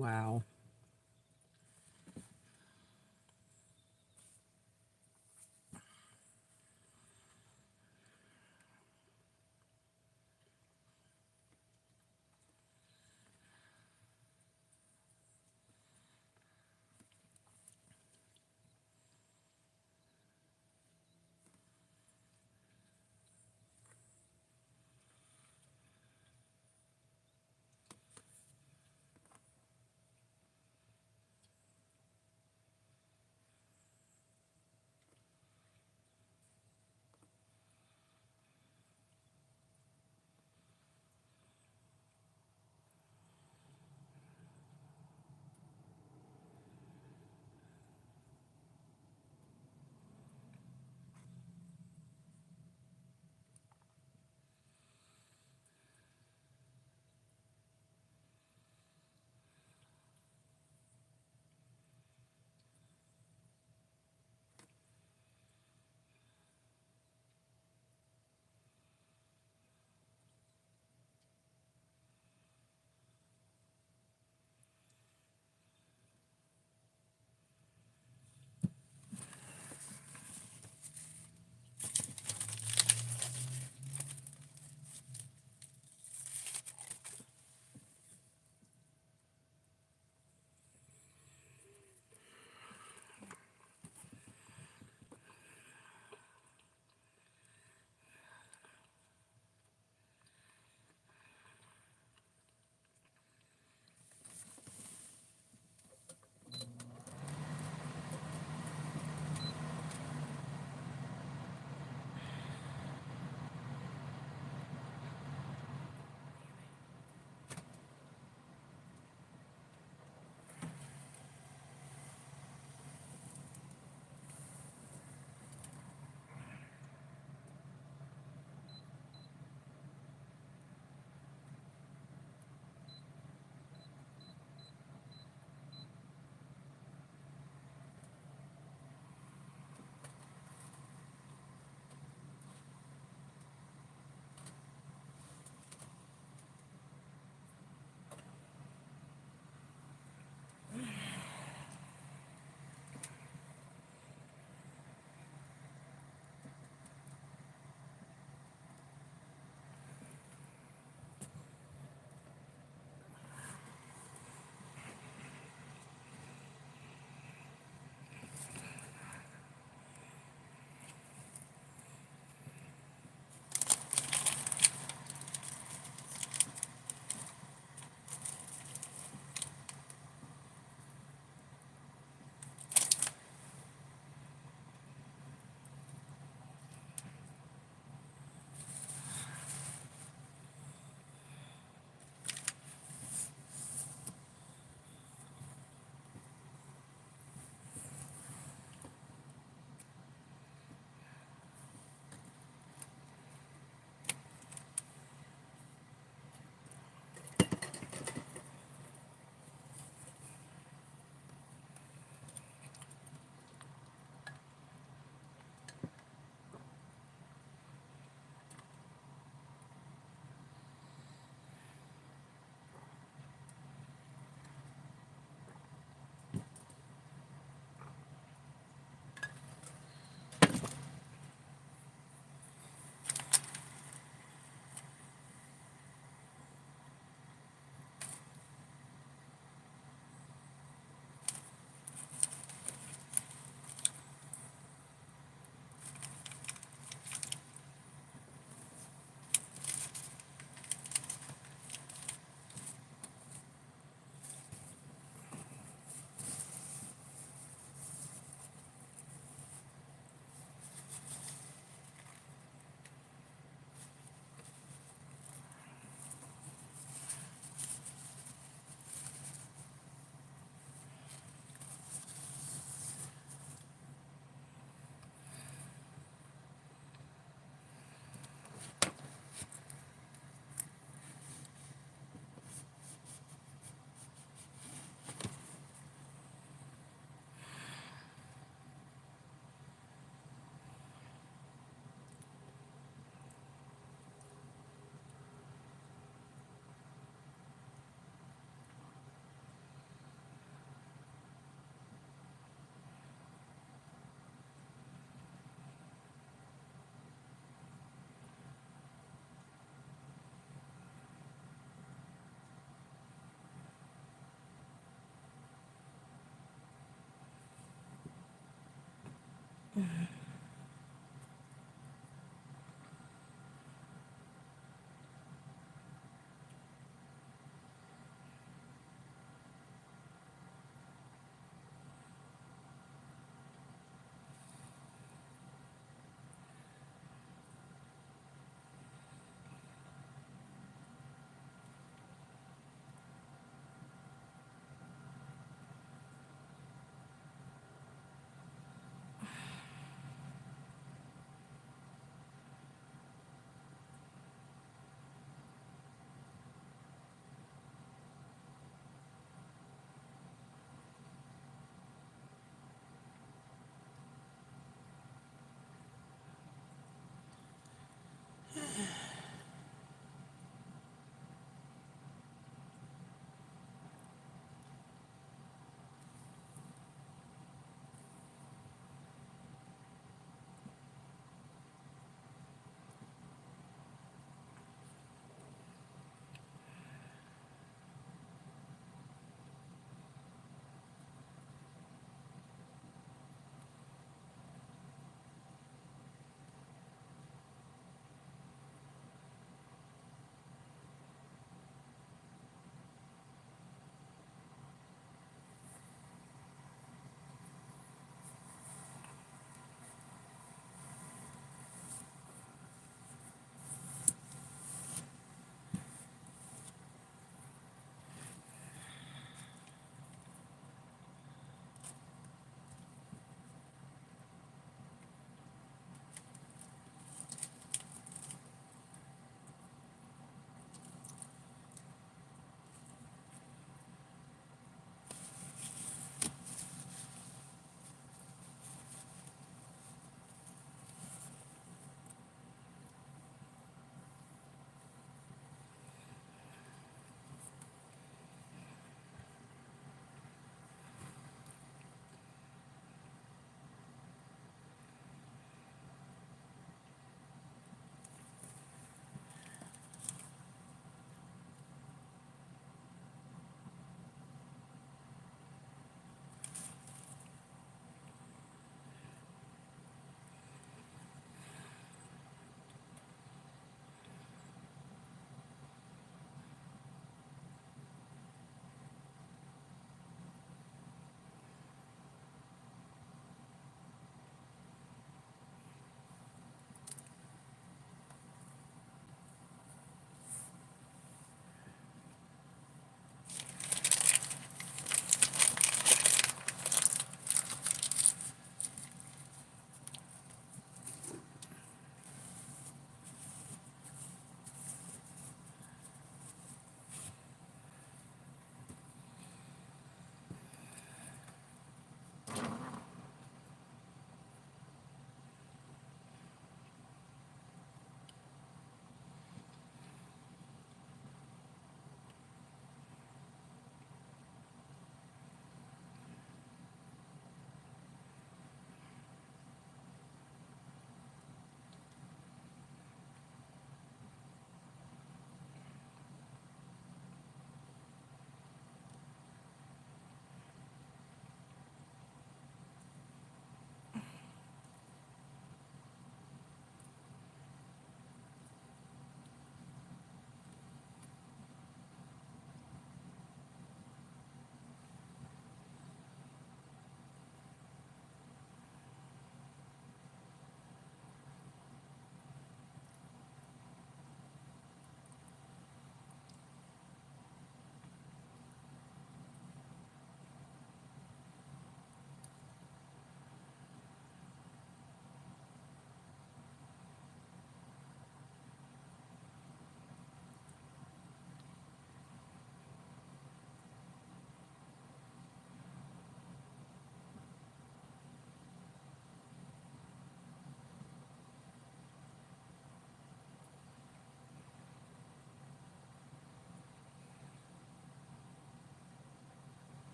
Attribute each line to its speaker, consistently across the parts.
Speaker 1: Wow.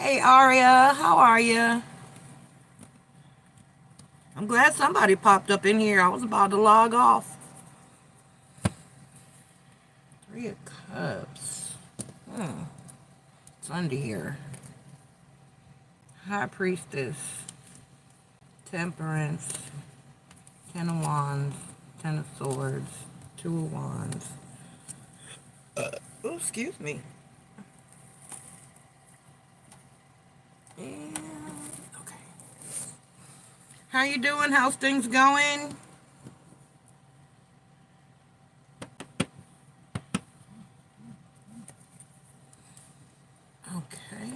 Speaker 1: Hey Aria, how are you? I'm glad somebody popped up in here. I was about to log off. Three of Cups. It's under here. High Priestess. Temperance. Ten of Wands. Ten of Swords. Two of Wands. Oh, excuse me. And, okay. How you doing? How's things going? Okay.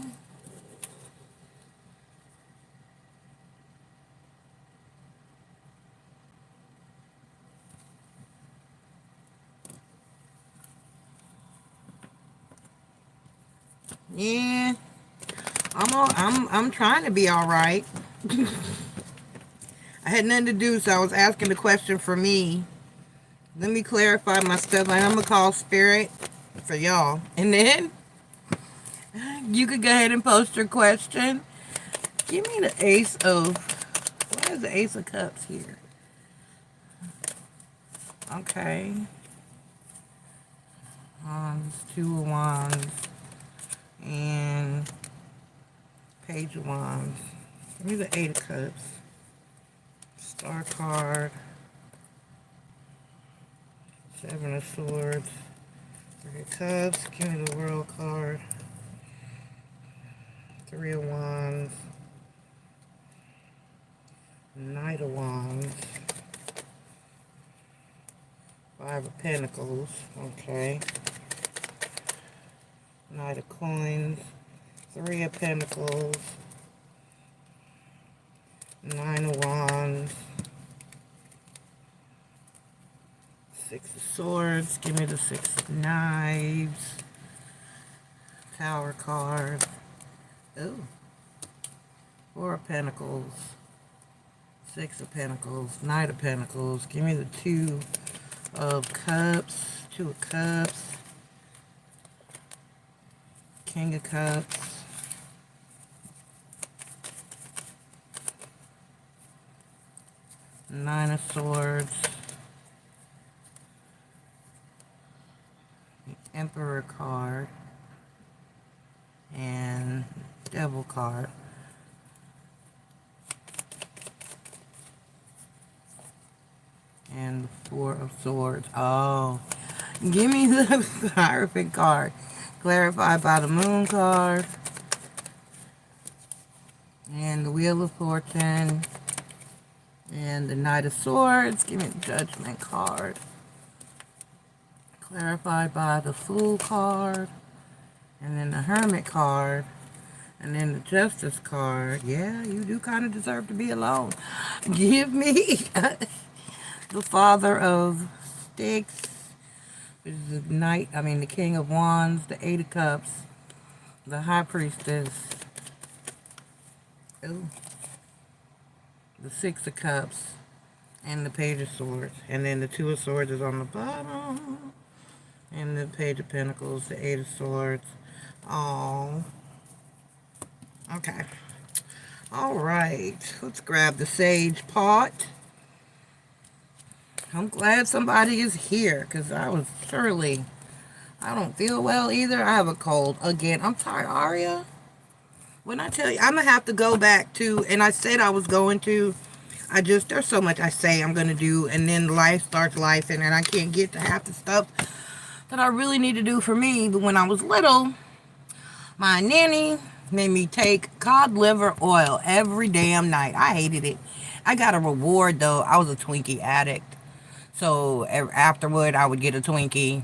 Speaker 1: Yeah. I'm trying to be all right. I had nothing to do, so I was asking the question for me. Let me clarify my stuff. I'm gonna call Spirit for y'all, and then you could go ahead and post your question. Give me the Ace of. Why is the Ace of Cups here? Okay. Wands, Two of Wands, and Page of Wands. Give me the Eight of Cups. Star card. Seven of Swords. Three of Cups. Give me the World card. Three of Wands. Knight of Wands. Five of Pentacles. Okay. Knight of Coins. Three of Pentacles. Nine of Wands. Six of Swords. Give me the Six of Knives. Tower card. Oh. Four of Pentacles. Six of Pentacles. Knight of Pentacles. Give me the Two of Cups. Two of Cups. King of Cups. Nine of Swords. The Emperor card. And Devil card. And the Four of Swords. Oh. Give me the Hierophant card. Clarified by the Moon card. And the Wheel of Fortune. And the Knight of Swords. Give me the Judgment card. Clarified by the Fool card. And then the Hermit card. And then the Justice card. Yeah, you do kind of deserve to be alone. Give me the Father of Sticks. Which is the King of Wands. The Eight of Cups. The High Priestess. Ooh. The Six of Cups. And the Page of Swords. And then the Two of Swords is on the bottom. And the Page of Pentacles. The Eight of Swords. Oh. Okay. All right. Let's grab the Sage pot. I'm glad somebody is here, because I don't feel well either. I have a cold. Again, I'm tired, Aria. When I tell you, I'm going to have to go back to, and I said I was going to, there's so much I say I'm going to do, and then life starts life, and then I can't get to half the stuff that I really need to do for me. But when I was little, my nanny made me take cod liver oil every damn night. I hated it. I got a reward, though. I was a Twinkie addict. So afterward, I would get a Twinkie.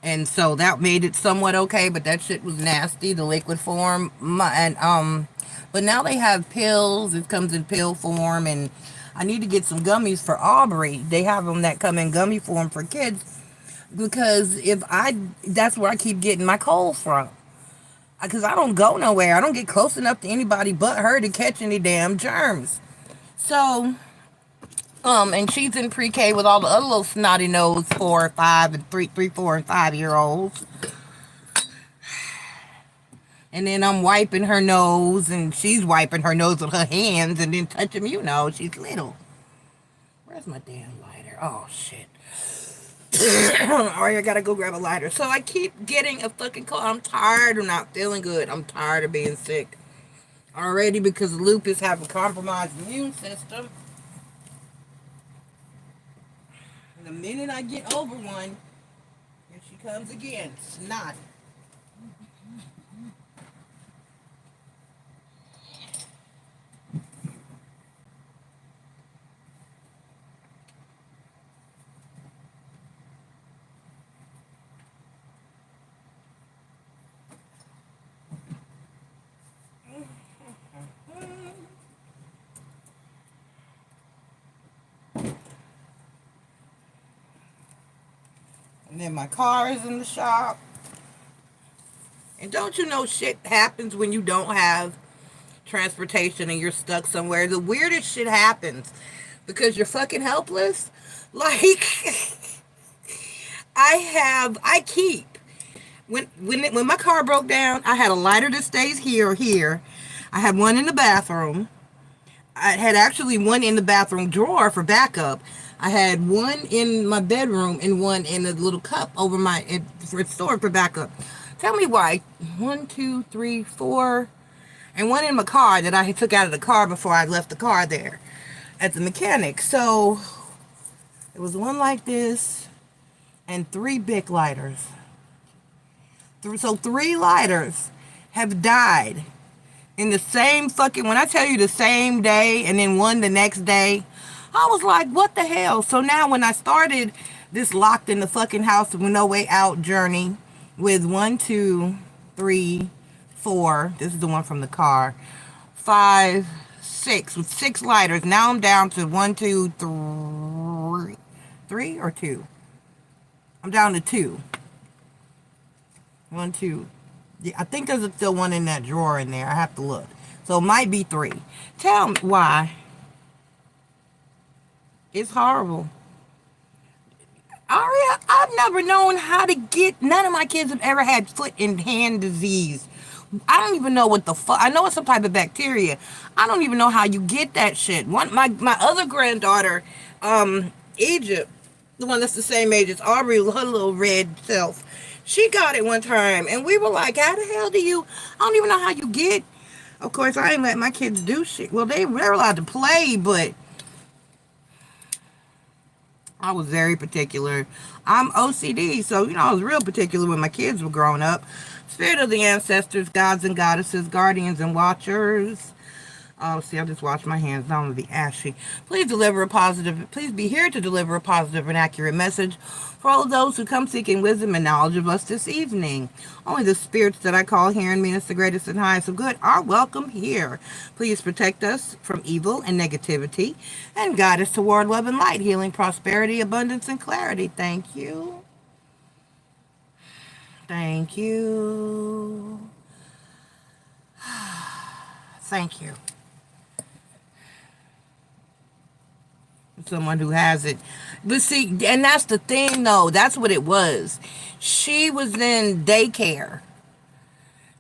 Speaker 1: And so that made it somewhat okay, but that shit was nasty, the liquid form. But now they have pills. It comes in pill form, and I need to get some gummies for Aubrey. They have them that come in gummy form for kids, because that's where I keep getting my colds from. Because I don't go nowhere. I don't get close enough to anybody but her to catch any damn germs. So, and she's in pre-K with all the other little snotty nose 4 or 5 and 3, 4, and 5 year olds. And then I'm wiping her nose, and she's wiping her nose with her hands, and then touching me. You know, she's little. Where's my damn lighter? Oh, shit. Alright, I gotta go grab a lighter. So I keep getting a fucking cold. I'm tired of not feeling good. I'm tired of being sick. Already because lupus have a compromised immune system. And the minute I get over one, here she comes again. Snot. And then my car is in the shop. And don't you know shit happens when you don't have transportation and you're stuck somewhere? The weirdest shit happens because you're fucking helpless. Like, I keep, when my car broke down, I had a lighter that stays here. I had one in the bathroom. I had actually one in the bathroom drawer for backup. I had one in my bedroom and one in a little cup over for stored for backup. Tell me why. 1, 2, 3, 4, and one in my car that I took out of the car before I left the car there at the mechanic. So it was one like this and 3 Bic lighters. So 3 lighters have died in the same fucking, when I tell you the same day and then one the next day, I was like, what the hell? So now when I started this locked in the fucking house with no way out journey with 1, 2, 3, 4, this is the one from the car, 5, 6, with 6 lighters. Now I'm down to 1, 2, 3, 3 or 2. I'm down to 2. 1, 2. Yeah, I think there's still one in that drawer in there. I have to look. So it might be 3. Tell me why. It's horrible. Aria, I've never known how to get, none of my kids have ever had foot and hand disease. I don't even know what the fuck, I know it's some type of bacteria. I don't even know how you get that shit. My other granddaughter, Egypt, the one that's the same age as Aubrey, her little red self, she got it one time, and we were like, how the hell do you, I don't even know how you get, of course, I ain't let my kids do shit. Well, they're allowed to play, but I was very particular. I'm OCD, so, you know, I was real particular when my kids were growing up. Spirit of the ancestors, gods and goddesses, guardians and watchers. Oh, see, I just washed my hands. Now I'm going to be ashy. Please be here to deliver a positive and accurate message for all of those who come seeking wisdom and knowledge of us this evening. Only the spirits that I call here and mean us the greatest and highest of good are welcome here. Please protect us from evil and negativity and guide us toward love and light, healing, prosperity, abundance, and clarity. Thank you. Thank you. Thank you. Someone who has it. But see, and that's the thing though, that's what it was. She was in daycare.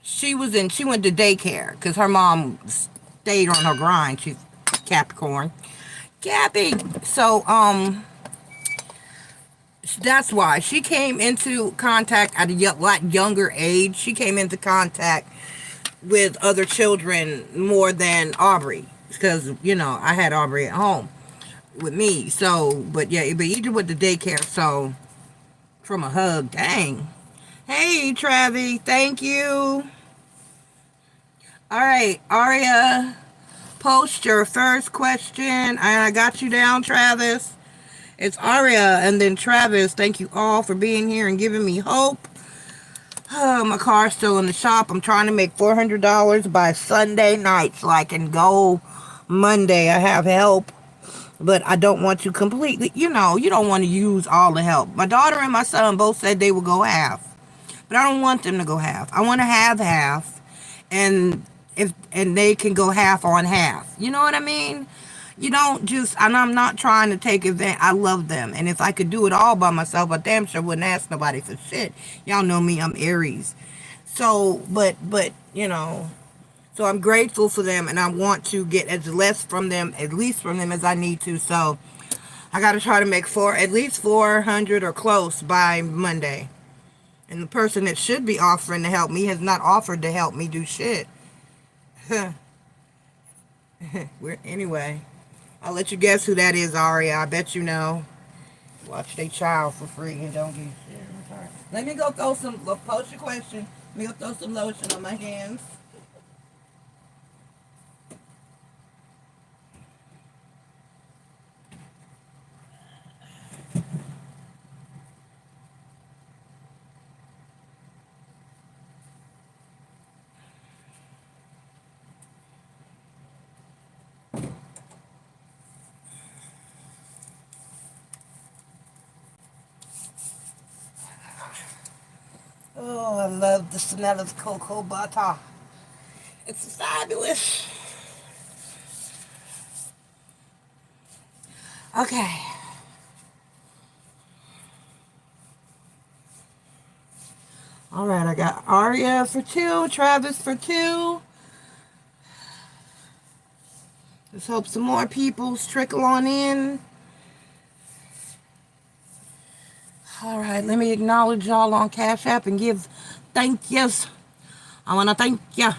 Speaker 1: She went to daycare because her mom stayed on her grind. She's Capricorn. Cappy. So that's why she came into contact at a lot younger age. She came into contact with other children more than Aubrey because, you know, I had Aubrey at home with me. So, but yeah, but Egypt with the daycare. So, from a hug, dang. Hey, Travi, thank you. All right, Aria, post your first question. And I got you down, Travis. It's Aria and then Travis. Thank you all for being here and giving me hope. Oh, my car's still in the shop. I'm trying to make $400 by Sunday night so I can go Monday. I have help. But I don't want to completely, you know, you don't want to use all the help. My daughter and my son both said they would go half. But I don't want them to go half. I want to have half. And they can go half on half. You know what I mean? You don't just, and I'm not trying to take advantage. I love them. And if I could do it all by myself, I damn sure wouldn't ask nobody for shit. Y'all know me, I'm Aries. So, but, you know, so I'm grateful for them, and I want to get as less from them, at least from them, as I need to. So I got to try to make at least 400 or close by Monday. And the person that should be offering to help me has not offered to help me do shit. Anyway, I'll let you guess who that is, Aria. I bet you know. Watch their child for free and don't get shit. Let me go throw some, post your question. Let me go throw some lotion on my hands. Oh, I love the smell of cocoa butter. It's fabulous. Okay. All right, I got Aria for 2, Travis for 2. Let's hope some more people trickle on in. All right, let me acknowledge y'all on Cash App and give thank yous. I want to thank ya.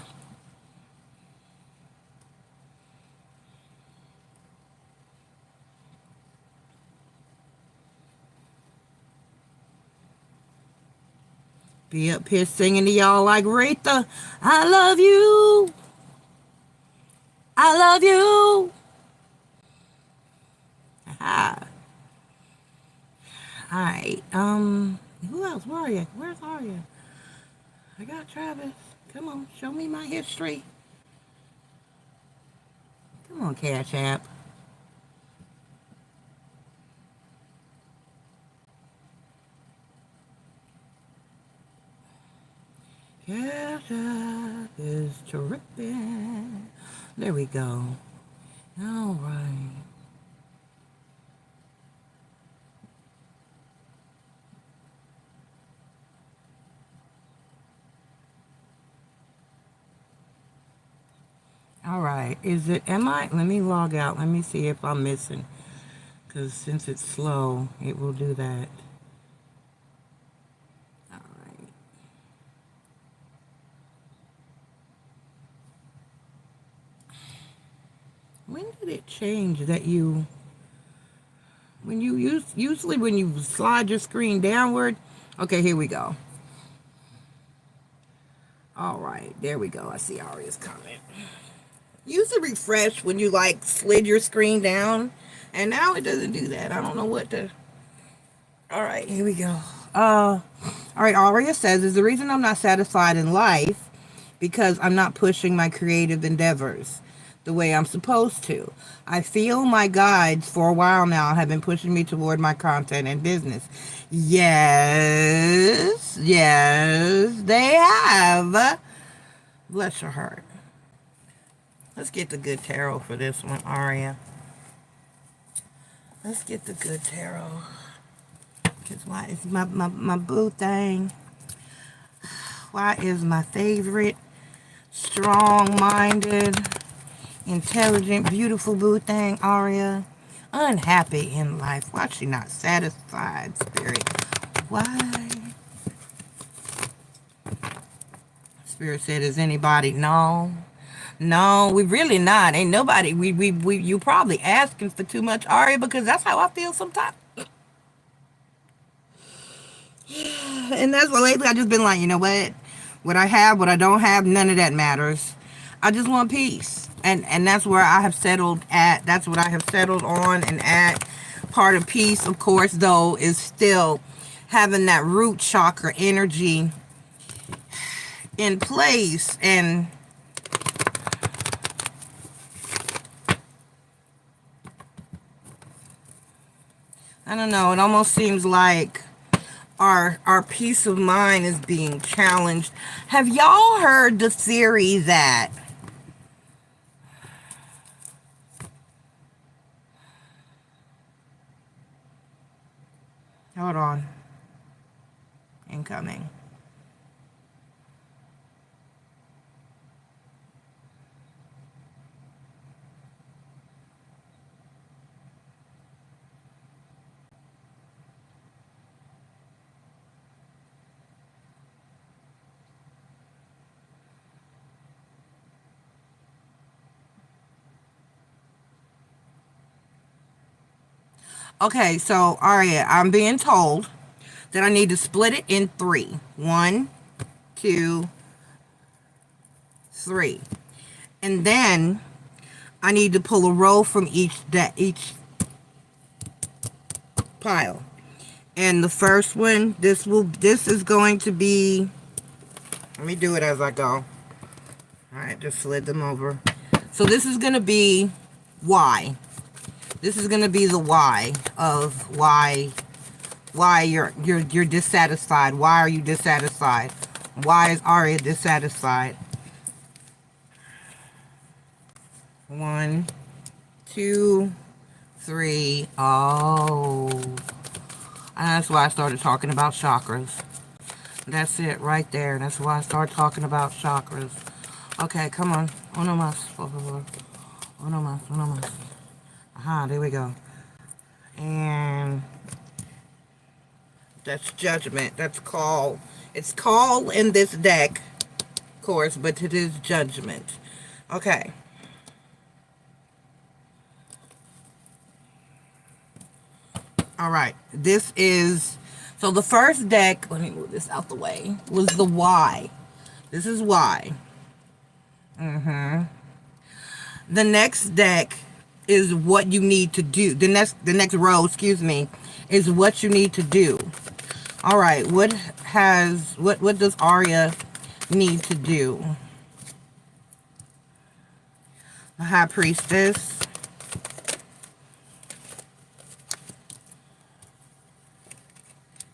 Speaker 1: Be up here singing to y'all like Rita. I love you. I love you. Aha. All right. Who else? Where are you? Where's Aria? I got Travis. Come on, show me my history. Come on, Cash App. Cash App is tripping. There we go. All right. All right. Let me log out. Let me see if I'm missing. Because since it's slow, it will do that. All right. When did it change that usually when you slide your screen downward? Okay, here we go. All right, there we go. I see Aria's comment. Used to refresh when you like slid your screen down, and now it doesn't do that. I don't know what to. All right, here we go. All right, Aria says, is the reason I'm not satisfied in life because I'm not pushing my creative endeavors the way I'm supposed to. I feel my guides for a while now have been pushing me toward my content and business. Yes, they have. Bless your heart. Let's get the good tarot for this one, Aria. Let's get the good tarot. Because why is my boo thing? Why is my favorite strong-minded, intelligent, beautiful boo thing, Aria, unhappy in life? Why is she not satisfied, Spirit? Why? Spirit said, is anybody? No, we really not. Ain't nobody. You probably asking for too much, Aria, because that's how I feel sometimes. And that's why lately I just been like, you know what I have, what I don't have, none of that matters. I just want peace. And that's where I have settled at. That's what I have settled on and at. Part of peace, of course, though, is still having that root chakra energy in place. And I don't know, it almost seems like our peace of mind is being challenged. Have y'all heard the theory that hold on, incoming. Okay, so Aria, I'm being told that I need to split it in three. 1, 2, 3. And then I need to pull a row from each pile. And the first one, this is going to be, let me do it as I go. Alright, just slid them over. So this is going to be Y. This is going to be the Y of why you're dissatisfied. Why are you dissatisfied? Why is Aria dissatisfied? 1, 2, 3. Oh. And that's why I started talking about chakras. That's it right there. That's why I started talking about chakras. Okay, come on. Uno más, por favor. Uno más, uno más. Aha, there we go. And that's judgment. That's call. It's call in this deck, of course, but it is judgment. Okay. All right. This is, so the first deck, let me move this out the way, was the Y. This is Y. The next deck is what you need to do. The next row, excuse me, is what you need to do. All right, what does Aria need to do? The High Priestess.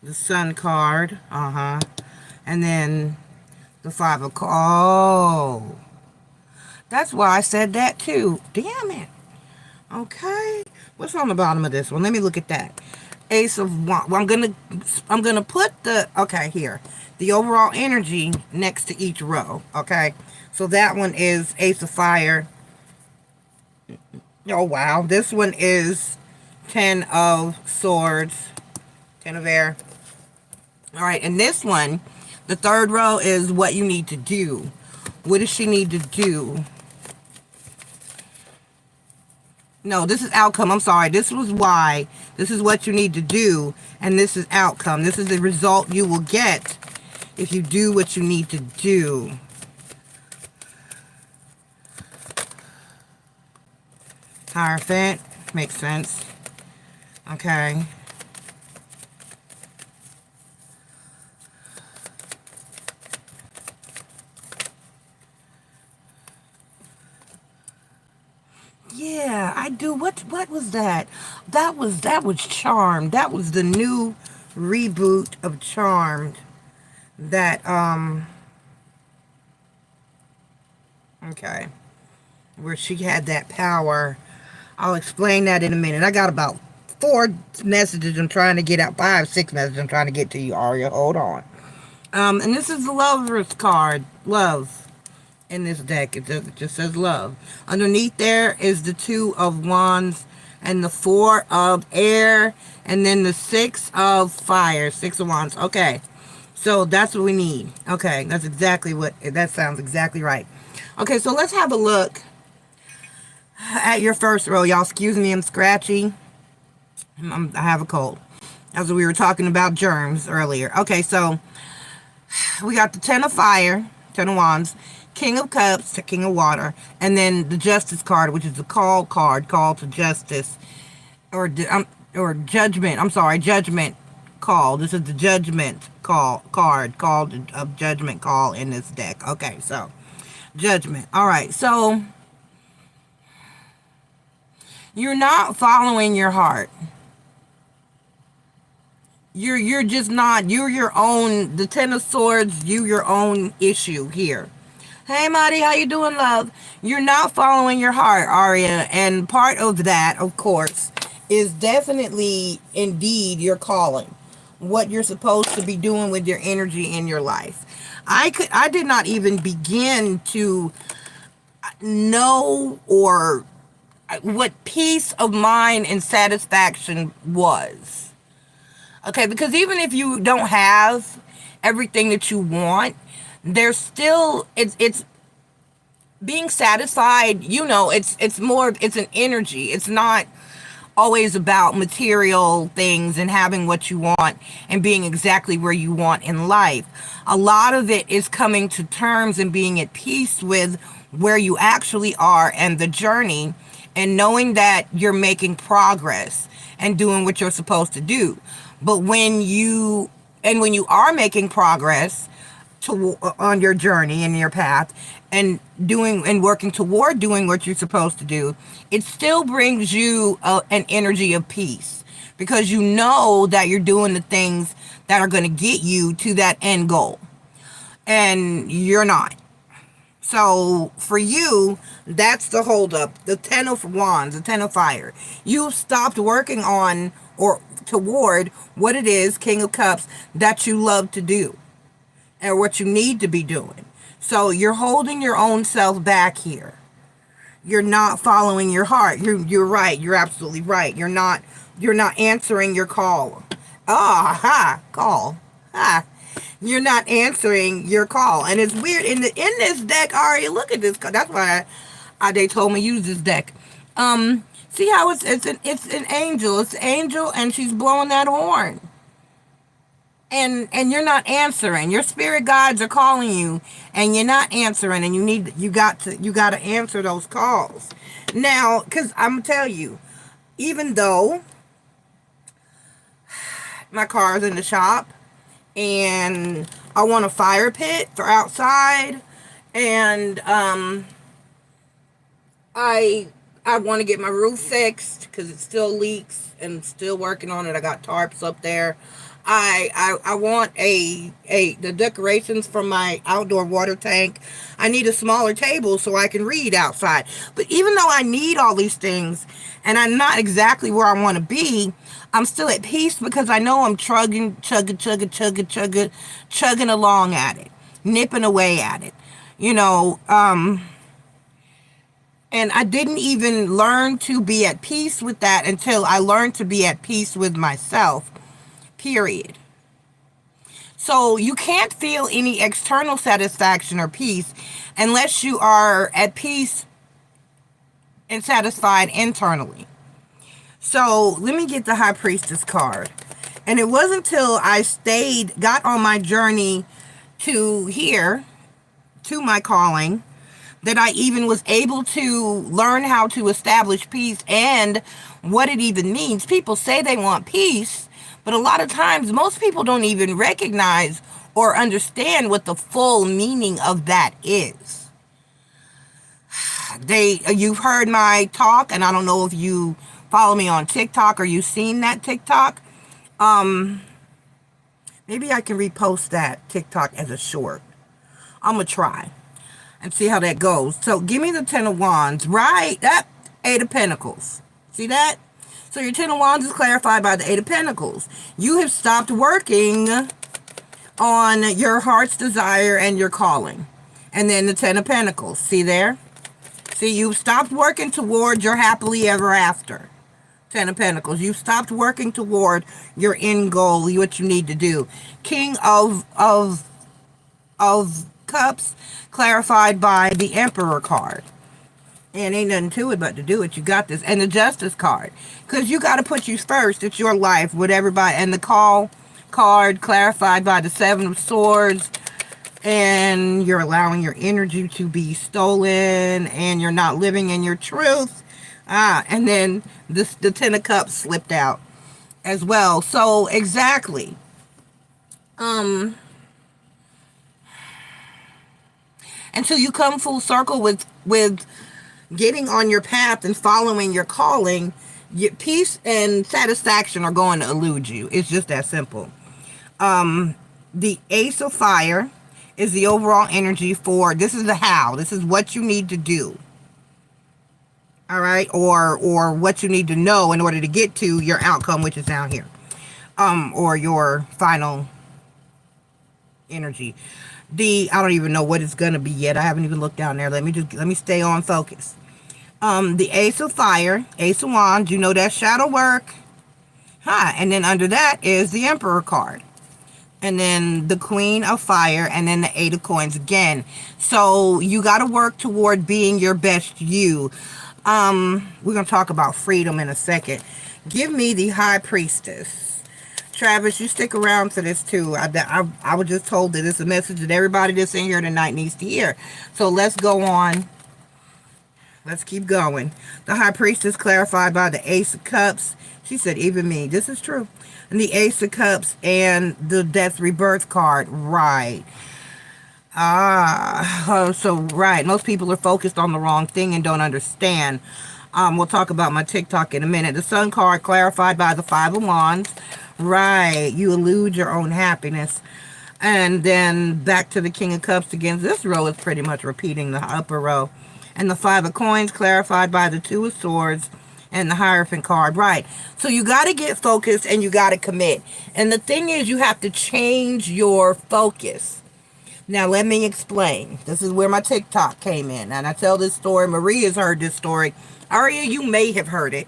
Speaker 1: The Sun card. And then the Five of Oh. That's why I said that too. Damn it. Okay. What's on the bottom of this one? Let me look at that. Ace of Wands. Well, I'm gonna put the, okay, here, the overall energy next to each row. Okay. So that one is Ace of Fire. Oh wow. This one is 10 of Swords. 10 of Air. All right. And this one, the third row, is what you need to do. What does she need to do? No, this is outcome. I'm sorry. This was why. This is what you need to do. And this is outcome. This is the result you will get if you do what you need to do. Hierophant. Makes sense. Okay. Yeah, I do. What was that? That was Charmed. That was the new reboot of Charmed. That okay. Where she had that power. I'll explain that in a minute. I got about 4 messages I'm trying to get out. 5, 6 messages I'm trying to get to you, Aria. Hold on. And this is the Lover's card. Love. In this deck, it just says love. Underneath there is the 2 of Wands and the 4 of Air, and then the 6 of Fire. 6 of Wands. Okay, so that's what we need. Okay, that's exactly what, that sounds exactly right. Okay, so let's have a look at your first row. Y'all excuse me, I'm scratchy. I have a cold. As we were talking about germs earlier. Okay, so we got the 10 of Fire, 10 of Wands, King of Cups, the King of Water, and then the Justice card, which is the call card, call to justice, or judgment. I'm sorry, judgment call. This is the judgment card, call of judgment call in this deck. Okay, so judgment. All right, so you're not following your heart. You're just not. You're your own. The 10 of Swords. Your own issue here. Hey, Marty, how you doing, love? You're not following your heart, Aria, and part of that, of course, is definitely, indeed, your calling. What you're supposed to be doing with your energy in your life. I did not even begin to know or what peace of mind and satisfaction was. Okay, because even if you don't have everything that you want, there's still, it's being satisfied, you know, it's more, it's an energy. It's not, always about material things and having what you want and being exactly where you want in life. A lot of it is coming to terms and being at peace with where you actually are and the journey, and knowing that you're making progress and doing what you're supposed to do. But when you are making progress on your journey and your path, and doing and working toward doing what you're supposed to do, it still brings you an energy of peace, because you know that you're doing the things that are going to get you to that end goal, and you're not. So for you, that's the holdup. The 10 of Wands, the 10 of Fire. You've stopped working on or toward what it is, King of Cups, that you love to do and what you need to be doing. So you're holding your own self back here. You're not following your heart. You're right. You're absolutely right. You're not answering your call. Call. You're not answering your call. And it's weird in this deck, Ari, look at this. That's why they told me use this deck. See how it's an angel. It's an angel, and she's blowing that horn. And you're not answering. Your spirit guides are calling you, and you're not answering, and you got to answer those calls. Now, cuz I'm gonna tell you, even though my car's in the shop and I want a fire pit for outside, and I want to get my roof fixed cuz it still leaks, and still working on it. I got tarps up there. I want the decorations from my outdoor water tank. I need a smaller table so I can read outside. But even though I need all these things and I'm not exactly where I want to be, I'm still at peace because I know I'm chugging along at it, nipping away at it, and I didn't even learn to be at peace with that until I learned to be at peace with myself. Period. So you can't feel any external satisfaction or peace unless you are at peace and satisfied internally. So let me get the High Priestess card. And it wasn't until I got on my journey to here, to my calling, that I even was able to learn how to establish peace and what it even means. People say they want peace, but a lot of times, most people don't even recognize or understand what the full meaning of that is. You've heard my talk, and I don't know if you follow me on TikTok or you've seen that TikTok. Maybe I can repost that TikTok as a short. I'm going to try and see how that goes. So give me the 10 of Wands. Right, that 8 of Pentacles. See that? So your 10 of Wands is clarified by the 8 of Pentacles. You have stopped working on your heart's desire and your calling. And then the 10 of Pentacles. See there? See, you've stopped working toward your happily ever after. 10 of Pentacles. You've stopped working toward your end goal, what you need to do. King of Cups, clarified by the Emperor card. And ain't nothing to it but to do it. You got this. And the Justice card. Because you got to put you first. It's your life with everybody. And the Call card clarified by the 7 of Swords. And you're allowing your energy to be stolen. And you're not living in your truth. And then the 10 of Cups slipped out as well. So, exactly. Until you come full circle with getting on your path and following your calling, your peace and satisfaction are going to elude you. It's just that simple. The Ace of Fire is the overall energy for, this is the how. This is what you need to do. All right? Or what you need to know in order to get to your outcome, which is down here. Or your final energy. I don't even know what it's going to be yet. I haven't even looked down there. Let me stay on focus. The Ace of Fire, Ace of Wands, you know that's shadow work. And then under that is the Emperor card. And then the Queen of Fire, and then the 8 of Coins again. So you got to work toward being your best you. We're going to talk about freedom in a second. Give me the High Priestess. Travis, you stick around for this too. I was just told that it's a message that everybody that's in here tonight needs to hear. So let's go on. Let's keep going. The High Priestess clarified by the Ace of Cups. She said, even me. This is true. And the Ace of Cups and the Death Rebirth card. Right. Right. Most people are focused on the wrong thing and don't understand. We'll talk about my TikTok in a minute. The Sun card clarified by the Five of Wands. Right. You elude your own happiness. And then back to the King of Cups again. This row is pretty much repeating the upper row. And the Five of Coins clarified by the Two of Swords and the Hierophant card. Right. So you got to get focused and you got to commit. And the thing is, you have to change your focus. Now, let me explain. This is where my TikTok came in. And I tell this story. Marie has heard this story. Aria, you may have heard it.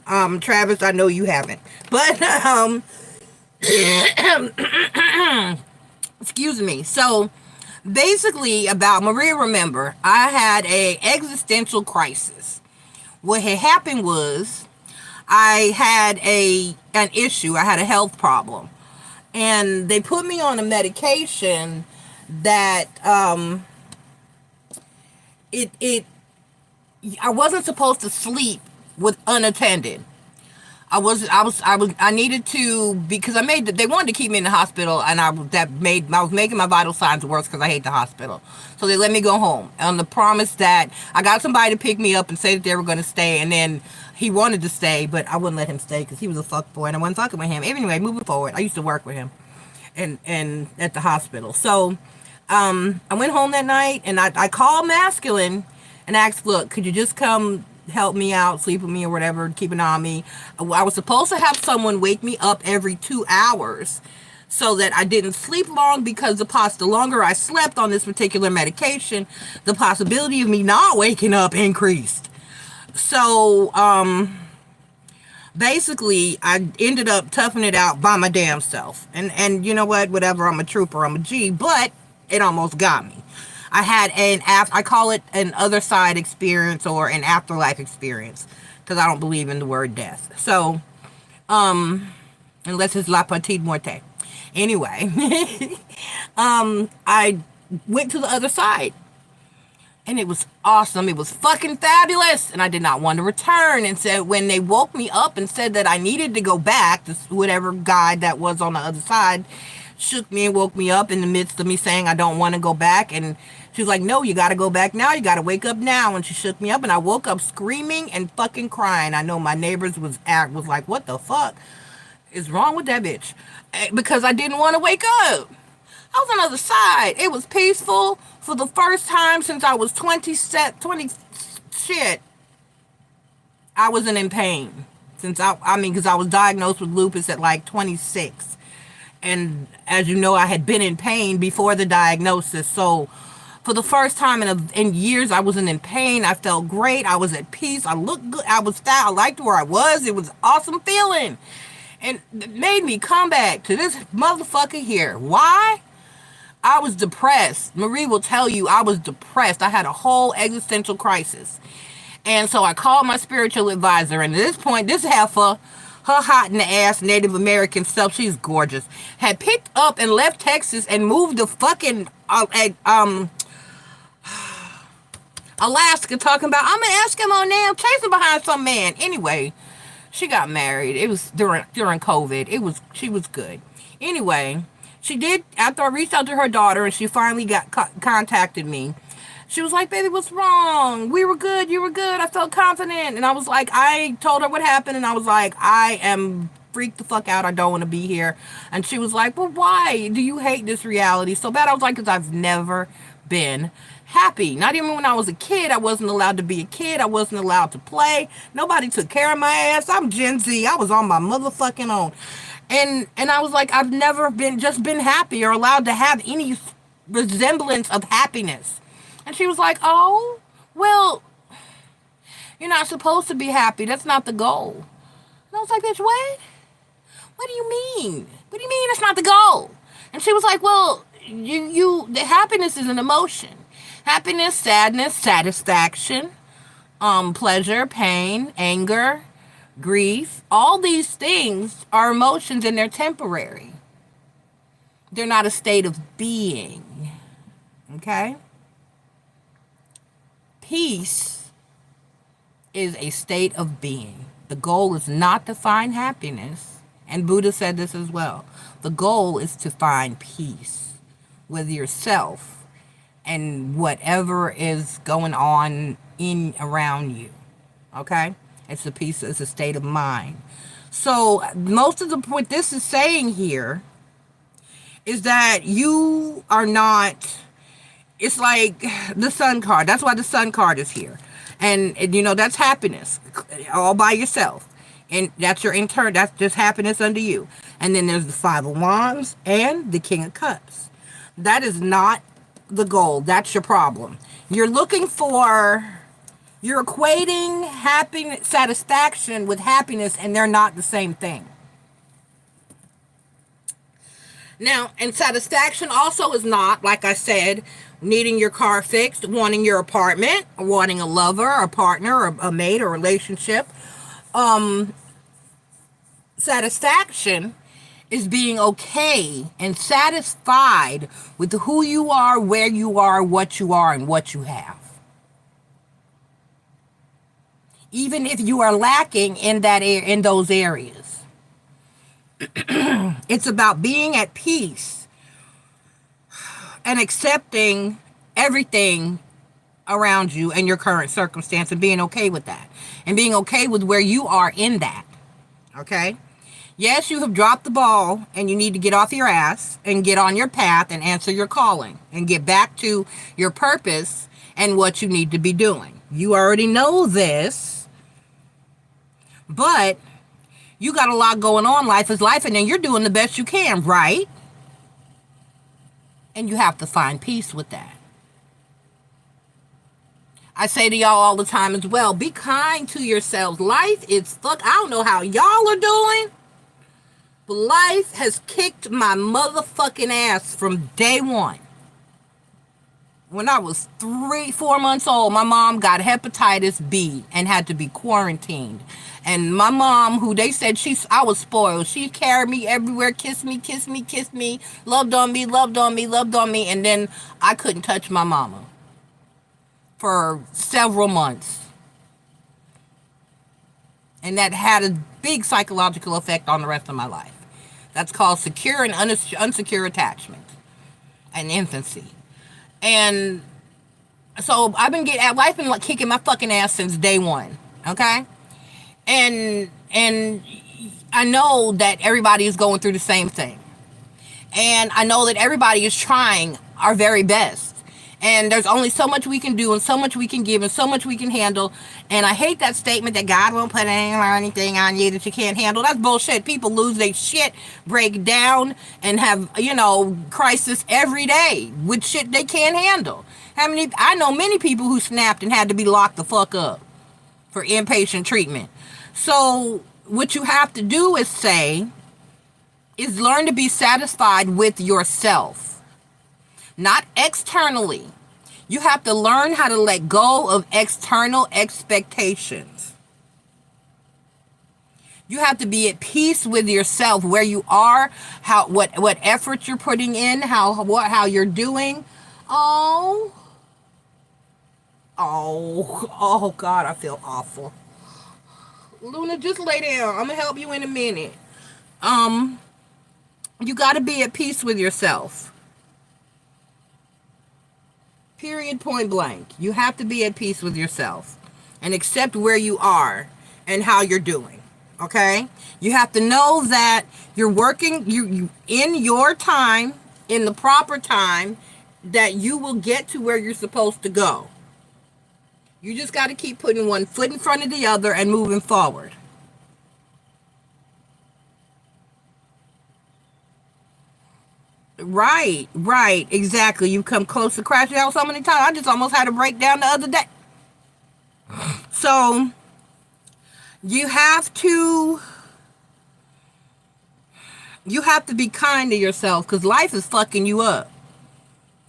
Speaker 1: Travis, I know you haven't. But, excuse me. So, basically, about Maria, remember, I had a existential crisis. What had happened was, I had an issue. I had a health problem. And they put me on a medication that I wasn't supposed to sleep with unattended. I needed to, because they wanted to keep me in the hospital, and I was making my vital signs worse because I hate the hospital. So they let me go home on the promise that I got somebody to pick me up and say that they were going to stay, and then he wanted to stay, but I wouldn't let him stay because he was a fuck boy and I wasn't fucking with him. Anyway, moving forward, I used to work with him and at the hospital. So I went home that night and I called Masculine and asked, look, could you just come help me out, sleep with me or whatever, keep an eye on me. I was supposed to have someone wake me up every 2 hours so that I didn't sleep long, because the longer I slept on this particular medication, the possibility of me not waking up increased. So, basically, I ended up toughing it out by my damn self. And you know what? Whatever, I'm a trooper, I'm a G, but it almost got me. I had I call it an other side experience or an afterlife experience, because I don't believe in the word death. So, unless it's la petite morte. Anyway, I went to the other side. And it was awesome. It was fucking fabulous. And I did not want to return. And so when they woke me up and said that I needed to go back, this whatever guy that was on the other side shook me and woke me up in the midst of me saying I don't want to go back. And she was like, no, you got to go back now. You got to wake up now. And she shook me up and I woke up screaming and fucking crying. I know my neighbors was like, what the fuck is wrong with that bitch? Because I didn't want to wake up. I was on the other side. It was peaceful for the first time since I was 20 shit. I wasn't in pain. Because I was diagnosed with lupus at like 26. And as you know, I had been in pain before the diagnosis. So for the first time in years, I wasn't in pain. I felt great. I was at peace. I looked good. I was fat. I liked where I was. It was an awesome feeling. And it made me come back to this motherfucker here. Why? I was depressed. Marie will tell you I was depressed. I had a whole existential crisis. And so I called my spiritual advisor. And at this point, this heifer, her hot in the ass Native American self, she's gorgeous, had picked up and left Texas and moved to fucking Alaska, talking about, I'm an Eskimo now, chasing behind some man. Anyway, she got married. It was during COVID. She was good. Anyway, she did, after I reached out to her daughter and she finally contacted me, she was like, baby, what's wrong? We were good. You were good. I felt confident. And I was like, I told her what happened. And I was like, I am freaked the fuck out. I don't want to be here. And she was like, well, why do you hate this reality so bad? I was like, because I've never been happy. Not even when I was a kid. I wasn't allowed to be a kid. I wasn't allowed to play. Nobody took care of my ass. I'm Gen Z. I was on my motherfucking own. And I was like, I've never been happy or allowed to have any resemblance of happiness. And she was like, oh, well, you're not supposed to be happy. That's not the goal. And I was like, bitch, what? What do you mean? What do you mean that's not the goal? And she was like, well, the happiness is an emotion. Happiness, sadness, satisfaction, Pleasure, pain, anger, grief. All these things are emotions and they're temporary. They're not a state of being. Okay? Peace is a state of being. The goal is not to find happiness. And Buddha said this as well. The goal is to find peace with yourself and whatever is going on in around you. Okay? It's a peace, it's a state of mind. So most of the point this is saying here is that you are not, it's like the sun card. That's why the sun card is here. And you know, that's happiness all by yourself. And that's your intern, that's just happiness under you. And then there's the Five of Wands and the King of Cups. That is not the goal. That's your problem. You're looking for, you're equating happiness, satisfaction with happiness, and they're not the same thing. Now, and satisfaction also is not, like I said, needing your car fixed, wanting your apartment, wanting a lover, a partner, or a mate, or relationship. Satisfaction is being okay and satisfied with who you are, where you are, what you are, and what you have. Even if you are lacking in that in those areas. It's about being at peace and accepting everything around you and your current circumstance and being okay with that. And being okay with where you are in that. Okay? Yes, you have dropped the ball and you need to get off your ass and get on your path and answer your calling and get back to your purpose and what you need to be doing. You already know this, but you got a lot going on. Life is life, and then you're doing the best you can, right? And you have to find peace with that. I say to y'all all the time as well, be kind to yourselves. Life is I don't know how y'all are doing, but life has kicked my motherfucking ass from day one. When I was 3-4 months old, my mom got hepatitis B and had to be quarantined. And my mom, who they said I was spoiled. She carried me everywhere, kissed me, loved on me. And then I couldn't touch my mama for several months. And that had a big psychological effect on the rest of my life. That's called secure and unsecure attachment and infancy. And so I've been life been like kicking my fucking ass since day one. Okay? And I know that everybody is going through the same thing. And I know that everybody is trying our very best. And there's only so much we can do and so much we can give and so much we can handle. And I hate that statement that God won't put anything on you that you can't handle. That's bullshit. People lose their shit, break down, and have, crisis every day with shit they can't handle. I know many people who snapped and had to be locked the fuck up for inpatient treatment. So what you have to do is learn to be satisfied with yourself. Not externally. You have to learn how to let go of external expectations. You have to be at peace with yourself, where you are, what effort you're putting in, how you're doing. Oh God, I feel awful. Luna, just lay down. I'm gonna help you in a minute. You got to be at peace with yourself. Period, point blank. You have to be at peace with yourself and accept where you are and how you're doing. Okay? You have to know that you're working you in your time, in the proper time, that you will get to where you're supposed to go. You just got to keep putting one foot in front of the other and moving forward. Right, exactly. You come close to crashing out so many times. I just almost had a breakdown the other day. So, you have to be kind to yourself, because life is fucking you up.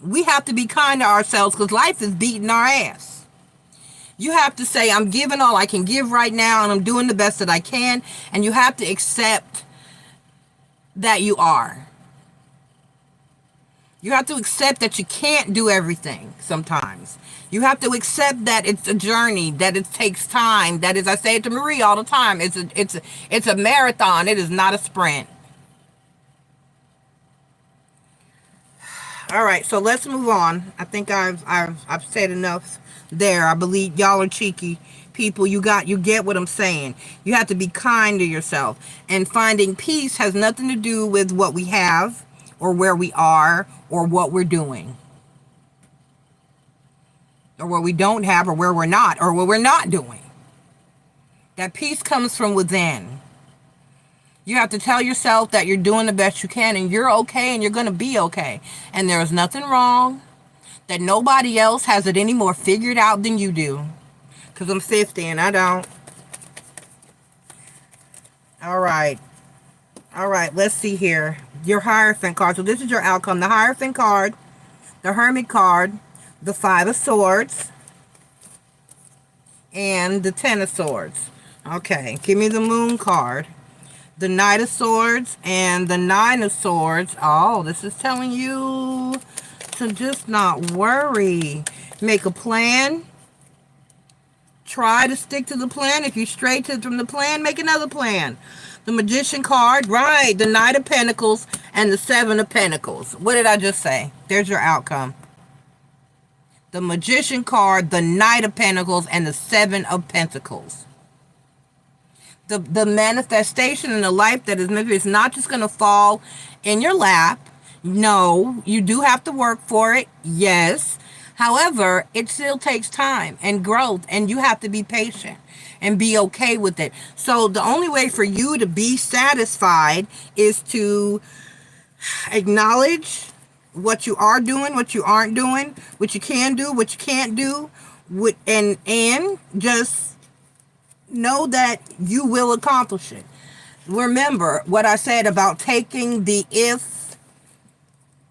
Speaker 1: We have to be kind to ourselves because life is beating our ass. You have to say, I'm giving all I can give right now, and I'm doing the best that I can. And you have to accept that you are. You have to accept that you can't do everything sometimes. You have to accept that it's a journey, that it takes time. That is, I say it to Marie all the time, it's a marathon. It is not a sprint. All right, so let's move on. I think I've said enough there. I believe y'all are cheeky people. You get what I'm saying. You have to be kind to yourself. And finding peace has nothing to do with what we have or where we are or what we're doing. Or what we don't have or where we're not or what we're not doing. That peace comes from within. You have to tell yourself that you're doing the best you can and you're okay and you're going to be okay. And there is nothing wrong, that nobody else has it any more figured out than you do. Because I'm 50 and I don't. All right. All right, let's see here. Your Hierophant card. So this is your outcome. The Hierophant card, the Hermit card, the Five of Swords, and the Ten of Swords. Okay, give me the Moon card. The Knight of Swords and the Nine of Swords. Oh, this is telling you to just not worry. Make a plan. Try to stick to the plan. If you stray from the plan, make another plan. The Magician card, right. The Knight of Pentacles and the Seven of Pentacles. What did I just say? There's your outcome. The Magician card, the Knight of Pentacles, and the Seven of Pentacles. The manifestation in the life that is meant is not just going to fall in your lap. No, you do have to work for it. Yes. However, it still takes time and growth, and you have to be patient and be okay with it. So the only way for you to be satisfied is to acknowledge what you are doing, what you aren't doing, what you can do, what you can't do, and just know that you will accomplish it. Remember what I said about taking the if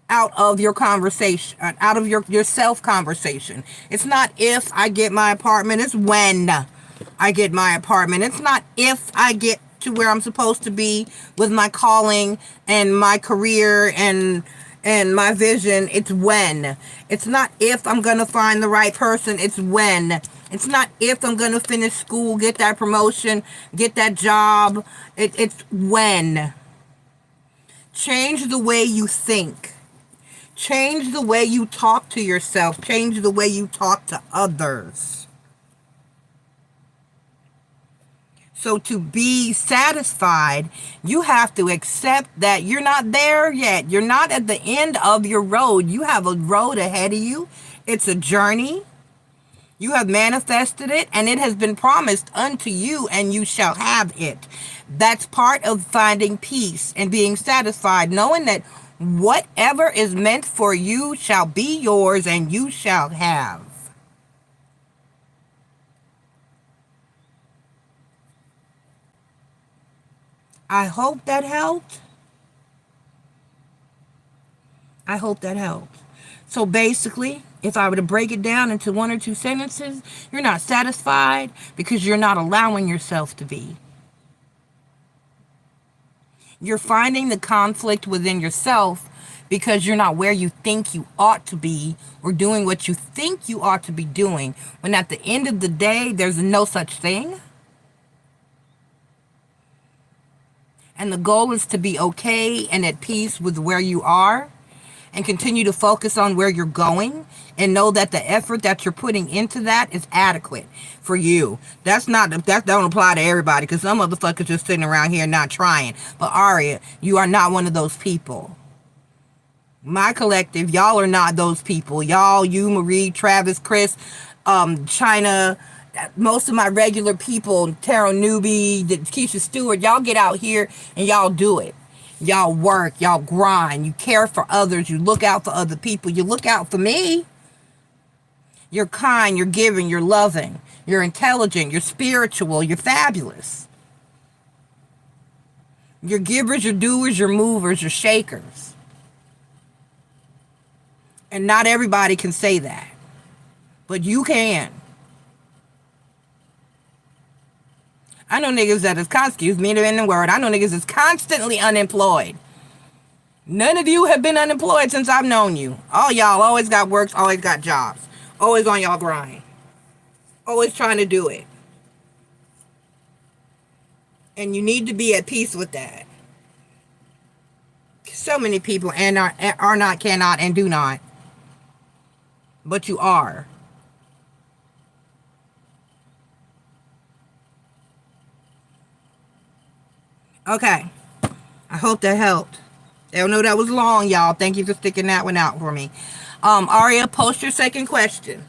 Speaker 1: out of your conversation, out of your self conversation. It's not if I get my apartment, it's when I get my apartment. It's not if I get to where I'm supposed to be with my calling and my career and my vision. It's when. It's not if I'm going to find the right person. It's when. It's not if I'm going to finish school, get that promotion, get that job. It's when. Change the way you think. Change the way you talk to yourself. Change the way you talk to others. So to be satisfied, you have to accept that you're not there yet. You're not at the end of your road. You have a road ahead of you. It's a journey. You have manifested it, and it has been promised unto you, and you shall have it. That's part of finding peace and being satisfied, knowing that whatever is meant for you shall be yours, and you shall have. I hope that helped. I hope that helped. So basically, if I were to break it down into one or two sentences, you're not satisfied because you're not allowing yourself to be. You're finding the conflict within yourself because you're not where you think you ought to be or doing what you think you ought to be doing, when at the end of the day, there's no such thing. And the goal is to be okay and at peace with where you are, and continue to focus on where you're going, and know that the effort that you're putting into that is adequate for you. That don't apply to everybody, because some motherfuckers just sitting around here not trying. But Aria, you are not one of those people. My collective, y'all are not those people. Y'all, you, Marie, Travis, Chris, China, most of my regular people, Tara Newbie, Keisha Stewart, y'all get out here and y'all do it. Y'all work, y'all grind, you care for others, you look out for other people, you look out for me. You're kind, you're giving, you're loving, you're intelligent, you're spiritual, you're fabulous. You're givers, you're doers, you're movers, you're shakers. And not everybody can say that, but you can. I know niggas that is, excuse me in the word, I know niggas is constantly unemployed. None of you have been unemployed since I've known you. All y'all always got works, always got jobs. Always on y'all grind. Always trying to do it. And you need to be at peace with that. So many people are not, cannot, and do not. But you are. Okay. I hope that helped. I know that was long, y'all. Thank you for sticking that one out for me. Aria, post your second question.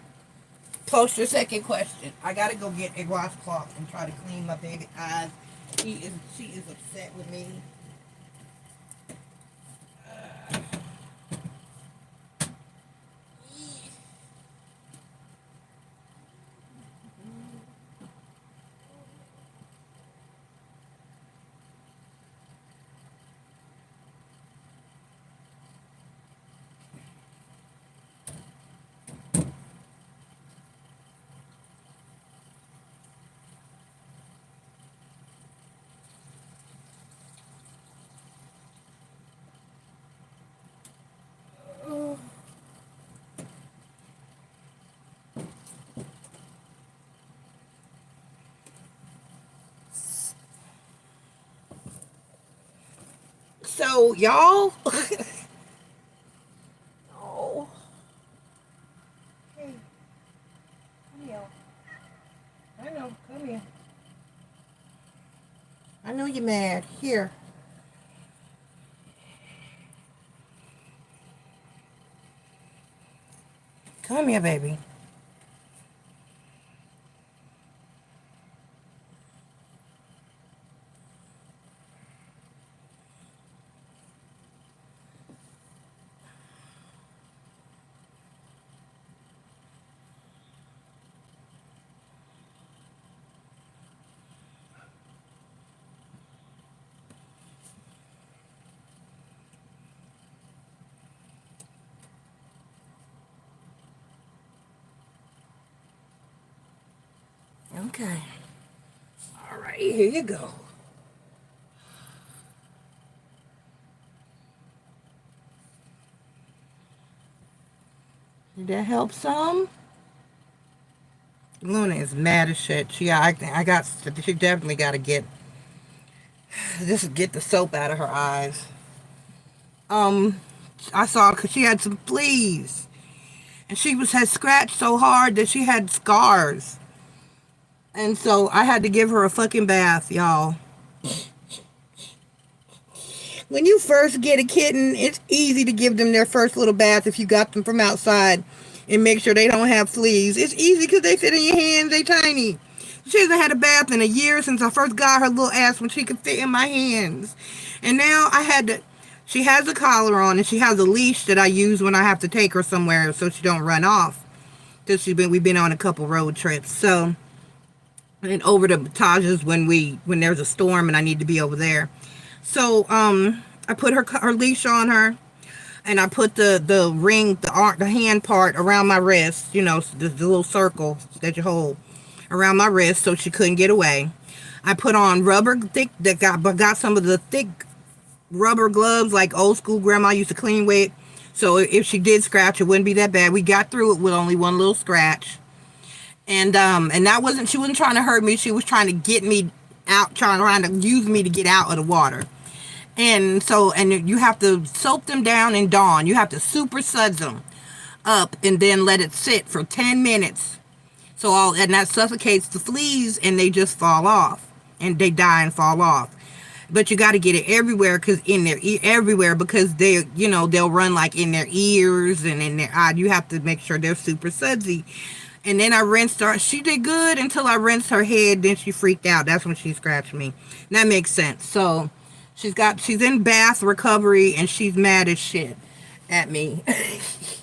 Speaker 1: Post your second question. I gotta go get a washcloth and try to clean my baby eyes. She is upset with me. So, y'all. Oh. Hey. Come here. I know. Come here. I know you're mad. Here. Come here, baby. Okay. All right, here you go. Did that help some? Luna is mad as shit. She definitely got to get the soap out of her eyes. I saw because she had some fleas, and had scratched so hard that she had scars, and so I had to give her a fucking bath, y'all. When you first get a kitten, it's easy to give them their first little bath if you got them from outside and make sure they don't have fleas. It's easy because they fit in your hands. They tiny. She hasn't had a bath in a year since I first got her little ass when she could fit in my hands. And now she has a collar on and she has a leash that I use when I have to take her somewhere so she don't run off. Because we've been on a couple road trips. So, and over to Taj's when there's a storm and I need to be over there. So, I put her leash on her, and I put the ring, the hand part around my wrist, the little circle that you hold around my wrist so she couldn't get away. I put on got some of the thick rubber gloves like old school grandma used to clean with. So if she did scratch, it wouldn't be that bad. We got through it with only one little scratch. And she wasn't trying to hurt me. She was trying to get me out, trying to use me to get out of the water. And you have to soak them down in Dawn. You have to super suds them up and then let it sit for 10 minutes. And that suffocates the fleas and they just fall off. And they die and fall off. But you got to get it everywhere because they'll run like in their ears and in their eye. You have to make sure they're super sudsy. And then I rinsed her. She did good until I rinsed her head. Then she freaked out. That's when she scratched me. And that makes sense. So she's in bath recovery and she's mad as shit at me.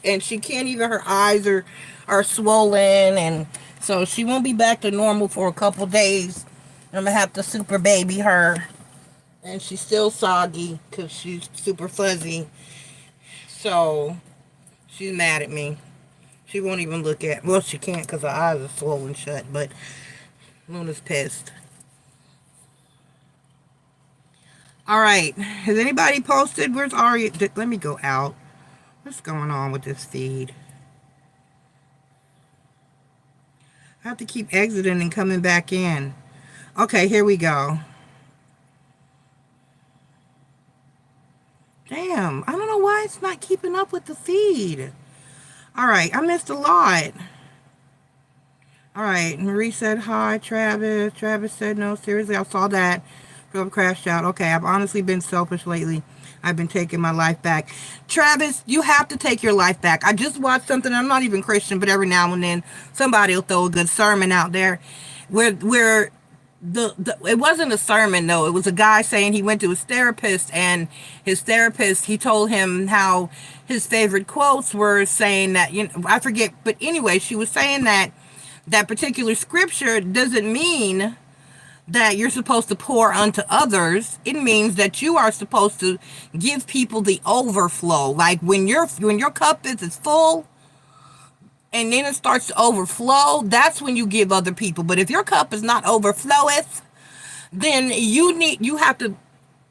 Speaker 1: And she can't even, her eyes are swollen. And so she won't be back to normal for a couple days. I'm going to have to super baby her. And she's still soggy because she's super fuzzy. So she's mad at me. She won't even look at... Well, she can't because her eyes are swollen shut. But Luna's pissed. All right. Has anybody posted? Where's Aria? Let me go out. What's going on with this feed? I have to keep exiting and coming back in. Okay, here we go. Damn, I don't know why it's not keeping up with the feed. All right, I missed a lot. All right, Marie said hi, Travis. Travis said no, seriously, I saw that. Philip crashed out. Okay, I've honestly been selfish lately. I've been taking my life back. Travis, you have to take your life back. I just watched something, I'm not even Christian, but every now and then somebody will throw a good sermon out there where it wasn't a sermon though. It was a guy saying he went to his therapist, and his therapist, he told him how his favorite quotes were saying that, you know, I forget, but anyway, she was saying that that particular scripture doesn't mean that you're supposed to pour unto others. It means that you are supposed to give people the overflow. Like when your cup is full and then it starts to overflow, that's when you give other people. But if your cup is not overfloweth, then you have to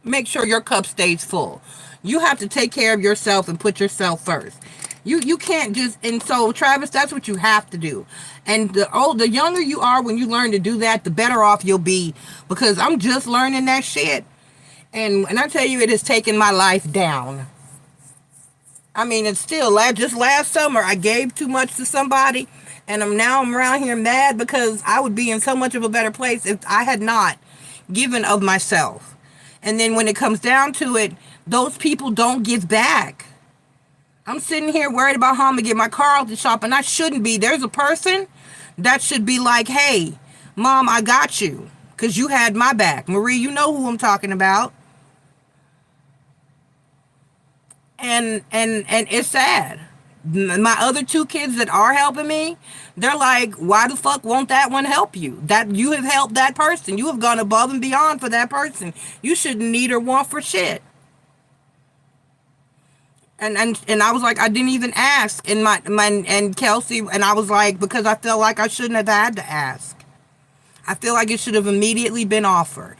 Speaker 1: make sure your cup stays full. You have to take care of yourself and put yourself first. You can't just, and so Travis, that's what you have to do. And the younger you are when you learn to do that, the better off you'll be, because I'm just learning that shit. And I tell you, it has taken my life down. I mean, it's still, just last summer, I gave too much to somebody, and I'm around here mad because I would be in so much of a better place if I had not given of myself. And then when it comes down to it, those people don't give back. I'm sitting here worried about how I'm going to get my car out the shop, and I shouldn't be. There's a person that should be like, hey, Mom, I got you, because you had my back. Marie, you know who I'm talking about. And it's sad. My other two kids that are helping me, they're like, why the fuck won't that one help you? That you have helped that person. You have gone above and beyond for that person. You shouldn't need or want for shit. And I was like, I didn't even ask. And Kelsey, and I was like, because I felt like I shouldn't have had to ask. I feel like it should have immediately been offered.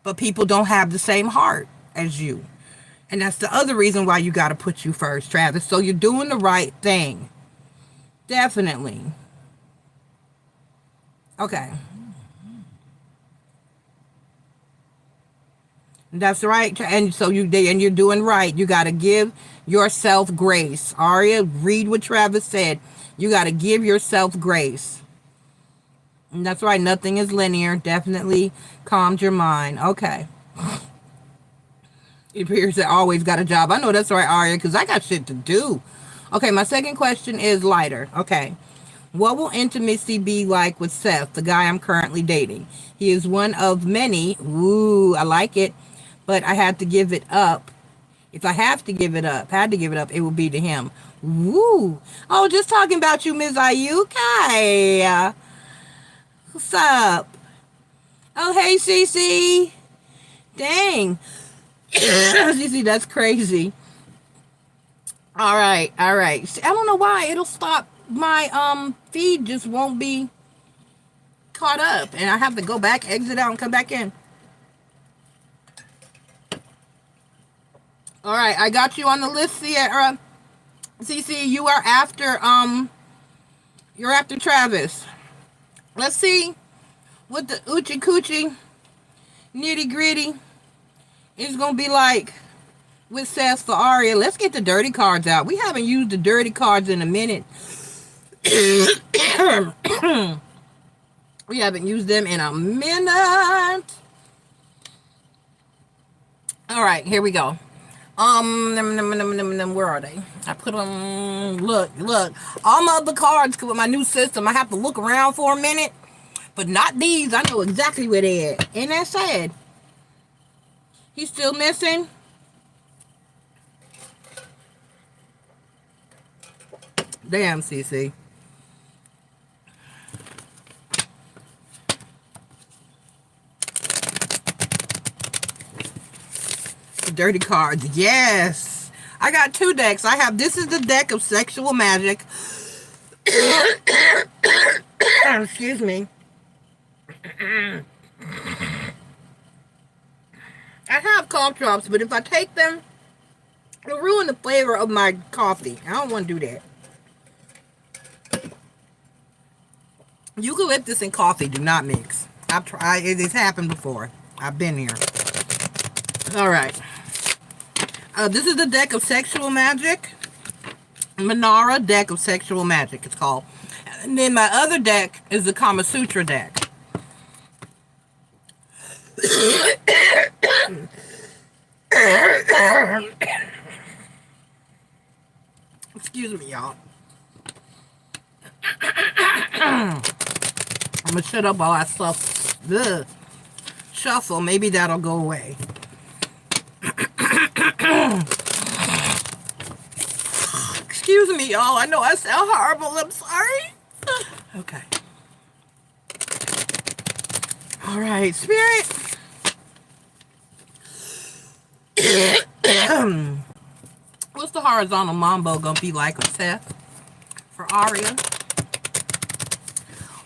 Speaker 1: But people don't have the same heart as you. And that's the other reason why you got to put you first, Travis. So you're doing the right thing. Definitely. Okay. That's right. And so you're doing right. You got to give yourself grace. Aria, read what Travis said. You got to give yourself grace. And that's right. Nothing is linear. Definitely calmed your mind. Okay. It appears that I always got a job. I know that's right, Aria, because I got shit to do. Okay, my second question is lighter. Okay. What will intimacy be like with Seth, the guy I'm currently dating? He is one of many. Ooh, I like it. But I had to give it up. If I had to give it up, it would be to him. Woo. Oh, just talking about you, Ms. Ayuka. What's up? Oh, hey, Cece. Dang. Cece, that's crazy. All right. I don't know why. It'll stop. My feed just won't be caught up. And I have to go back, exit out, and come back in. All right, I got you on the list, Sierra. CC, you're after Travis. Let's see what the Oochie Coochie nitty gritty is going to be like with Seth for Aria. Let's get the dirty cards out. We haven't used the dirty cards in a minute. We haven't used them in a minute. All right, here we go. Where are they? I put them, look, all my other cards with my new system, I have to look around for a minute, but not these. I know exactly where they at. Ain't that sad? He's still missing? Damn, CC. Dirty cards, yes. I got two decks. This is the deck of sexual magic. Excuse me. cough drops, but if I take them, it'll ruin the flavor of my coffee. I don't want to do that. Eucalyptus and coffee do not mix. I've tried. It's happened before. I've been here. All right. This is the deck of sexual magic. Manara deck of sexual magic, it's called. And then my other deck is the Kama Sutra deck. Excuse me, y'all. I'm gonna shut up while I shuffle. Maybe that'll go away. Excuse me, y'all. I know I sound horrible. I'm sorry. Okay. All right, Spirit. What's the horizontal mambo gonna be like with Seth for Aria?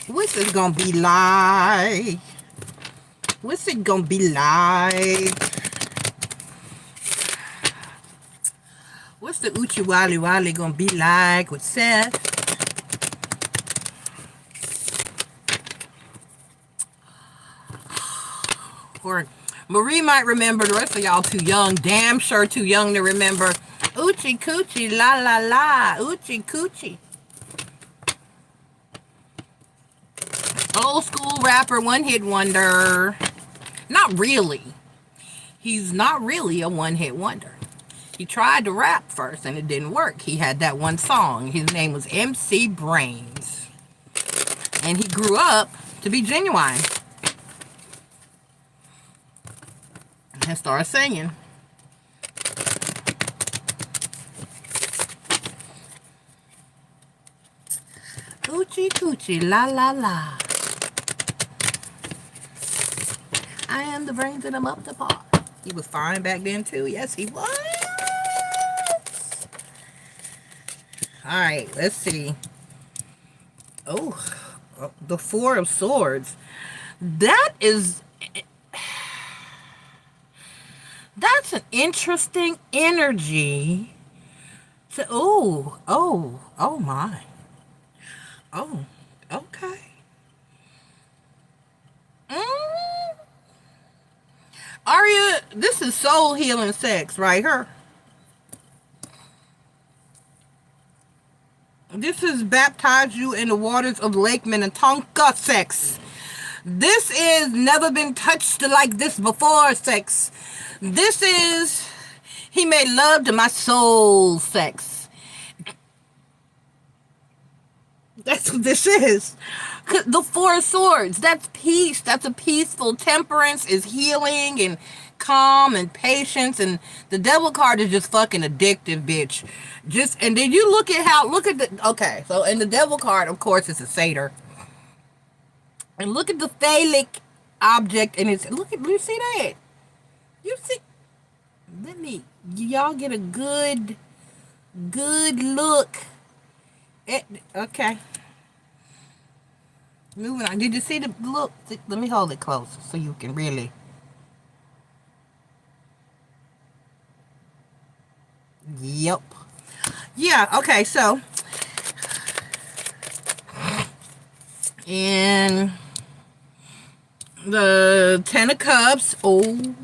Speaker 1: What's it gonna be like? What's it gonna be like? What's the Uchi Wali Wali gonna be like with Seth? Or Marie might remember. The rest of y'all too young. Damn sure too young to remember. Uchi Coochie La La La. Uchi Coochie. Old school rapper, one-hit wonder. Not really. He's not really a one-hit wonder. He tried to rap first and it didn't work. He had that one song. His name was MC Brains. And he grew up to be genuine. And started singing. Coochie coochie la la la. I am the brains and I'm up to par. He was fine back then too. Yes, he was. Alright, let's see. Oh, the Four of Swords. That's an interesting energy. Oh my. Oh, okay. Aria, this is soul healing sex right here. This is baptize you in the waters of Lake Minnetonka sex. This is never been touched like this before sex. This is he made love to my soul sex. That's what this is. The Four of Swords, that's peace. That's a peaceful temperance, is healing and calm and patience. And the Devil card is just fucking addictive, bitch. And did you look at the, okay, so in the Devil card, of course, it's a satyr. And look at the phallic object, and you see that? You see, y'all get a good look at, okay. Moving on. Did you see the look? Let me hold it close so you can really. Yep. Yeah, okay, so. And the Ten of Cups. Oh.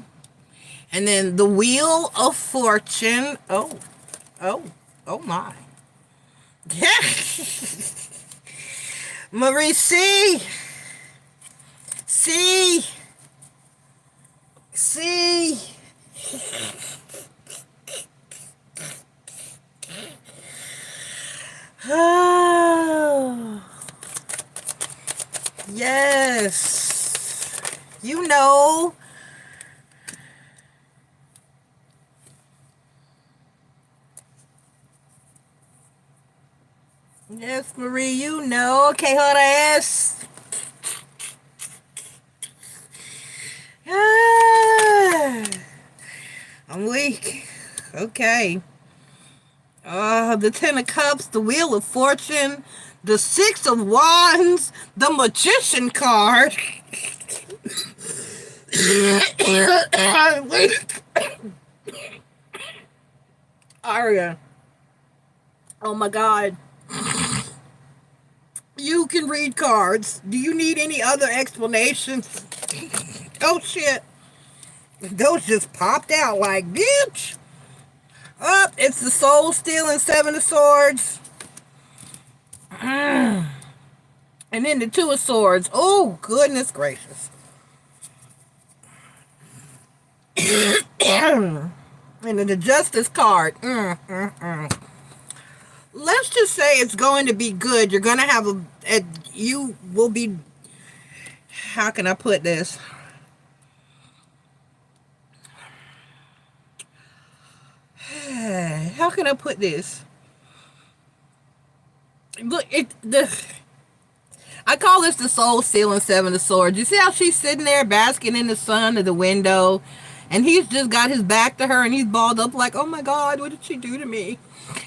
Speaker 1: And then the Wheel of Fortune. Oh my. Yeah. Marie, see. Oh. Yes. You know. Yes, Marie, you know. Okay, hold on. Ah, I'm weak. Okay. The Ten of Cups, the Wheel of Fortune, the Six of Wands, the Magician card. Aria. Oh my God. You can read cards. Do you need any other explanations? Oh shit. Those just popped out like, bitch. Up, it's the soul stealing Seven of Swords. And then the Two of Swords. Oh, goodness gracious. And then the Justice card. Let's just say it's going to be good. You're going to have you will be, how can I put this? How can I put this? Look, I call this the soul stealing Seven of Swords. You see how she's sitting there basking in the sun of the window, and he's just got his back to her, and he's balled up like, oh my God, what did she do to me?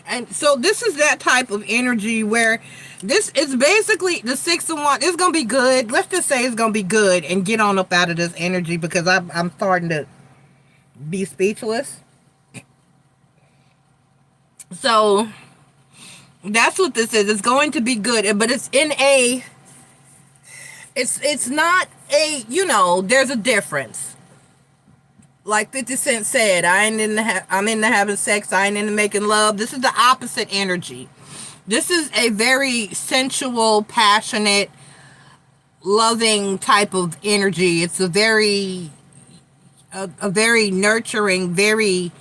Speaker 1: And so this is that type of energy where this is basically the Six of Wands. It's gonna be good. Let's just say it's gonna be good, and get on up out of this energy, because I'm starting to be speechless. So that's what this is. It's going to be good, but it's in a, it's not a, you know, there's a difference. Like 50 Cent said, I'm into having sex, I ain't into making love. This is the opposite energy. This is a very sensual, passionate, loving type of energy. It's a very nurturing, very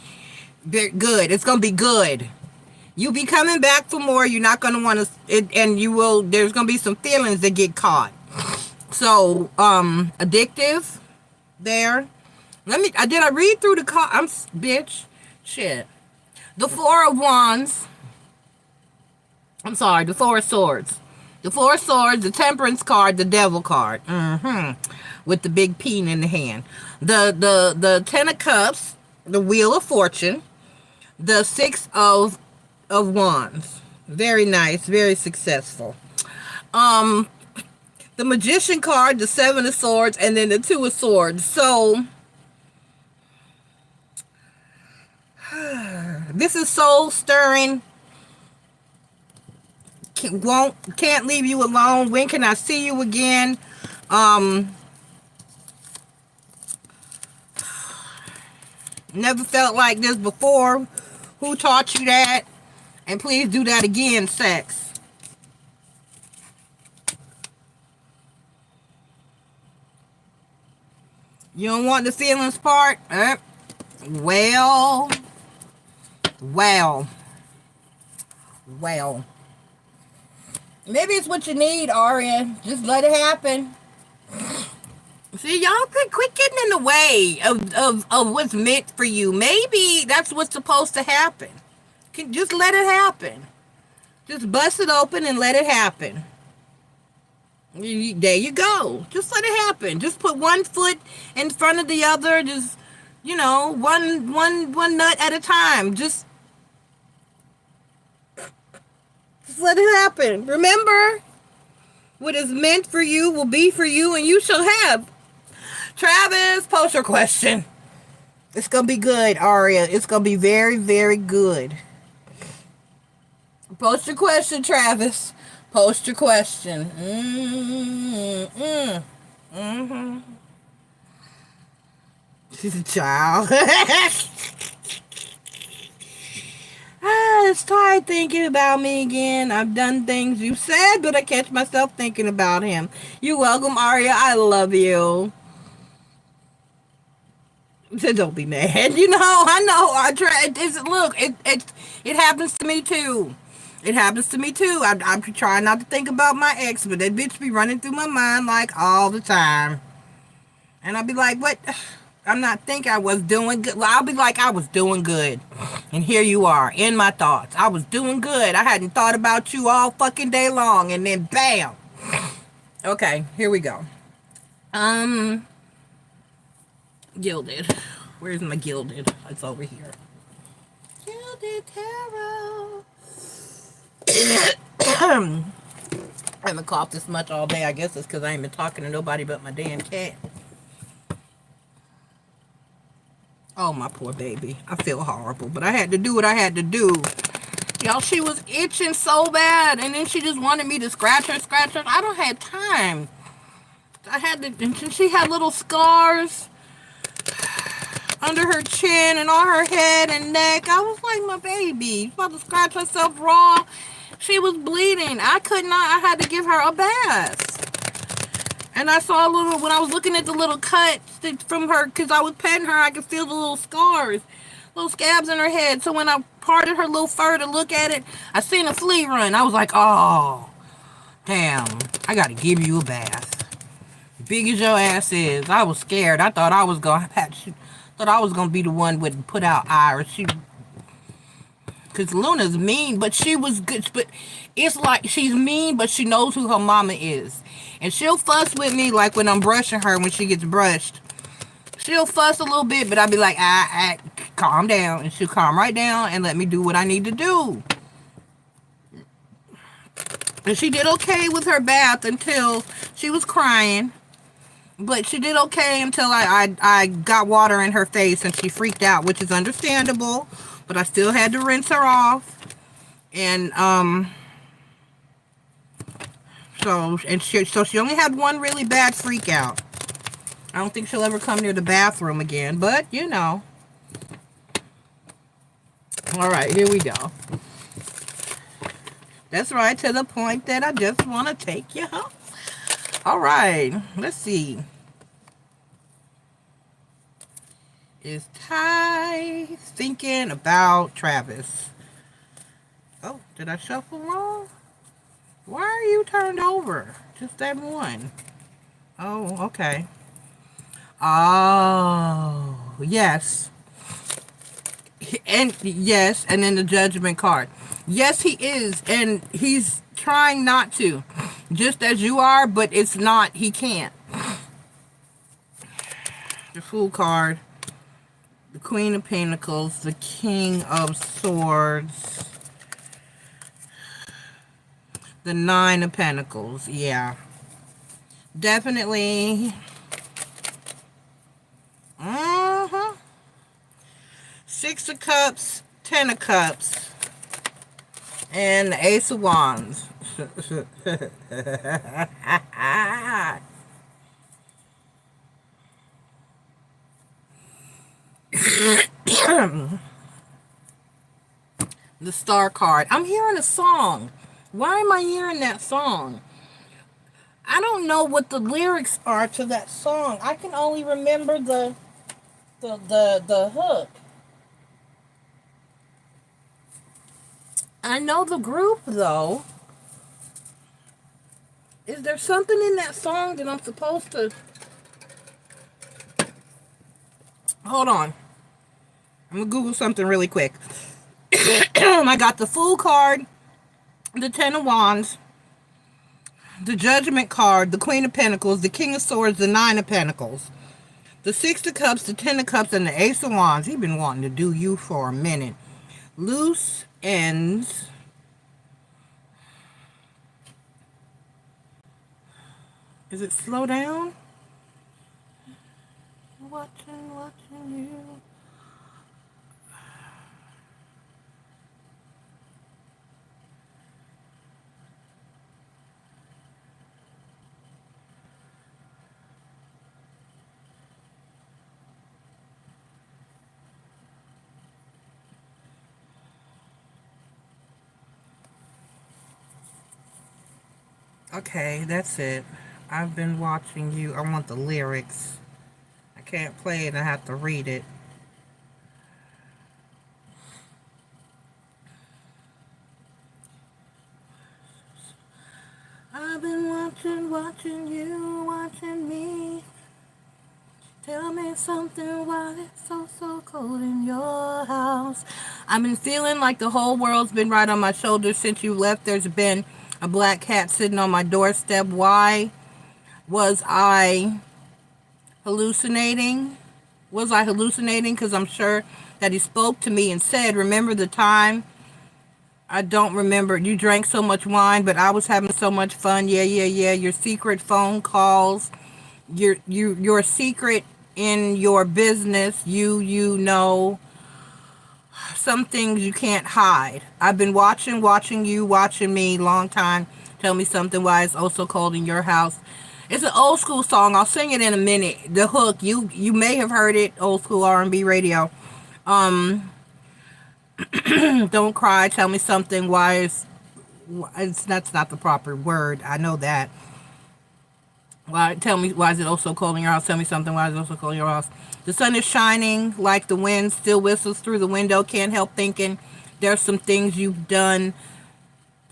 Speaker 1: good. It's going to be good. You'll be coming back for more. You're not going to want to, and you will, there's going to be some feelings that get caught. So, addictive there. Did I read through the card? Bitch. Shit. The Four of Wands. I'm sorry, the Four of Swords. The Four of Swords, the Temperance card, the Devil card. With the big peen in the hand. The Ten of Cups, the Wheel of Fortune, the Six of Wands. Very nice, very successful. The Magician card, the Seven of Swords, and then the Two of Swords. So this is soul stirring. Can't leave you alone. When can I see you again? Never felt like this before. Who taught you that? And please do that again, sex. You don't want the feelings part? Well. Maybe it's what you need, Aria. Just let it happen. See, y'all quit getting in the way of what's meant for you. Maybe that's what's supposed to happen. Just let it happen. Just bust it open and let it happen. There you go. Just let it happen. Just put one foot in front of the other. Just, you know, one nut at a time. Just let it happen. Remember, what is meant for you will be for you, and you shall have. Travis, post your question. It's going to be good, Aria. It's going to be very, very good. Post your question, Travis. Post your question. She's a child. Start thinking about me again. I've done things you said, but I catch myself thinking about him. You're welcome, Aria. I love you. So don't be mad. You know, I know. It happens to me too. It happens to me too. I'm trying not to think about my ex, but that bitch be running through my mind like all the time. And I'll be like, what? I'm not thinking I was doing good. Well, I'll be like, I was doing good. And here you are, in my thoughts. I was doing good. I hadn't thought about you all fucking day long. And then bam. Okay, here we go. Gilded. Where's my gilded? It's over here. Gilded tarot. I haven't coughed this much all day. I guess it's because I ain't been talking to nobody but my damn cat. Oh, my poor baby. I feel horrible, but I had to do what I had to do. Y'all, she was itching so bad, and then she just wanted me to scratch her, scratch her. I don't have time. I had to, and she had little scars under her chin and on her head and neck. I was like, my baby, she's about to scratch herself raw. She was bleeding. I could not, I had to give her a bath. And I saw a little, when I was looking at the little cuts from her, because I was petting her, I could feel the little scars, little scabs in her head. So when I parted her little fur to look at it, I seen a flea run. I was like, oh, damn, I got to give you a bath. Big as your ass is. I was scared. I thought I was going to be the one with put out Iris. Because Luna's mean, but she was good. But it's like she's mean, but she knows who her mama is. And she'll fuss with me like when I'm brushing her when she gets brushed. She'll fuss a little bit, but I'll be like, calm down. And she'll calm right down and let me do what I need to do. And she did okay with her bath until she was crying. But she did okay until I got water in her face and she freaked out, which is understandable. But I still had to rinse her off. And, so she only had one really bad freak out. I don't think she'll ever come near the bathroom again, but you know. All right, here we go. That's right, to the point that I just want to take you home. All right, let's see. Is Ty thinking about Travis? Oh, did I shuffle wrong? Why are you turned over? Just that one. Oh, okay. Oh, yes. And yes, and then the judgment card. Yes, he is, and he's trying not to. Just as you are, but it's not, he can't. The Fool card. The Queen of Pentacles. The King of Swords. The Nine of Pentacles, yeah. Definitely. Six of Cups, Ten of Cups, and the Ace of Wands. The Star card. I'm hearing a song. Why am I hearing that song? I don't know what the lyrics are to that song. I can only remember the hook. I know the group though. Is there something in that song that I'm supposed to... Hold on. I'm gonna Google something really quick. I got the Fool card, the Ten of Wands, the Judgment card, the Queen of Pentacles, the King of Swords, the Nine of Pentacles, the Six of Cups, the Ten of Cups, and the Ace of Wands. He's been wanting to do you for a minute. Loose ends. Is it slow down? Watching you. Okay, that's it. I've been watching you. I want the lyrics. I can't play it. I have to read it. I've been watching you, watching me. Tell me something, why it's so cold in your house. I've been feeling like the whole world's been right on my shoulders since you left. There's been a black cat sitting on my doorstep. Why was I hallucinating? Was I hallucinating? Because I'm sure that he spoke to me and said, remember the time? I don't remember. You drank so much wine, but I was having so much fun. Yeah. Your secret phone calls. Your secret in your business. You know some things you can't hide. I've been watching you, watching me, long time. Tell me something why it's oh so cold in your house. It's an old school song. I'll sing it in a minute. The hook, you may have heard it, old school R&B radio. Don't cry. Tell me something why it's that's not the proper word. I know that. Why? Tell me why is it oh so cold in your house? Tell me something why is it oh so cold in your house? The sun is shining like the wind still whistles through the window. Can't help thinking there's some things you've done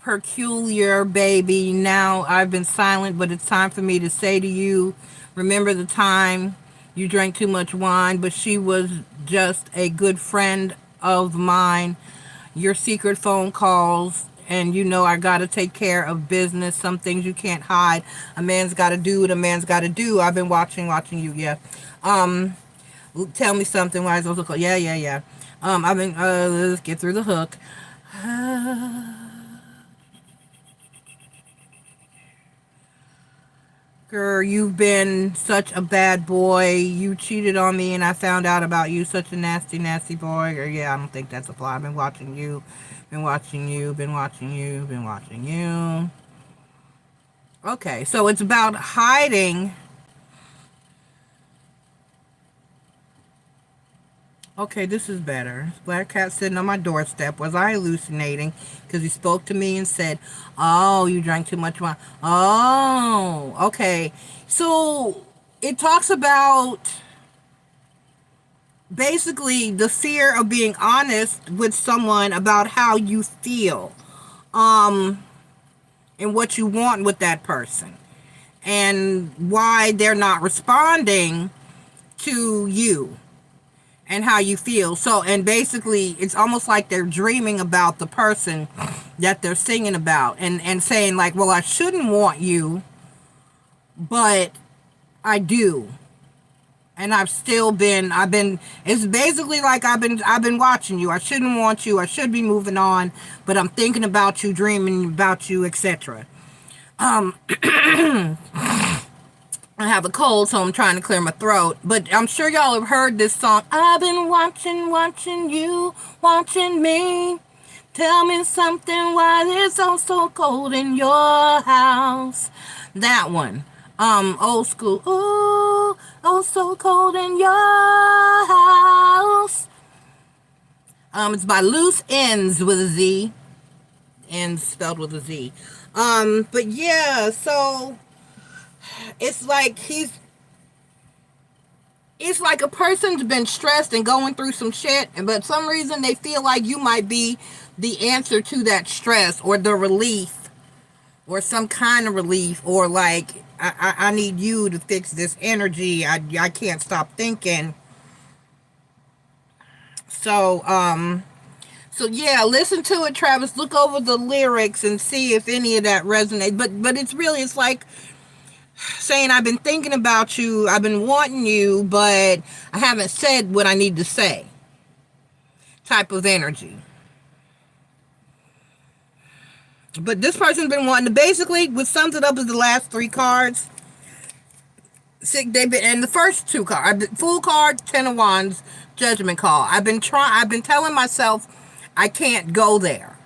Speaker 1: peculiar, baby. Now I've been silent, but it's time for me to say to you, remember the time you drank too much wine, but she was just a good friend of mine. Your secret phone calls, and you know I gotta take care of business. Some things you can't hide. A man's gotta do what a man's gotta do. I've been watching you, yeah. Tell me something. Why is it also called? Yeah. I've been, let's get through the hook. Girl, you've been such a bad boy. You cheated on me and I found out about you. Such a nasty, nasty boy. Or yeah, I don't think that's a flaw. I've been watching you. Been watching you. Okay, so it's about hiding. Okay, this is better. Black cat sitting on my doorstep. Was I hallucinating? Because he spoke to me and said, oh, you drank too much wine. Oh, okay. So it talks about basically the fear of being honest with someone about how you feel, and what you want with that person, and why they're not responding to you and how you feel. So, and basically it's almost like they're dreaming about the person that they're singing about, and saying like, well, I shouldn't want you, but I do. And it's basically like I've been watching you. I shouldn't want you. I should be moving on, but I'm thinking about you, dreaming about you, etc. I have a cold, so I'm trying to clear my throat. But I'm sure y'all have heard this song. I've been watching you, watching me. Tell me something, why it's all so cold in your house. That one. Old school. Ooh, oh so cold in your house. It's by Loose Ends with a Z. Ends spelled with a Z. But yeah, so it's like it's like a person's been stressed and going through some shit, but for some reason they feel like you might be the answer to that stress, or the relief, or some kind of relief, or like I need you to fix this energy. I can't stop thinking. So yeah, listen to it, Travis. Look over the lyrics and see if any of that resonates. But it's like saying, I've been thinking about you, I've been wanting you, but I haven't said what I need to say. Type of energy. But this person's been wanting to, basically, what sums it up is the last three cards. And the first two cards, Fool card, Ten of Wands, Judgment call. I've been telling myself I can't go there.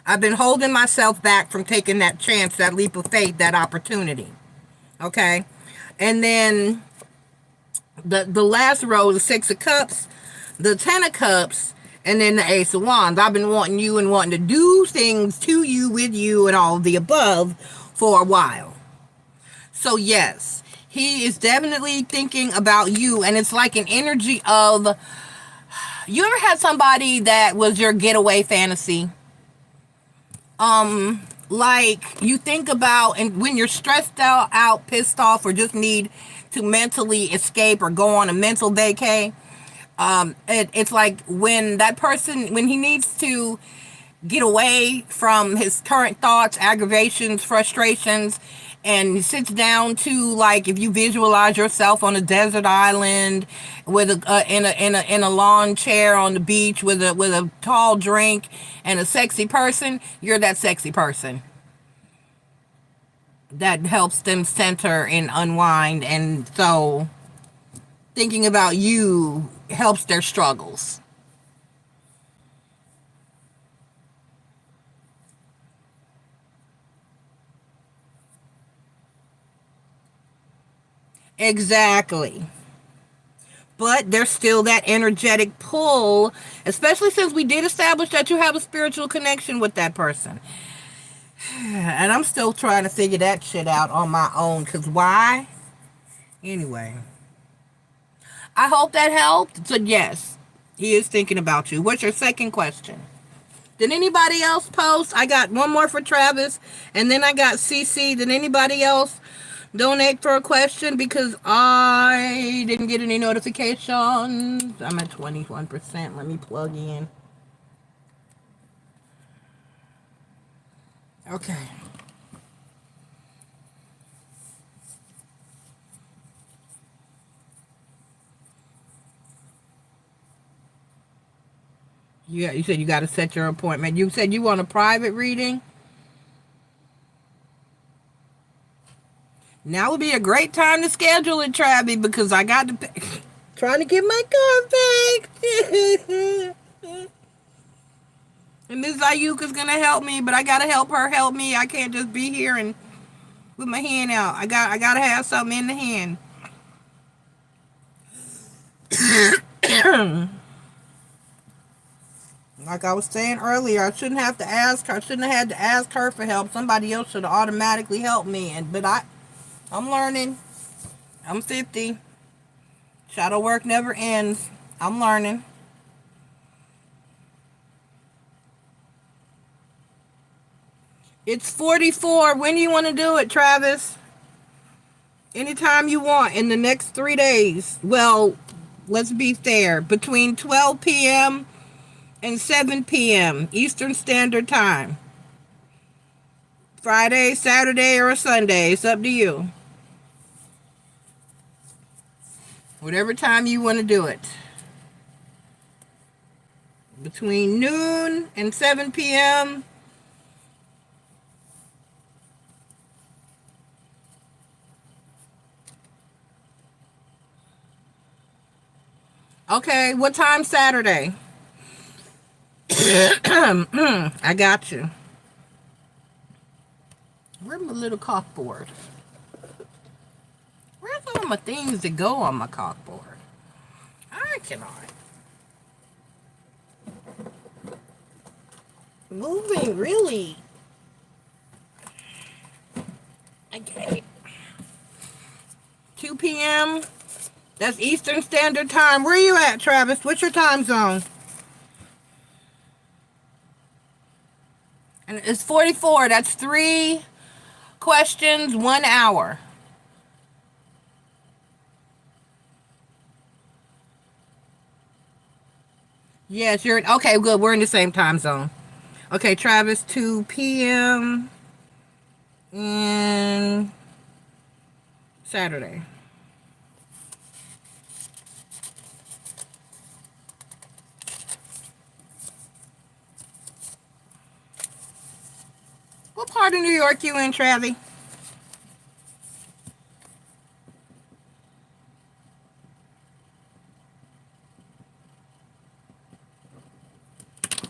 Speaker 1: I've been holding myself back from taking that chance, that leap of faith, that opportunity. Okay? And then the last row, the Six of Cups, the Ten of Cups, and then the Ace of Wands. I've been wanting you and wanting to do things to you, with you, and all of the above for a while. So yes, he is definitely thinking about you, and it's like an energy of, you ever had somebody that was your getaway fantasy? Like you think about, and when you're stressed out, pissed off, or just need to mentally escape or go on a mental vacay, it's like when that person, when he needs to get away from his current thoughts, aggravations, frustrations, and he sits down to, like, if you visualize yourself on a desert island with in a lawn chair on the beach with a tall drink and a sexy person, you're that sexy person that helps them center and unwind. And so thinking about you helps their struggles. Exactly. But there's still that energetic pull, especially since we did establish that you have a spiritual connection with that person. And I'm still trying to figure that shit out on my own. Because why? Anyway. I hope that helped. So, yes, he is thinking about you. What's your second question? Did anybody else post? I got one more for Travis. And then I got CC. Did anybody else donate for a question? Because I didn't get any notifications. I'm at 21%. Let me plug in. Okay. Yeah, you said you got to set your appointment. You said you want a private reading? Now would be a great time to schedule it, Travis, because I got to trying to get my car back. And Miss Ayuka's gonna help me, but I gotta help her help me. I can't just be here and with my hand out. I gotta have something in the hand. Like I was saying earlier, I shouldn't have to ask her. I shouldn't have had to ask her for help. Somebody else should have automatically helped me. But I'm learning. I'm 50. Shadow work never ends. I'm learning. It's 44. When do you want to do it, Travis? Anytime you want in the next 3 days. Well, let's be fair. Between 12 p.m. and 7 p.m. Eastern Standard Time. Friday, Saturday, or Sunday. It's up to you. Whatever time you want to do it. Between noon and 7 p.m. Okay, what time Saturday? I got you. Where's my little corkboard? Where's all my things that go on my corkboard? I cannot. Moving, really? Okay. 2 p.m. That's Eastern Standard Time. Where are you at, Travis? What's your time zone? And it's 44. That's 3 questions, 1 hour. Yes, you're okay. Good. We're in the same time zone. Okay, Travis, 2 p.m. and Saturday. What part of New York you in, Travis?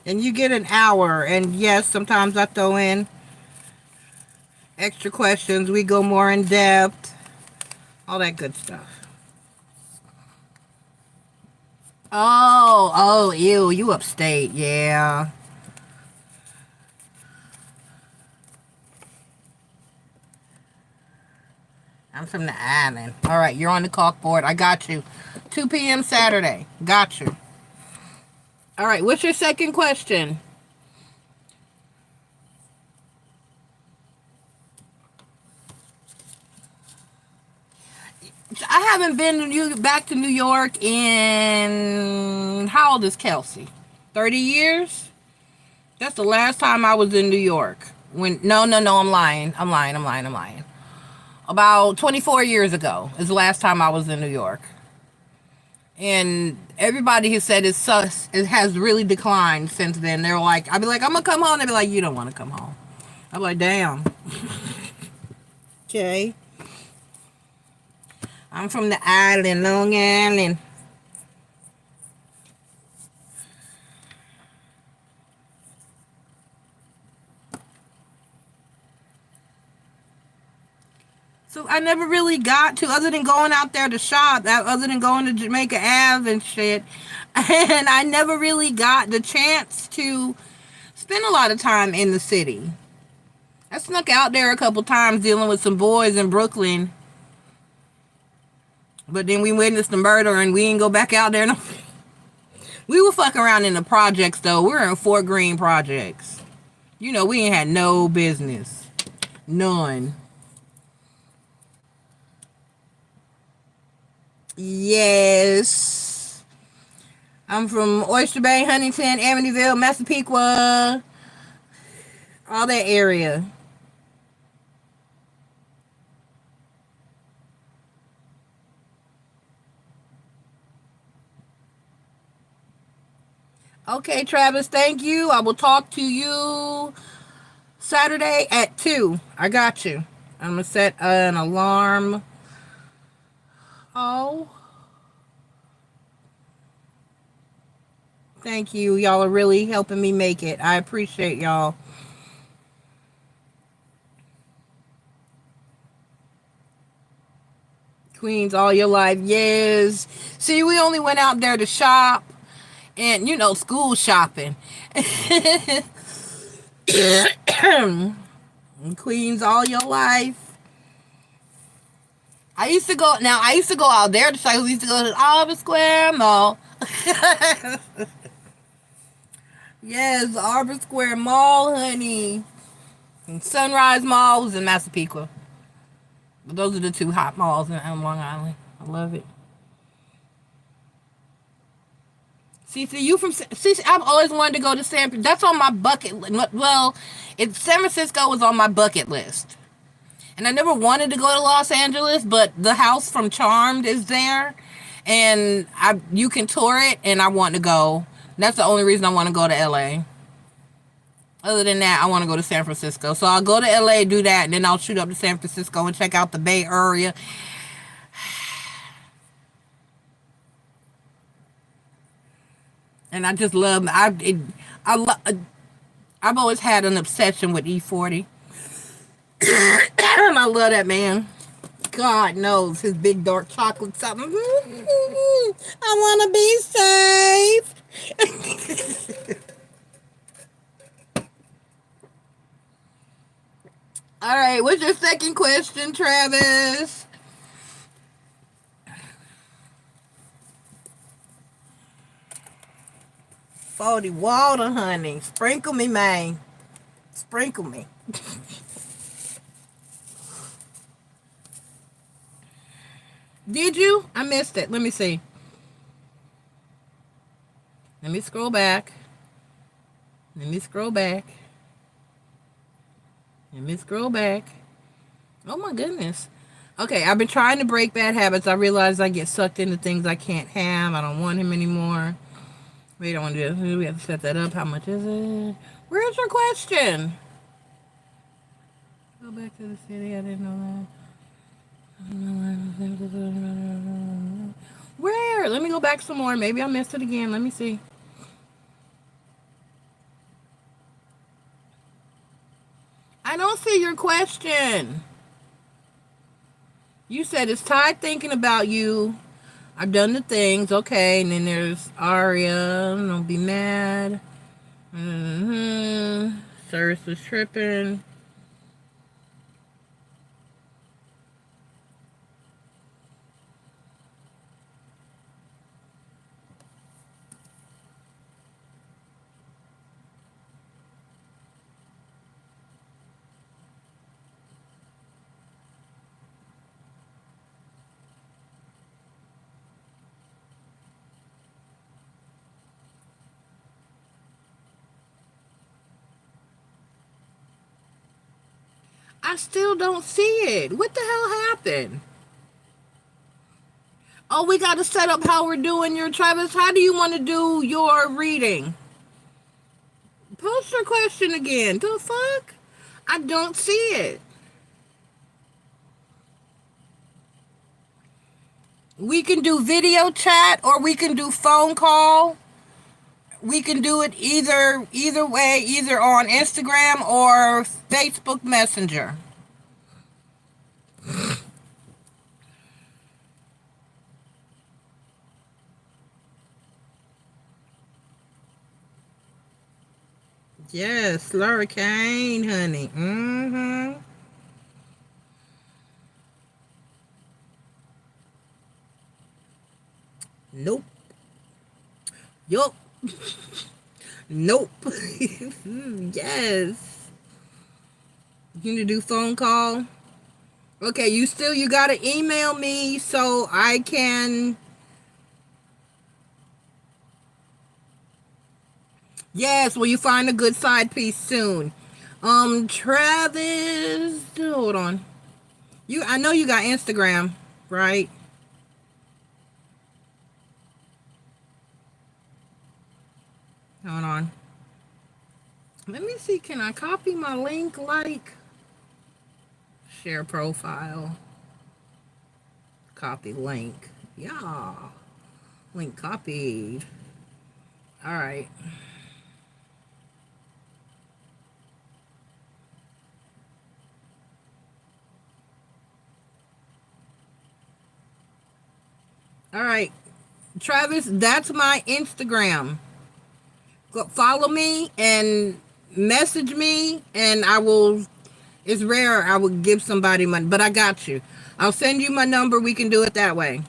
Speaker 1: And you get an hour. And yes, sometimes I throw in extra questions. We go more in depth. All that good stuff. Oh, ew, you upstate. Yeah. I'm from the island. All right, you're on the corkboard. I got you. 2 p.m. Saturday. Got you. All right, what's your second question? I haven't been back to New York in, how old is Kelsey? 30 years? That's the last time I was in New York. No, I'm lying. About 24 years ago is the last time I was in New York. And everybody has said it has really declined since then. They're like, I'd be like, I'm going to come home. They'd be like, you don't want to come home. I'm like, damn. Okay. I'm from the island, Long Island. So I never really got to, other than going out there to shop, other than going to Jamaica Ave and shit. And I never really got the chance to spend a lot of time in the city. I snuck out there a couple times dealing with some boys in Brooklyn. But then we witnessed the murder and we didn't go back out there. No. We were fucking around in the projects, though. We were in Fort Greene projects. You know, we ain't had no business. None. Yes. I'm from Oyster Bay, Huntington, Amityville, Massapequa. All that area. Okay, Travis, thank you. I will talk to you Saturday at 2. I got you. I'm going to set an alarm. Oh. Thank you. Y'all are really helping me make it. I appreciate y'all. Queens all your life. Yes. See, we only went out there to shop. And, you know, school shopping. Queens all your life. I used to go out there to shop. I used to go to the Arbor Square Mall. Yes, Arbor Square Mall, honey. And Sunrise Mall was in Massapequa. But those are the two hot malls in Long Island. I love it. See, you from... See, I've always wanted to go to San... That's on my bucket... Well, San Francisco was on my bucket list. And I never wanted to go to Los Angeles, but the house from Charmed is there. And you can tour it, and I want to go. That's the only reason I want to go to L.A. Other than that, I want to go to San Francisco. So I'll go to L.A., do that, and then I'll shoot up to San Francisco and check out the Bay Area. And I just love... I've always had an obsession with E40. I love that man. God knows his big dark chocolate something. I want to be safe. All right, what's your second question, Travis? Salty water, honey. Sprinkle me, man. Sprinkle me. Did you? I missed it. Let me see. Let me scroll back. Let me scroll back. Let me scroll back. Oh my goodness. Okay, I've been trying to break bad habits. I realize I get sucked into things I can't have. I don't want him anymore. We don't want to do this. We have to set that up. How much is it? Where's your question? Go back to the city. I didn't know that. Where? Let me go back some more. Maybe I missed it again. Let me see. I don't see your question. You said it's Ty thinking about you. I've done the things. Okay. And then there's Aria. Don't be mad. Service was tripping. I still don't see it. What the hell happened? Oh, we got to set up how we're doing your Travis. How do you want to do your reading? Post your question again. The fuck? I don't see it. We can do video chat or we can do phone call. We can do it either way, either on Instagram or Facebook Messenger. Yes, Hurricane, honey. Mm-hmm. Nope. Yup. Nope. Yes. You need to do phone call. Okay, you gotta email me so I can. Yes, will you find a good side piece soon? Travis, hold on. I know you got Instagram, right? Hold on. Let me see, can I copy my link, like? Share profile. Copy link. Yeah. Link copied. Alright. Alright. Travis, that's my Instagram. Go follow me and message me, and I will. It's rare I would give somebody money, but I got you. I'll send you my number. We can do it that way.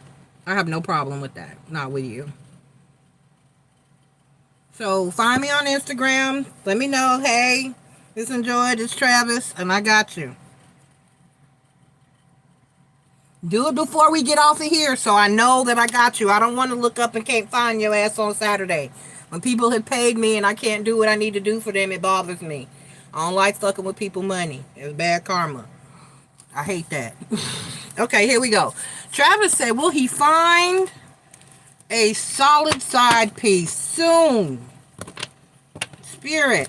Speaker 1: I have no problem with that. Not with you. So find me on Instagram. Let me know, hey, MissNJoy, this Travis, and I got you. Do it before we get off of here so I know that I got you. I don't want to look up and can't find your ass on Saturday. When people have paid me and I can't do what I need to do for them, it bothers me. I don't like fucking with people money. It's bad karma. I hate that. Okay, here we go. Travis said, will he find a solid side piece soon? Spirit.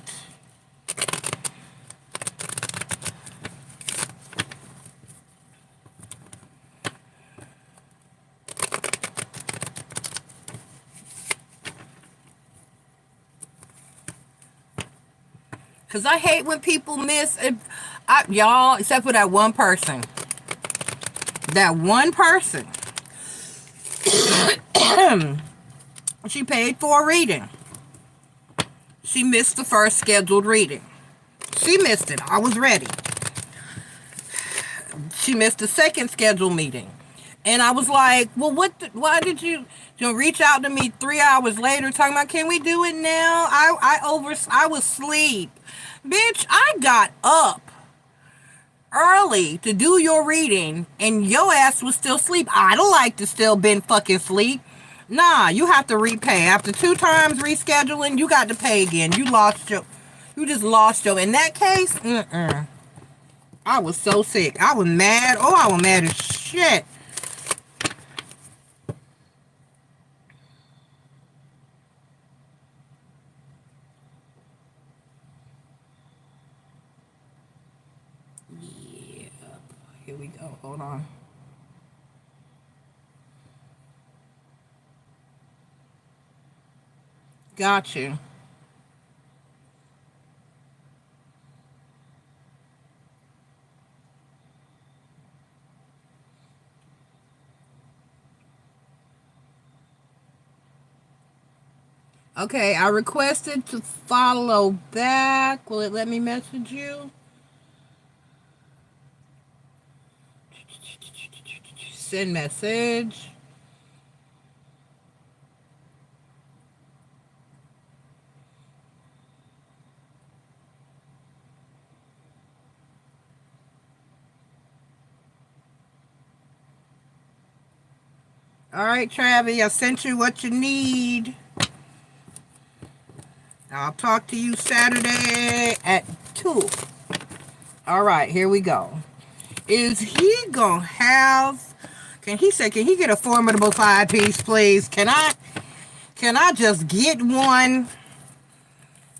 Speaker 1: Because I hate when people miss it. Y'all, except for that one person. That one person. She paid for a reading. She missed the first scheduled reading. She missed it. I was ready. She missed the second scheduled meeting. And I was like, well, why did you reach out to me 3 hours later talking about, can we do it now? I was asleep. Bitch, I got up early to do your reading and your ass was still asleep. I'd like to still been fucking asleep. Nah, you have to repay. After 2 times rescheduling, you got to pay again. You just lost your, in that case, I was so sick. I was mad. Oh, I was mad as shit. Yeah. Here we go. Hold on. Got you. Okay, I requested to follow back. Will it let me message you? Send message. All right, Travis, I sent you what you need. I'll talk to you Saturday at 2. All right, here we go. Is he gonna have, can he get a formidable 5-piece, please? Can I just get one?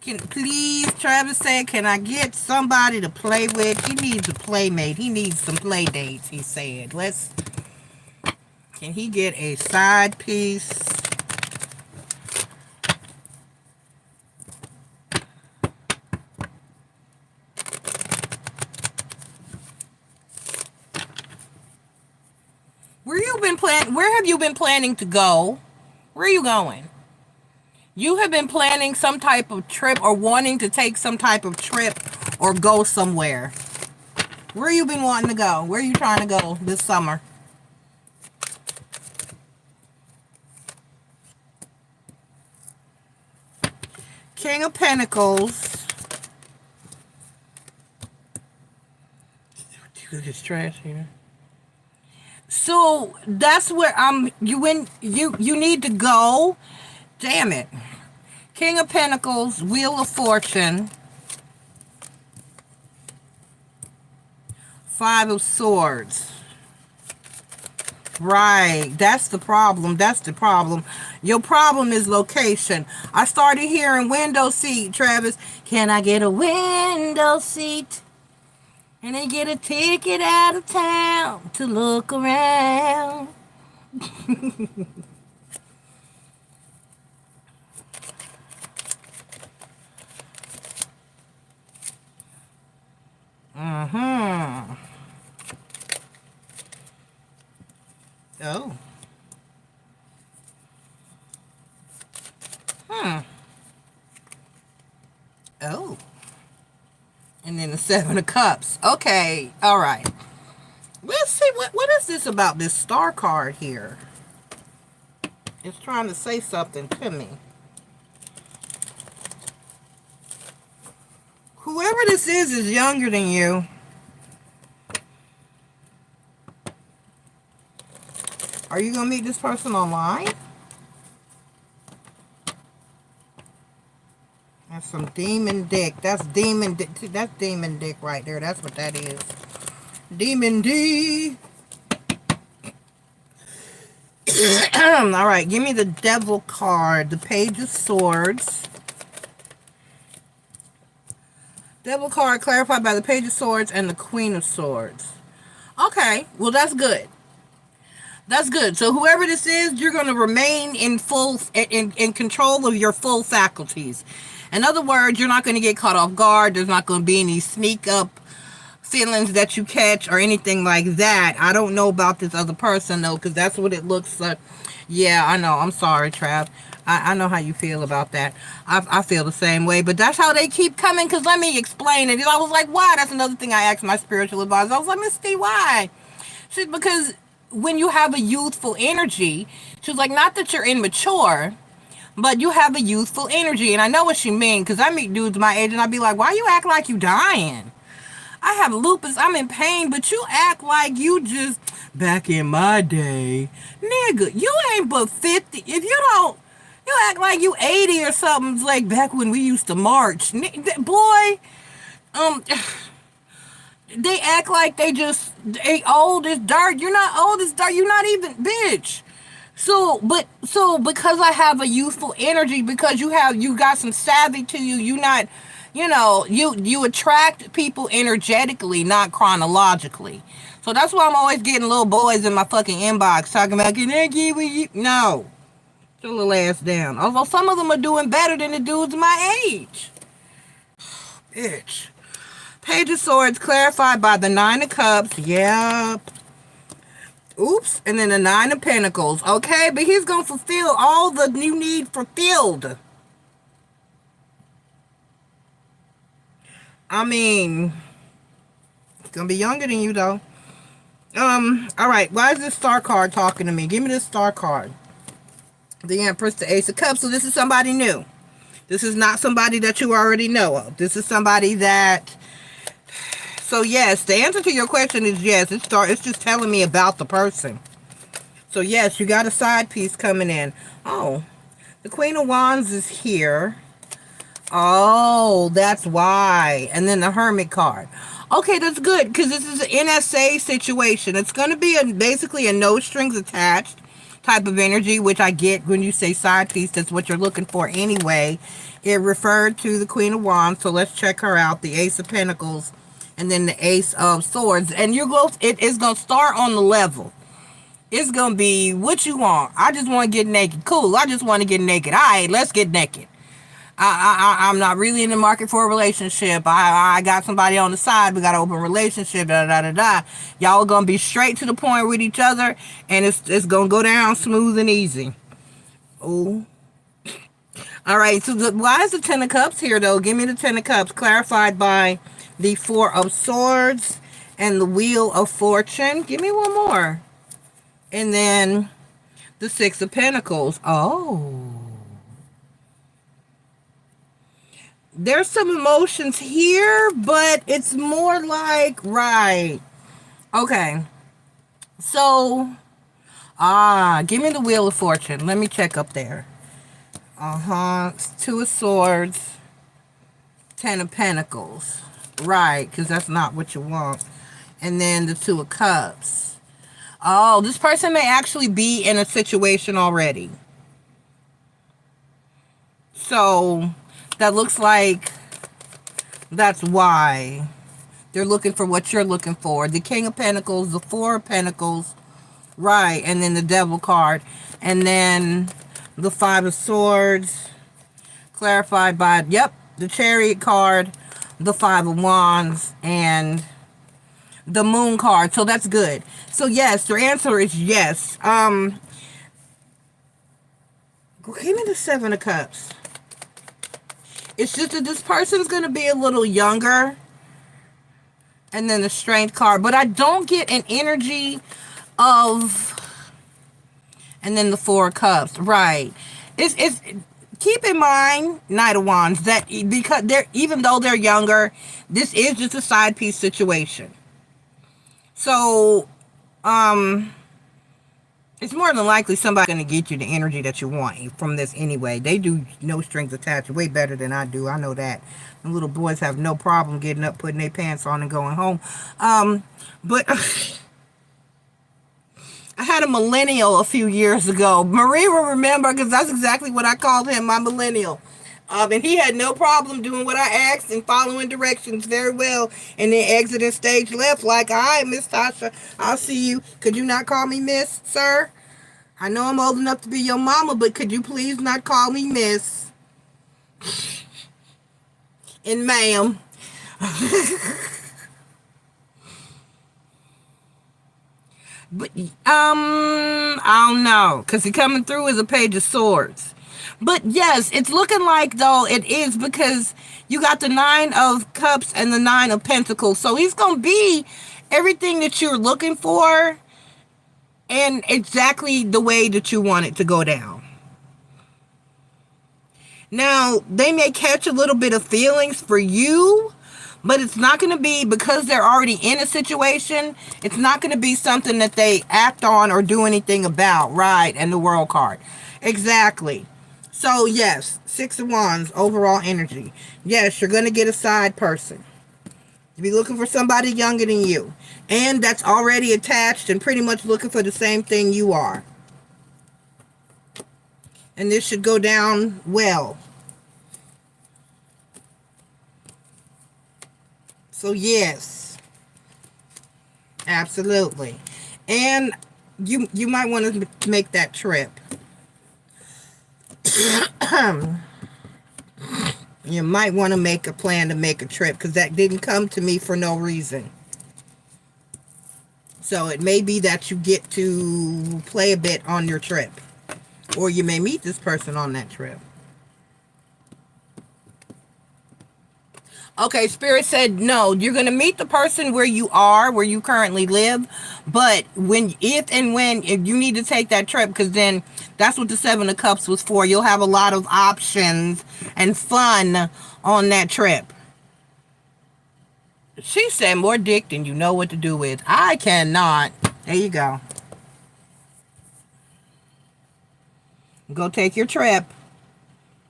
Speaker 1: Please, Travis said, can I get somebody to play with? He needs a playmate. He needs some play dates, he said. Can he get a side piece? Where have you been planning to go? Where are you going? You have been planning some type of trip or wanting to take some type of trip or go somewhere. Where you been wanting to go? Where are you trying to go this summer? King of Pentacles. Look at trash here. So that's where you need to go. Damn it. King of Pentacles, Wheel of Fortune, Five of Swords. Right, that's the problem. That's the problem. Your problem is location. I started hearing window seat, Travis. Can I get a window seat? And they get a ticket out of town to look around. Oh. Oh. And then the Seven of Cups. Okay. All right. Let's see. What is this about this star card here? It's trying to say something to me. Whoever this is younger than you. Are you going to meet this person online? That's some demon dick. That's demon dick. That's demon dick right there. That's what that is. Demon D. All right. Give me the Devil card. The Page of Swords. Devil card clarified by the Page of Swords and the Queen of Swords. Okay. Well, that's good. That's good. So whoever this is, you're going to remain in control of your full faculties. In other words, you're not going to get caught off guard. There's not going to be any sneak up feelings that you catch or anything like that. I don't know about this other person though, because that's what it looks like. Yeah, I know. I'm sorry, Trav. I know how you feel about that. I feel the same way, but that's how they keep coming. Because let me explain it. I was like, why? That's another thing I asked my spiritual advisor. I was like, Miss T, why? She's because when you have a youthful energy, she was like, not that you're immature, but you have a youthful energy. And I know what she means, because I meet dudes my age and I be like, why you act like you dying? I have lupus, I'm in pain, but you act like you just, back in my day, nigga, you ain't but 50. If you don't, you act like you 80 or something. It's like back when we used to march. Boy, they act like they old as dirt. You're not old as dirt. You're not even, bitch. So because I have a youthful energy, because you got some savvy to you, you attract people energetically, not chronologically. So that's why I'm always getting little boys in my fucking inbox talking about, can I get with you? No. Your little ass down. Although some of them are doing better than the dudes my age. Bitch. Page of Swords clarified by the Nine of Cups. Yep. Oops. And then the Nine of Pentacles. Okay, but he's going to fulfill all the you need fulfilled. I mean, it's going to be younger than you, though. All right. Why is this star card talking to me? Give me this star card. The Empress, the Ace of Cups. So this is somebody new. This is not somebody that you already know of. This is somebody that... So yes, the answer to your question is yes. It's just telling me about the person. So yes, you got a side piece coming in. Oh, the Queen of Wands is here. Oh, that's why. And then the Hermit card. Okay, that's good, because this is an NSA situation. It's going to be basically a no strings attached type of energy, which I get when you say side piece. That's what you're looking for anyway. It referred to the Queen of Wands, so let's check her out. The Ace of Pentacles, and then the Ace of Swords. And it is going to start on the level. It's gonna be what you want. I just want to get naked. Cool. I just want to get naked. All right, let's get naked. I'm not really in the market for a relationship. I got somebody on the side. We got an open relationship. Da da da da. Y'all are gonna be straight to the point with each other, and it's gonna go down smooth and easy. Ooh. All right. So why is the Ten of Cups here though? Give me the Ten of Cups clarified by the Four of Swords and the Wheel of Fortune. Give me one more, and then the Six of Pentacles. Oh. There's some emotions here, but it's more like, right. Okay. So, give me the Wheel of Fortune. Let me check up there. Two of Swords, Ten of Pentacles. Right, because that's not what you want. And then the Two of Cups. Oh, this person may actually be in a situation already. So that looks like that's why they're looking for what you're looking for. The King of Pentacles, the Four of Pentacles, right, and then the Devil card, and then the Five of Swords, clarified by, yep, the Chariot card, the Five of Wands, and the Moon card. So that's good. So yes, their answer is yes. Give me the Seven of Cups. It's just that this person's going to be a little younger. And then the Strength card. But I don't get an energy of... And then the Four of Cups. Right. It's keep in mind, Knight of Wands, that because even though they're younger, this is just a side piece situation. So, it's more than likely somebody's going to get you the energy that you want from this anyway. They do no strings attached way better than I do. I know that. The little boys have no problem getting up, putting their pants on, and going home. But I had a millennial a few years ago. Marie will remember because that's exactly what I called him, my millennial. And he had no problem doing what I asked and following directions very well. And then exiting stage left like, all right, Miss Tasha, I'll see you. Could you not call me Miss, sir? I know I'm old enough to be your mama, but could you please not call me Miss? And ma'am. But, I don't know. Because he coming through as a Page of Swords. But yes, it's looking like, though, it is because you got the Nine of Cups and the Nine of Pentacles. So he's going to be everything that you're looking for and exactly the way that you want it to go down. Now, they may catch a little bit of feelings for you, but it's not going to be because they're already in a situation. It's not going to be something that they act on or do anything about, right? And the World card. Exactly. So, yes, Six of Wands, overall energy. Yes, you're going to get a side person. You be looking for somebody younger than you. And that's already attached and pretty much looking for the same thing you are. And this should go down well. So, yes. Absolutely. And you might want to make that trip. You might want to make a plan to make a trip because that didn't come to me for no reason. So it may be that you get to play a bit on your trip, or you may meet this person on that trip. Okay, Spirit said no. You're going to meet the person where you are, where you currently live. But if you need to take that trip, because then that's what the Seven of Cups was for. You'll have a lot of options and fun on that trip. She said more dick than you know what to do with. I cannot. There you go. Go take your trip.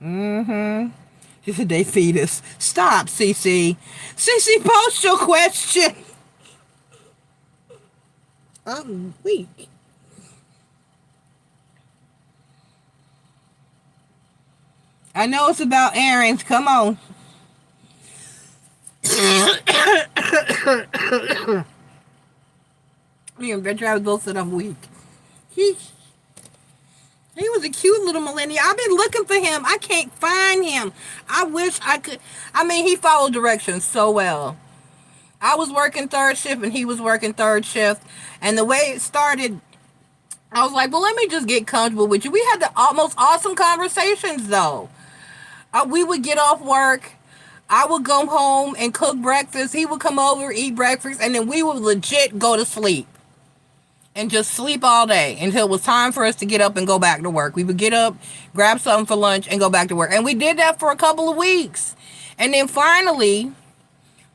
Speaker 1: She said they feed us. Stop, Cece. Cece, post your question. I'm weak. I know it's about errands. Come on. Me and Betcha, I both said I'm weak. He was a cute little millennial. I've been looking for him. I can't find him. I wish I could. I mean, he followed directions so well. I was working third shift and he was working third shift. And the way it started, I was like, well, let me just get comfortable with you. We had the most awesome conversations, though. We would get off work. I would go home and cook breakfast. He would come over, eat breakfast, and then we would legit go to sleep. And just sleep all day until it was time for us to get up and go back to work. We would get up, grab something for lunch, and go back to work. And we did that for a couple of weeks. And then finally,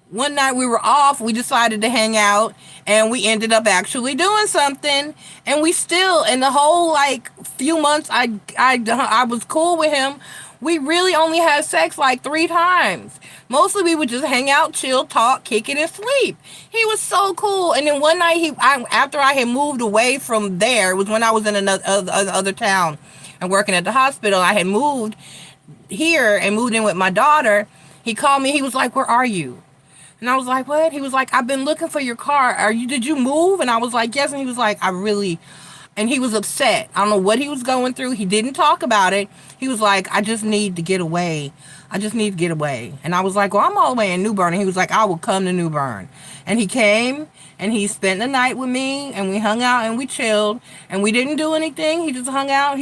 Speaker 1: one night we were off, we decided to hang out, and we ended up actually doing something. And we still, in the whole, like, few months I was cool with him, we really only had sex like 3 times. Mostly we would just hang out, chill, talk, kick it, and sleep. He was so cool. And then one night, after I had moved away from there, it was when I was in another other town and working at the hospital. I had moved here and moved in with my daughter. He called me. He was like, where are you? And I was like, what? He was like, I've been looking for your car. Did you move? And I was like, yes. And he was like, and he was upset. I don't know what he was going through. He didn't talk about it. He was like, I just need to get away. I just need to get away. And I was like, well, I'm all the way in New Bern. And he was like, I will come to New Bern. And he came and he spent the night with me and we hung out and we chilled and we didn't do anything. He just hung out.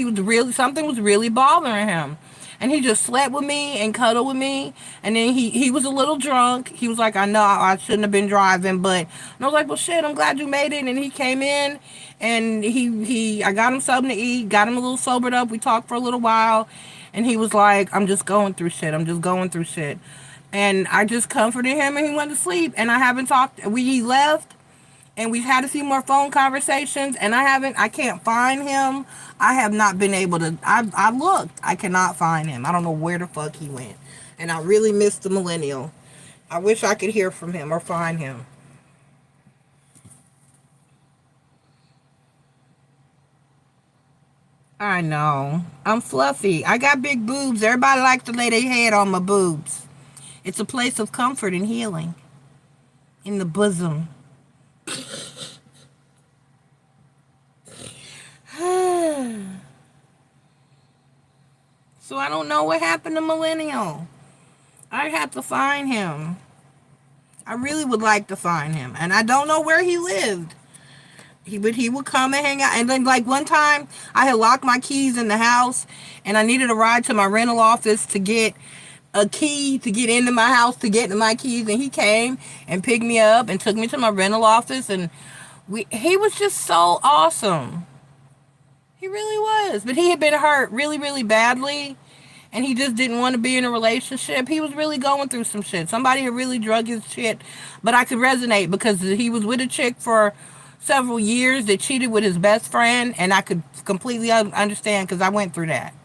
Speaker 1: Something was really bothering him. And he just slept with me and cuddled with me. And then he was a little drunk. He was like, I know I shouldn't have been driving, but and I was like, well, shit, I'm glad you made it. And he came in and I got him something to eat, got him a little sobered up. We talked for a little while. And he was like, I'm just going through shit. And I just comforted him and he went to sleep. And I haven't talked. He left. And we've had a few more phone conversations, and I can't find him. I have not been able to, I looked. I cannot find him. I don't know where the fuck he went. And I really miss the millennial. I wish I could hear from him or find him. I know. I'm fluffy. I got big boobs. Everybody likes to lay their head on my boobs. It's a place of comfort and healing. In the bosom. So I don't know what happened to Millennial. I have to find him. I really would like to find him. And I don't know where he lived. He would come and hang out. And then like one time I had locked my keys in the house and I needed a ride to my rental office to get a key to get into my house to get to my keys, and he came and picked me up and took me to my rental office, and he was just so awesome. He really was. But he had been hurt really, really badly, and he just didn't want to be in a relationship. He was really going through some shit. Somebody had really drug his shit, but I could resonate because he was with a chick for several years that cheated with his best friend, and I could completely understand because I went through that.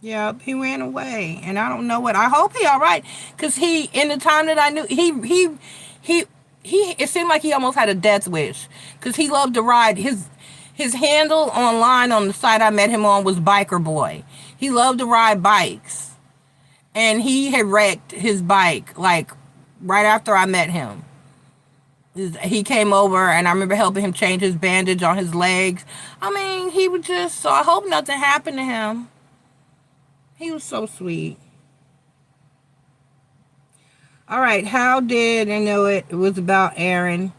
Speaker 1: Yep, he ran away, and I don't know what. I hope he all right, cause in the time that I knew, he, it seemed like he almost had a death wish, cause he loved to ride. His handle online on the site I met him on was Biker Boy. He loved to ride bikes, and he had wrecked his bike like right after I met him. He came over, and I remember helping him change his bandage on his legs. I mean, he was just so. I hope nothing happened to him. He was so sweet. All right, how did I know it? It was about Aaron.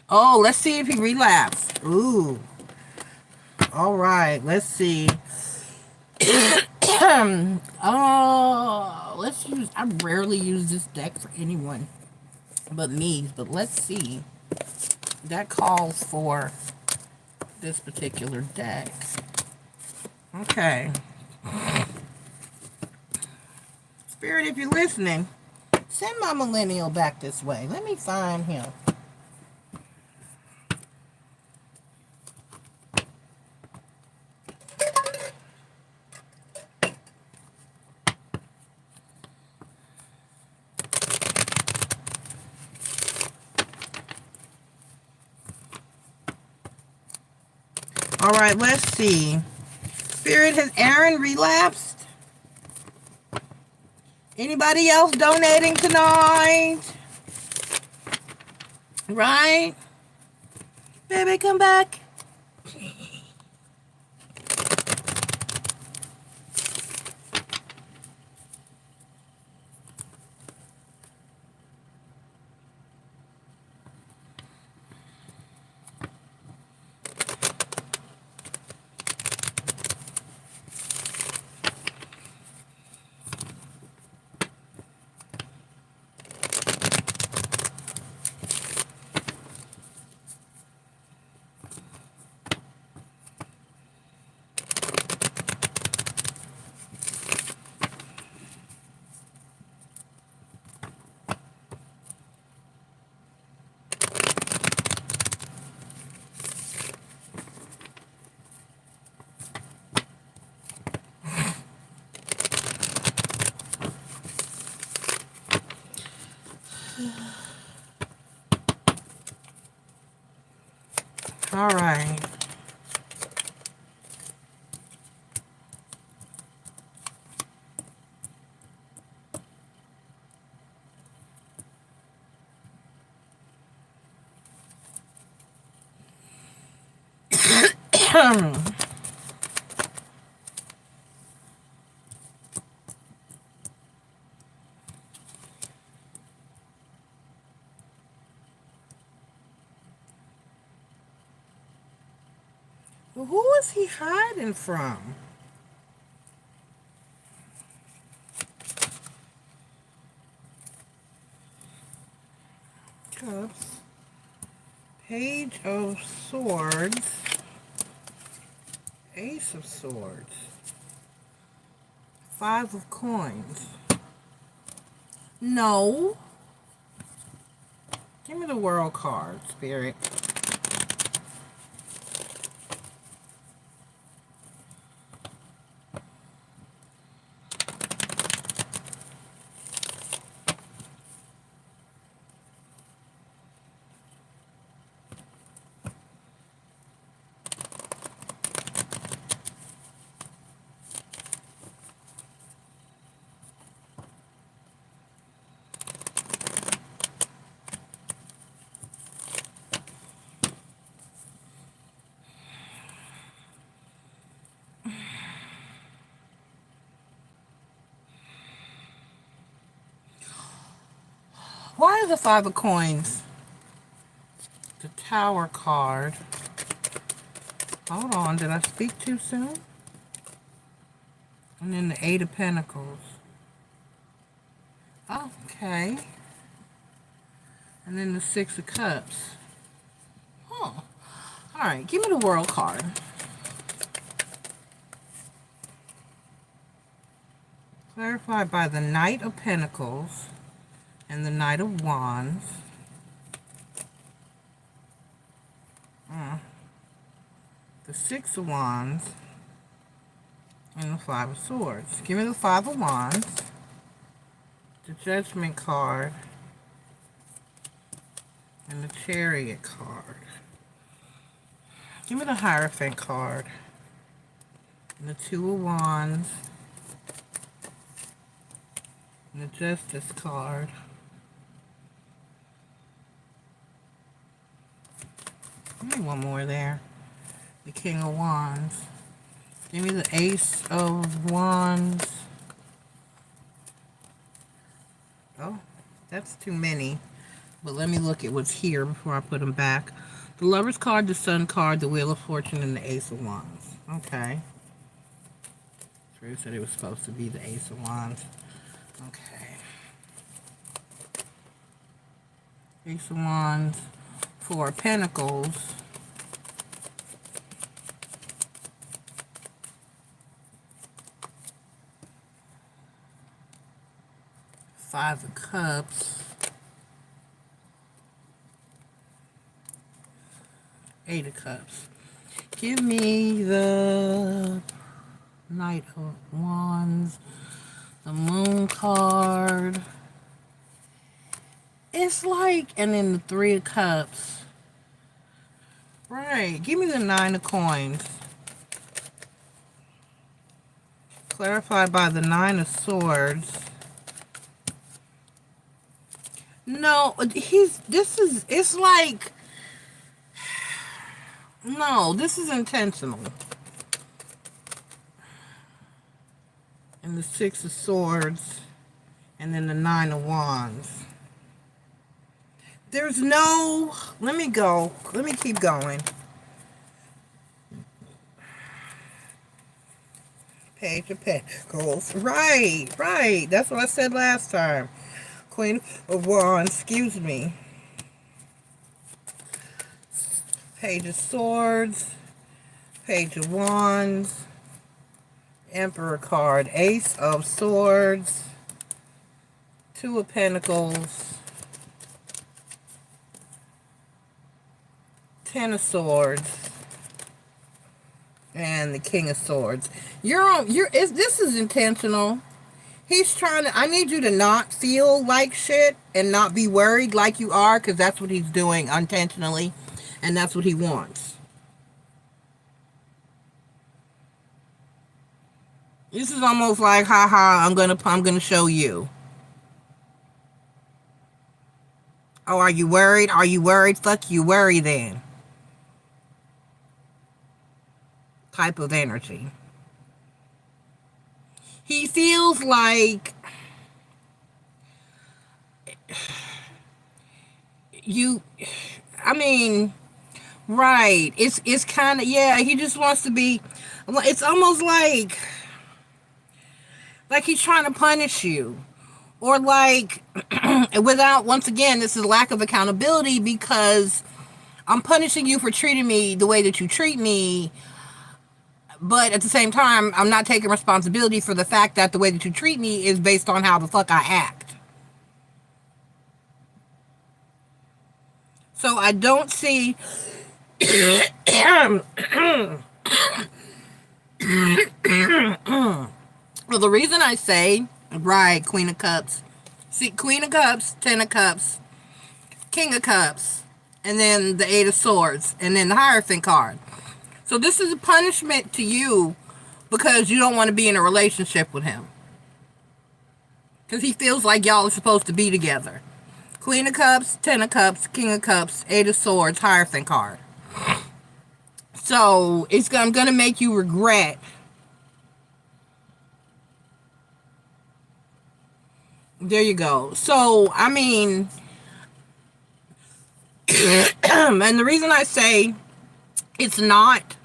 Speaker 1: Oh, let's see if he relapsed. Ooh. All right, let's see. Oh, let's use. I rarely use this deck for anyone but me, but let's see. That calls for this particular deck. Okay. Spirit, if you're listening, send my millennial back this way. Let me find him. All right, let's see. Spirit, has Aaron relapsed? Anybody else donating tonight? Right? Baby, come back. All right. Who is he hiding from? Cups. Page of Swords. Ace of Swords. Five of Coins. No. Give me the World card, Spirit. Why is the Five of Coins? The Tower card. Hold on, did I speak too soon? And then the Eight of Pentacles. Okay. And then the Six of Cups. Oh. Alright, give me the World card. Clarified by the Knight of Pentacles and the Knight of Wands. The Six of Wands and the Five of Swords. Give me the Five of Wands, the Judgment card, and the Chariot card. Give me the Hierophant card, and the Two of Wands, and the Justice card. Give me one more there. The King of Wands. Give me the Ace of Wands. Oh, that's too many. But let me look at what's here before I put them back. The Lover's card, the Sun card, the Wheel of Fortune, and the Ace of Wands. Okay. Drew said it was supposed to be the Ace of Wands. Okay. Ace of Wands. Four of Pentacles. Five of Cups. Eight of Cups. Give me the Knight of Wands. The Moon card. It's like, and then the Three of Cups. Right. Give me the Nine of Coins. Clarified by the Nine of Swords No, it's like, no, this is intentional. And the Six of Swords, and then the Nine of Wands. There's no, let me keep going. Page of Pentacles. Right. That's what I said last time. Queen of Wands, excuse me. Page of Swords. Page of Wands. Emperor card. Ace of Swords. Two of Pentacles. Ten of Swords. And the King of Swords. This is intentional. He's trying to, I need you to not feel like shit and not be worried like you are, because that's what he's doing intentionally, and that's what he wants. This is almost like, haha, I'm gonna show you. Oh, are you worried? Are you worried? Fuck you, worry then. Type of energy. He feels like you, I mean, right. It's kind of, yeah, he just wants to be, it's almost like he's trying to punish you. Or like, without, once again, this is lack of accountability, because I'm punishing you for treating me the way that you treat me, but at the same time, I'm not taking responsibility for the fact that the way that you treat me is based on how the fuck I act. So I don't see... Well, the reason I say, right, Queen of Cups. See, Queen of Cups, Ten of Cups, King of Cups, and then the Eight of Swords, and then the Hierophant card. So this is a punishment to you because you don't want to be in a relationship with him. Because he feels like y'all are supposed to be together. Queen of Cups, Ten of Cups, King of Cups, Eight of Swords, Hierophant card. So I'm going to make you regret. There you go. So, I mean, and the reason I say it's not,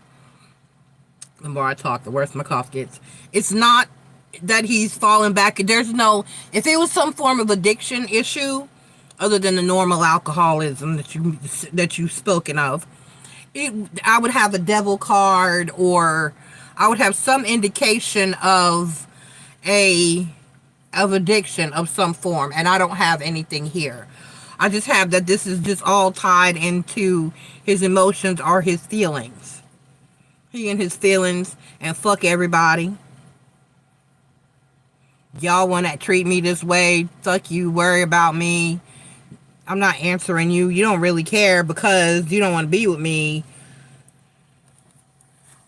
Speaker 1: the more I talk, the worse my cough gets. It's not that he's falling back. There's no, if it was some form of addiction issue, other than the normal alcoholism that you've spoken of, I would have a devil card, or I would have some indication of addiction of some form, and I don't have anything here. I just have that this is just all tied into his emotions or his feelings. He and his feelings, and fuck everybody. Y'all want to treat me this way, fuck you, worry about me. I'm not answering you. You don't really care because you don't want to be with me.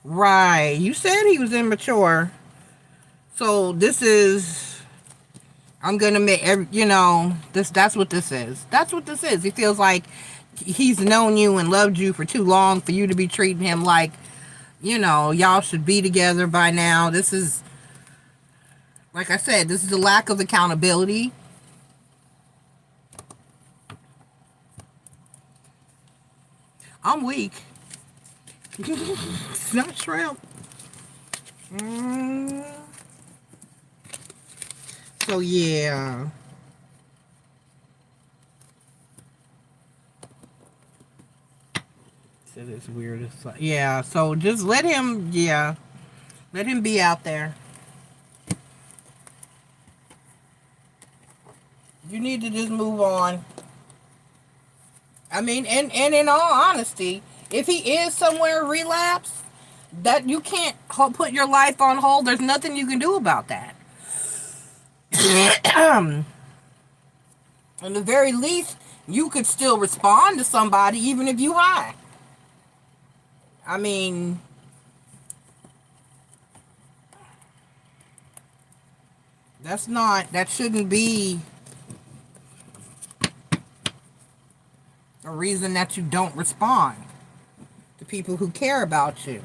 Speaker 1: Right. You said he was immature. So this is, I'm going to make, that's what this is. That's what this is. He feels like he's known you and loved you for too long for you to be treating him like, y'all should be together by now. This is, like I said, this is a lack of accountability. I'm weak. It's not shrimp. So, yeah. It is weird. Yeah, so just let him, let him be out there. You need to just move on. I mean, and in all honesty, if he is somewhere relapse, that you can't put your life on hold. There's nothing you can do about that. At the very least, you could still respond to somebody even if you high. I mean, that shouldn't be A reason that you don't respond to people who care about you.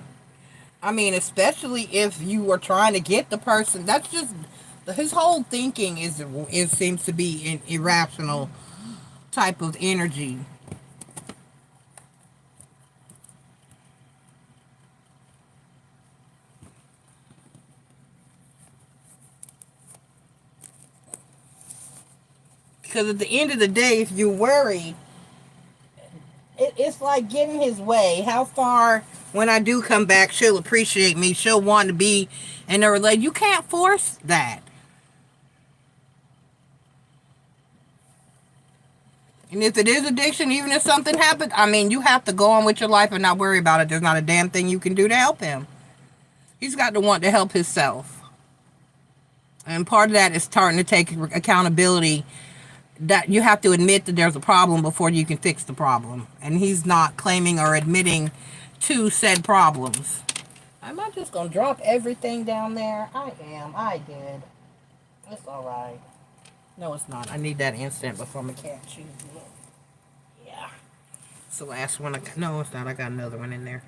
Speaker 1: I mean, especially if you are trying to get the person. That's just his whole thinking is seems to be an irrational type of energy. Because at the end of the day, if you're worried, it's like getting his way. How far, when I do come back, she'll appreciate me. She'll want to be in a relationship. You can't force that. And if it is addiction, even if something happened, I mean, you have to go on with your life and not worry about it. There's not a damn thing you can do to help him. He's got to want to help himself. And part of that is starting to take accountability, that you have to admit that there's a problem before you can fix the problem. And he's not claiming or admitting to said problems. Am I just going to drop everything down there? I am. I did. It's alright. No, it's not. I need that instant before my cat chews it. Yeah. It's the last one. No, it's not. I got another one in there.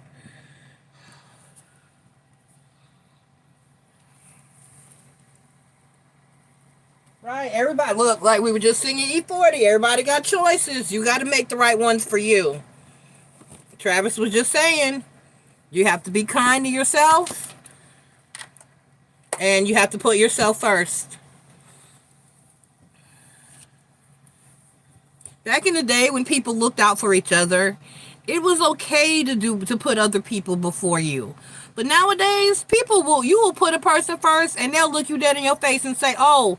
Speaker 1: Right, everybody, look, like we were just singing E40, everybody got choices. You got to make the right ones for you. Travis was just saying, you have to be kind to yourself, and you have to put yourself first. Back in the day when people looked out for each other, it was okay to put other people before you. But nowadays, you will put a person first, and they'll look you dead in your face and say, oh,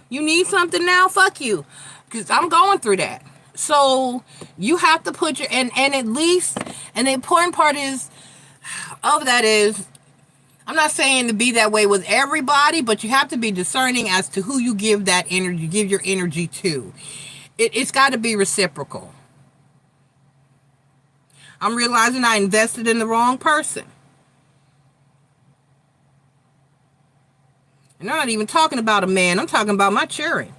Speaker 1: you need something now? Fuck you. Because I'm going through that. So you have to put and at least, and the important part is, I'm not saying to be that way with everybody, but you have to be discerning as to who you give that energy, give your energy to. It's got to be reciprocal. I'm realizing I invested in the wrong person. And I'm not even talking about a man. I'm talking about my children.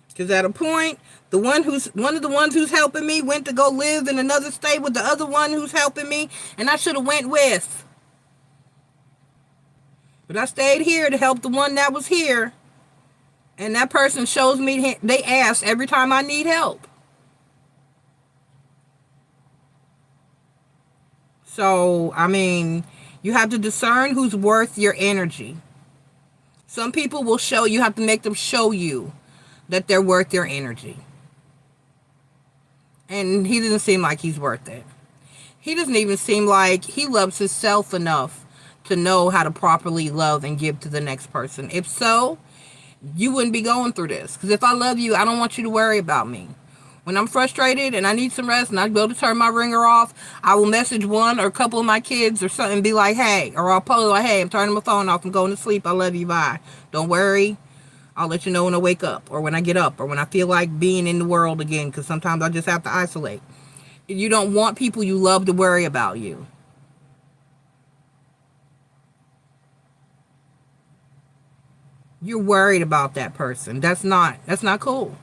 Speaker 1: Because at a point, one of the ones who's helping me went to go live in another state with the other one who's helping me, and I should have went with. But I stayed here to help the one that was here. And that person shows me they ask every time I need help. So, I mean, you have to discern who's worth your energy. Some people will show you, have to make them show you that they're worth your energy. And he doesn't seem like he's worth it. He doesn't even seem like he loves himself enough to know how to properly love and give to the next person. If so, you wouldn't be going through this. Because if I love you, I don't want you to worry about me. When I'm frustrated and I need some rest and I go to turn my ringer off, I will message one or a couple of my kids or something and be like, hey, or I'll post like, hey, I'm turning my phone off. I'm going to sleep. I love you. Bye. Don't worry. I'll let you know when I wake up or when I get up or when I feel like being in the world again, because sometimes I just have to isolate. You don't want people you love to worry about you. You're worried about that person. That's not cool.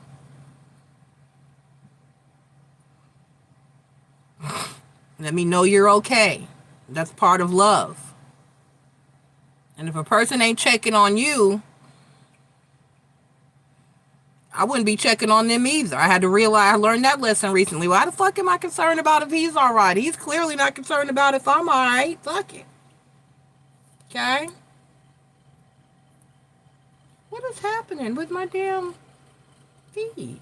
Speaker 1: Let me know you're okay. That's part of love. And if a person ain't checking on you, I wouldn't be checking on them either. I learned that lesson recently. Why the fuck am I concerned about if he's alright? He's clearly not concerned about if I'm alright. Fuck it. Okay? What is happening with my damn feed?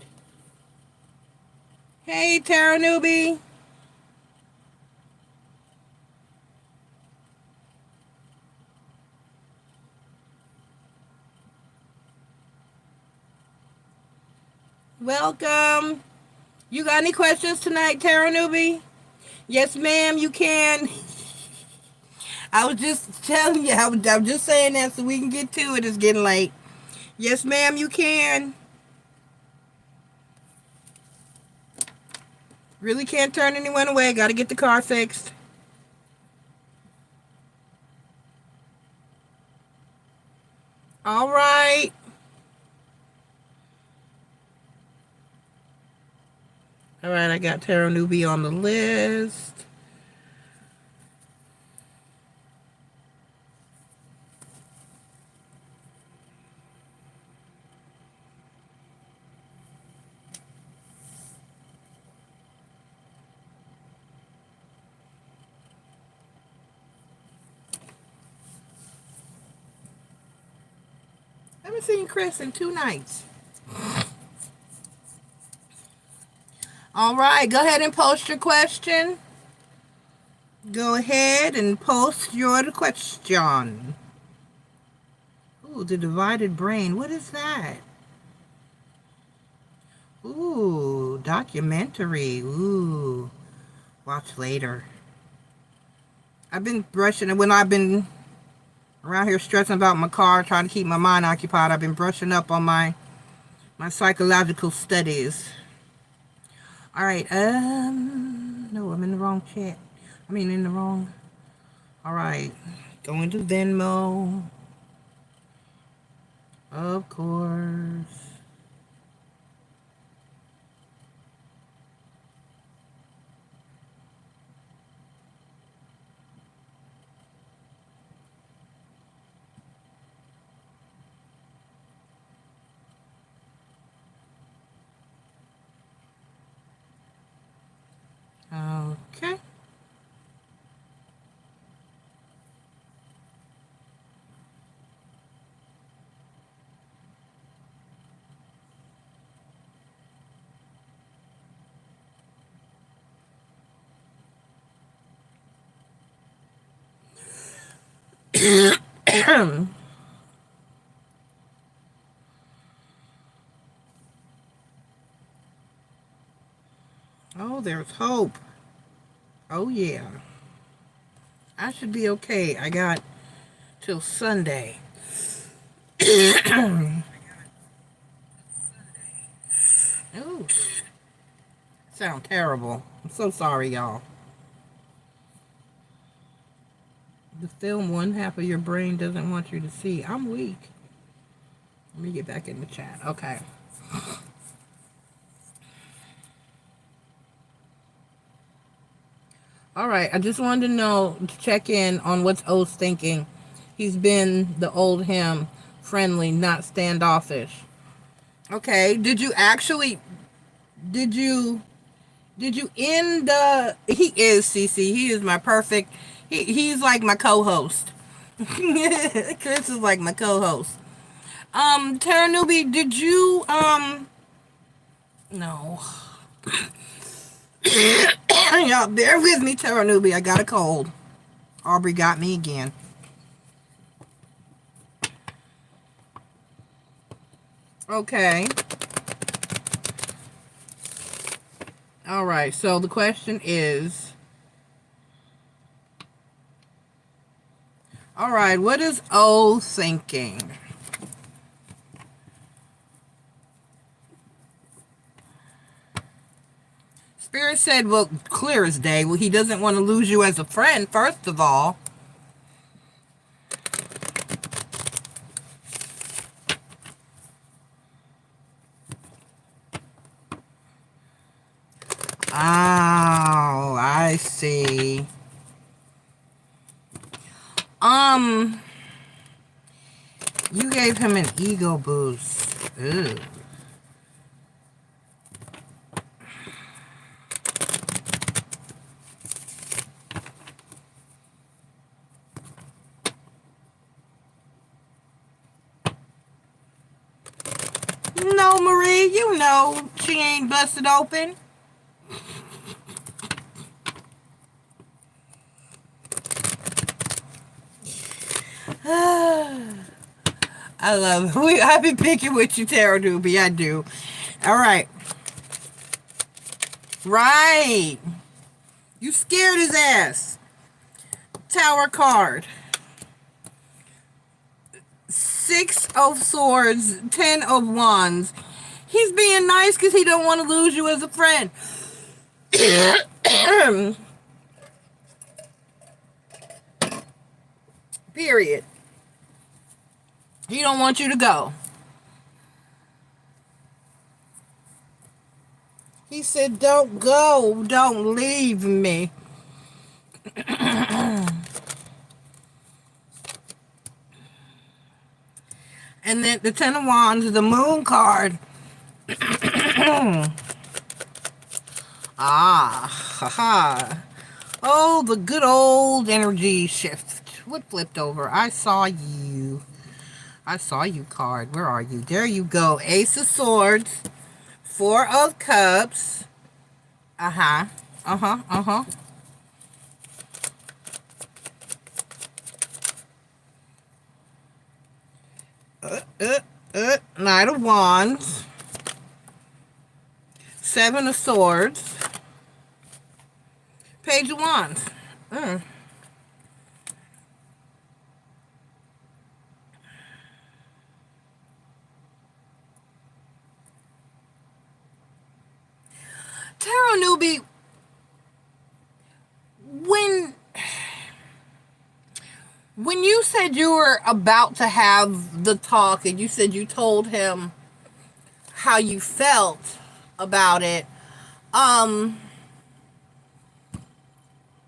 Speaker 1: Hey, Tara Newbie. Welcome. You got any questions tonight, Tara Newbie? Yes, ma'am, you can. I was just telling you, I'm just saying that so we can get to it. It's getting late. Yes, ma'am, you can. Really can't turn anyone away. Got to get the car fixed. All right. All right, I got Tarot Newbie on the list. I haven't seen Chris in 2 nights. All right, go ahead and post your question. Go ahead and post your question. Ooh, the divided brain. What is that? Ooh, documentary. Ooh, watch later. I've been brushing, when I've been around here stressing about my car, trying to keep my mind occupied, I've been brushing up on my psychological studies. All right, no, I'm in the wrong chat. In the wrong. All right, going to Venmo. Of course. Okay. Oh, there's hope. Oh, yeah. I should be okay. I got till Sunday. Ooh. Sound terrible. I'm so sorry, y'all. The film one half of your brain doesn't want you to see. I'm weak. Let me get back in the chat. Okay. All right. I just wanted to check in on what's O's thinking. He's been the old him, friendly, not standoffish. Okay. Did you end he is CC. He is my perfect, he's like my co-host. Chris is like my co-host. Tara Newbie, did you no. Y'all bear with me, Tara Newbie. I got a cold. Aubrey got me again. Okay. All right. So the question is, all right, what is O thinking? Spirit said, well, clear as day. Well, he doesn't want to lose you as a friend, first of all. Oh, I see. You gave him an ego boost. Ew. No, Marie, you know she ain't busted open. I love it. I be picking with you, Tara Doobie. I do. All right. Right. You scared his ass. Tower card. 6 of swords. 10 of wands. He's being nice because he don't want to lose you as a friend. Period. He don't want you to go. He said, don't go. Don't leave me. And then the Ten of Wands, the Moon card. Haha. Oh, the good old energy shift. What flipped over? I saw you. I saw you, card. Where are you? There you go. Ace of Swords. Four of Cups. Uh-huh. Uh-huh. Uh-huh. Knight of Wands. Seven of Swords. Page of Wands. Tarot newbie, when you said you were about to have the talk and you said you told him how you felt about it,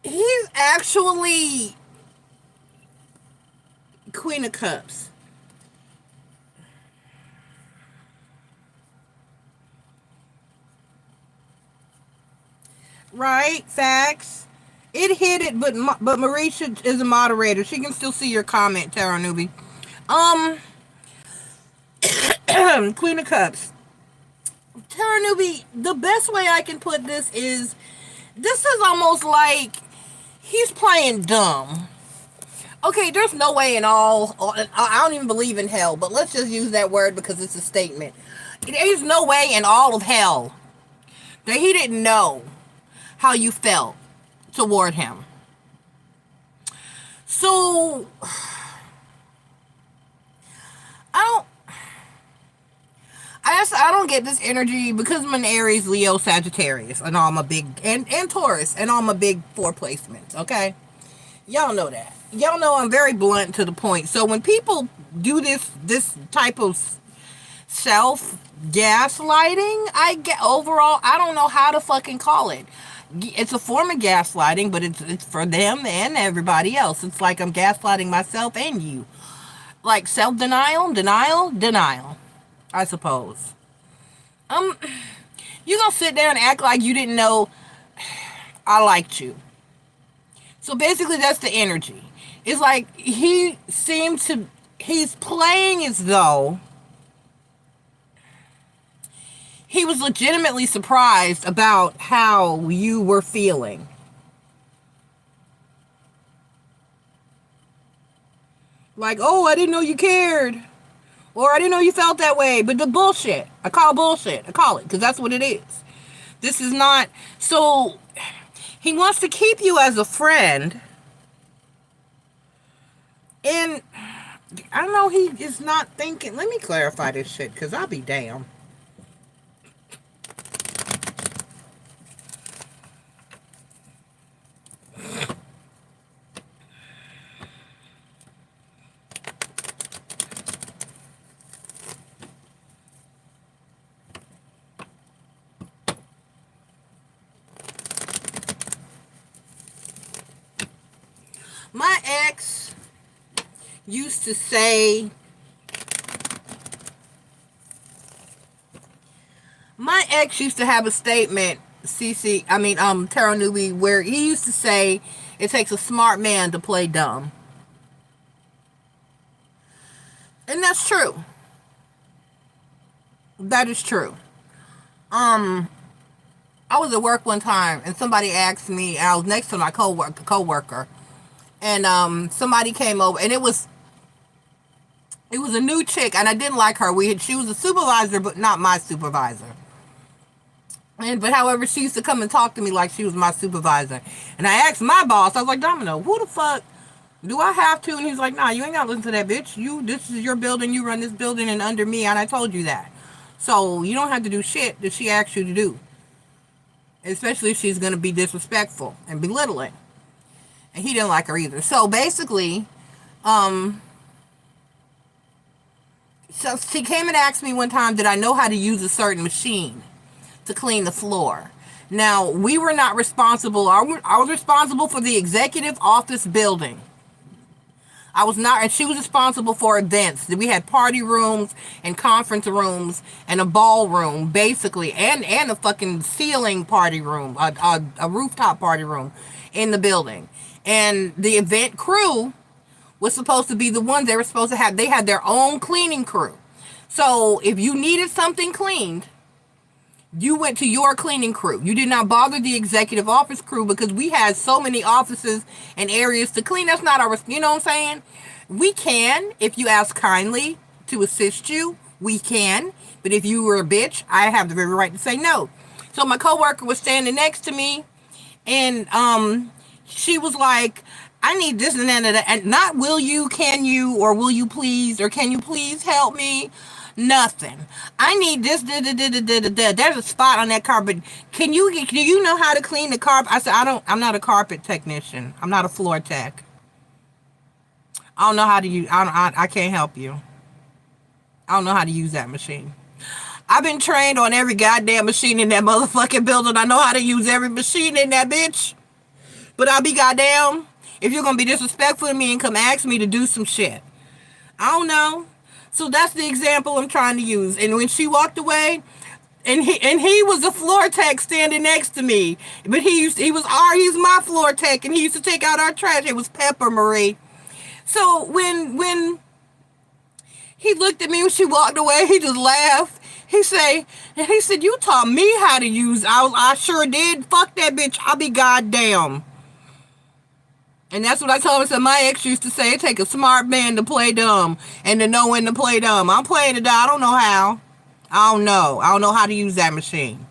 Speaker 1: he's actually Queen of Cups. Right? Facts. It hit it, but Marisha is a moderator. She can still see your comment, Tarot newbie. Queen of Cups. Tarot newbie, the best way I can put this is almost like he's playing dumb. Okay, there's no way in all, I don't even believe in hell, but let's just use that word because it's a statement. There's no way in all of hell that he didn't know how you felt toward him. So I don't get this energy because I'm an Aries, Leo, Sagittarius, and all my big and Taurus, and all my big four placements. Okay, y'all know that. Y'all know I'm very blunt to the point. So when people do this type of self gaslighting, I don't know how to fucking call it. It's a form of gaslighting, but it's for them and everybody else. It's like I'm gaslighting myself and you. Like self-denial, denial, I suppose. You gonna sit there and act like you didn't know I liked you. So basically that's the energy. It's like he's playing as though he was legitimately surprised about how you were feeling. Like, oh, I didn't know you cared. Or I didn't know you felt that way. But the bullshit. I call bullshit. I call it. Because that's what it is. This is not... So, he wants to keep you as a friend. And, I don't know, he is not thinking... Let me clarify this shit. Because I'll be damned. My ex used to say, have a statement, Tarot newbie, where he used to say, it takes a smart man to play dumb. And that's true. That is true. I was at work one time and somebody asked me, I was next to my coworker. And somebody came over, and it was a new chick, and I didn't like her. She was a supervisor, but not my supervisor. But however, she used to come and talk to me like she was my supervisor. And I asked my boss, I was like, Domino, who the fuck do I have to? And he's like, nah, you ain't gotta listen to that bitch. This is your building, you run this building, and under me, and I told you that. So you don't have to do shit that she asked you to do. Especially if she's gonna be disrespectful and belittling. And he didn't like her either. So basically, So she came and asked me one time, did I know how to use a certain machine to clean the floor? Now, we were not responsible. I was responsible for the executive office building. I was not, and she was responsible for events. We had party rooms and conference rooms and a ballroom, basically, and a fucking ceiling party room, a rooftop party room in the building. And the event crew was supposed to be the ones they were supposed to have. They had their own cleaning crew. So if you needed something cleaned, you went to your cleaning crew. You did not bother the executive office crew because we had so many offices and areas to clean. That's not our, you know what I'm saying? We can, if you ask kindly to assist you, we can. But if you were a bitch, I have the very right to say no. So my coworker was standing next to me, and she was like, I need this and that, and not will you, can you, or will you please, or can you please help me? Nothing. I need this. There's a spot on that carpet. Do you know how to clean the carpet? I said, I'm not a carpet technician. I'm not a floor tech. I don't know how to use. I can't help you. I don't know how to use that machine. I've been trained on every goddamn machine in that motherfucking building. I know how to use every machine in that bitch. But I'll be goddamn if you're gonna be disrespectful to me and come ask me to do some shit. I don't know. So that's the example I'm trying to use. And when she walked away, and he was a floor tech standing next to me, but he's my floor tech, and he used to take out our trash. It was Pepper Marie. So when he looked at me when she walked away, he just laughed. He said, you taught me how to use. I sure did. Fuck that bitch. I'll be goddamn. And that's what I told him. So my ex used to say, it take a smart man to play dumb and to know when to play dumb. I'm playing it dumb. I don't know how. I don't know how to use that machine.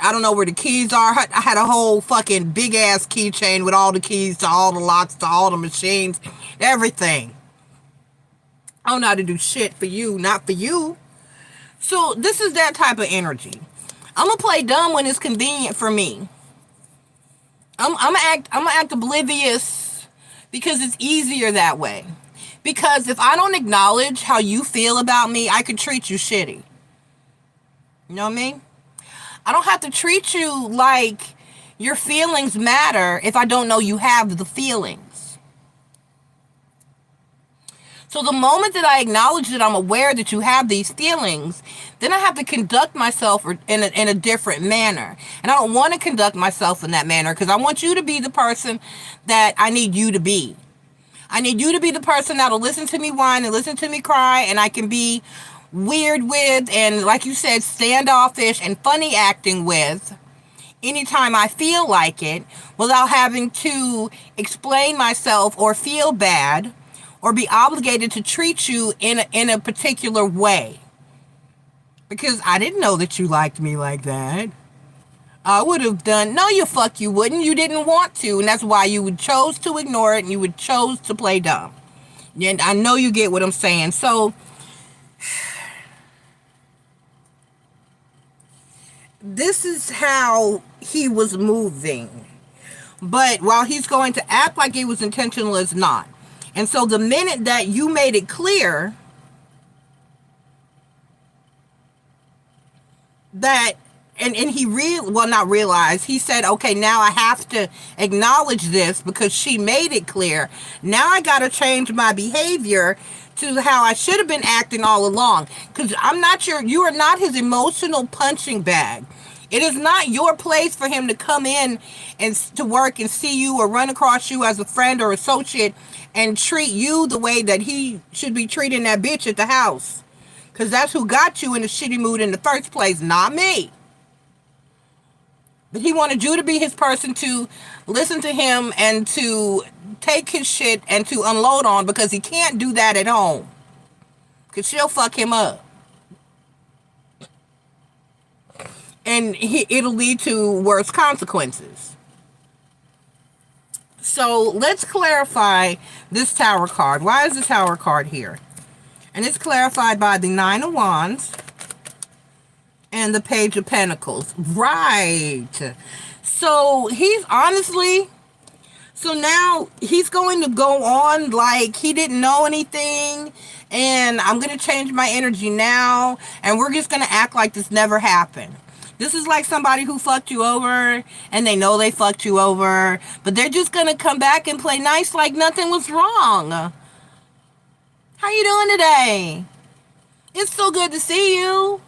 Speaker 1: I don't know where the keys are. I had a whole fucking big ass keychain with all the keys to all the locks, to all the machines, everything. I don't know how to do shit for you, not for you. So this is that type of energy. I'm gonna play dumb when it's convenient for me. I'm gonna act oblivious because it's easier that way. Because if I don't acknowledge how you feel about me, I could treat you shitty. You know what I mean? I don't have to treat you like your feelings matter if I don't know you have the feelings. So the moment that I acknowledge that I'm aware that you have these feelings, then I have to conduct myself in a different manner. And I don't want to conduct myself in that manner because I want you to be the person that I need you to be. I need you to be the person that'll listen to me whine and listen to me cry, and I can be weird with, and like you said, standoffish and funny acting with anytime I feel like it without having to explain myself or feel bad or be obligated to treat you in a particular way. Because I didn't know that you liked me like that. I would have done, no, you wouldn't. You didn't want to, and that's why you would chose to ignore it and you would chose to play dumb. And I know you get what I'm saying. So this is how he was moving. But while he's going to act like it was intentional, it's not. And so the minute that you made it clear that, and he not realized, he said, okay, now I have to acknowledge this because she made it clear. Now I got to change my behavior to how I should have been acting all along. Because you are not his emotional punching bag. It is not your place for him to come in and to work and see you or run across you as a friend or associate and treat you the way that he should be treating that bitch at the house. Because that's who got you in a shitty mood in the first place, not me. But he wanted you to be his person to listen to him and to take his shit and to unload on, because he can't do that at home. Because she'll fuck him up. And it'll lead to worse consequences. So let's clarify this Tower card. Why is the Tower card here? And it's clarified by the Nine of Wands and the Page of Pentacles. Right. So So now he's going to go on like he didn't know anything, and I'm going to change my energy now, and we're just going to act like this never happened. This is like somebody who fucked you over, and they know they fucked you over, but they're just going to come back and play nice like nothing was wrong. How you doing today? It's so good to see you,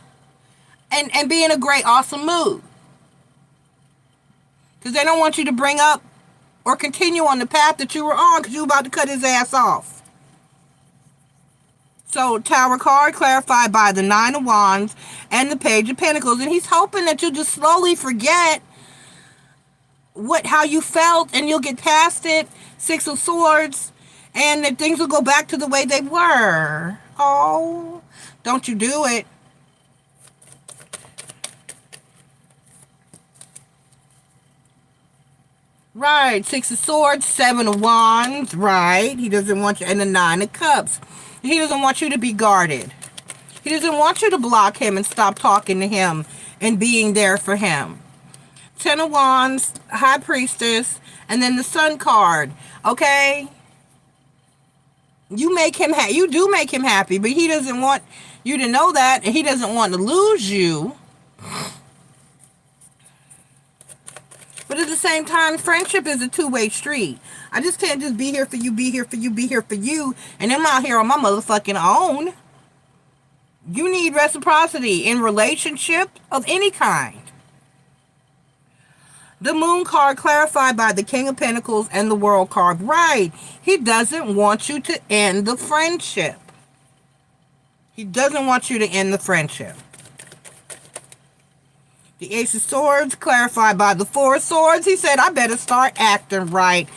Speaker 1: and be in a great, awesome mood. Because they don't want you to bring up or continue on the path that you were on because you were about to cut his ass off. So, Tower card clarified by the Nine of Wands and the Page of Pentacles. And he's hoping that you'll just slowly forget how you felt and you'll get past it. Six of Swords. And that things will go back to the way they were. Oh, don't you do it. Right, Six of Swords, Seven of Wands, right. He doesn't want you, and the Nine of Cups. He doesn't want you to be guarded. He doesn't want you to block him and stop talking to him and being there for him. Ten of Wands, High Priestess, and then the Sun card, okay? You do make him happy, but he doesn't want you to know that, and he doesn't want to lose you. But at the same time, friendship is a two-way street. I just can't just be here for you, be here for you, be here for you, and I'm out here on my motherfucking own. You need reciprocity in relationship of any kind. The Moon card clarified by the King of Pentacles and the World card. Right. He doesn't want you to end the friendship. He doesn't want you to end the friendship. The Ace of Swords, clarified by the Four of Swords. He said, I better start acting right.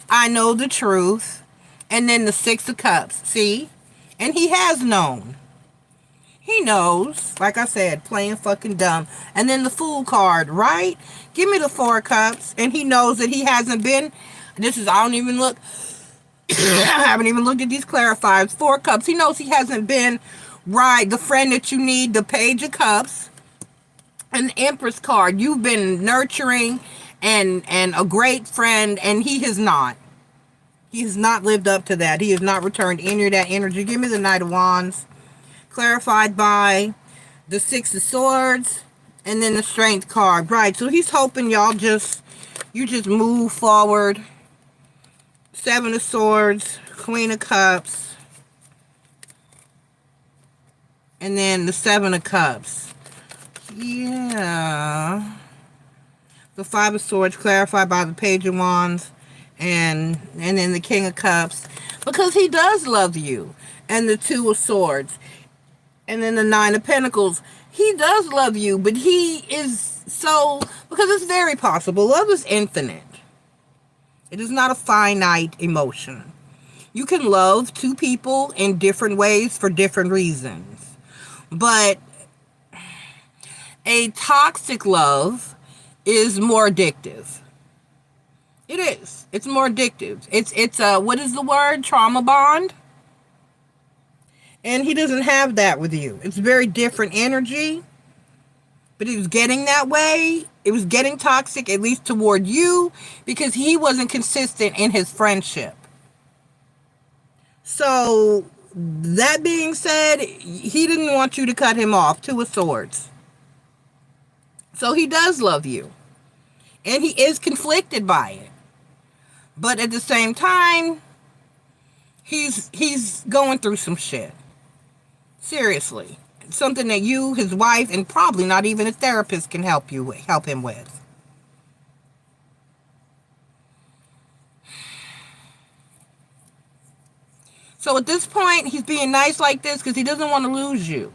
Speaker 1: I know the truth. And then the Six of Cups. See? And he has known. He knows. Like I said, playing fucking dumb. And then the Fool card, right? Give me the Four of Cups. And he knows that he hasn't been. I don't even look. I haven't even looked at these clarifiers. Four of Cups. He knows he hasn't been, right, the friend that you need. The Page of Cups. And the Empress card, you've been nurturing and a great friend, and he has not. He has not lived up to that. He has not returned any of that energy. Give me the Knight of Wands, clarified by the Six of Swords, and then the Strength card. Right, so he's hoping you just move forward. Seven of Swords, Queen of Cups, and then the Seven of Cups. Yeah. The Five of Swords clarified by the Page of Wands and then the King of Cups, because he does love you. And the Two of Swords. And then the Nine of Pentacles. He does love you, but he is so, because it's very possible. Love is infinite. It is not a finite emotion. You can love two people in different ways for different reasons. But a toxic love is more addictive. It is. It's more addictive. It's what is the word? Trauma bond. And he doesn't have that with you. It's very different energy. But he was getting that way. It was getting toxic, at least toward you, because he wasn't consistent in his friendship. So, that being said, he didn't want you to cut him off. Two of Swords. So he does love you. And he is conflicted by it. But at the same time, he's going through some shit. Seriously. Something that you, his wife, and probably not even a therapist can help him with. So at this point, he's being nice like this because he doesn't want to lose you.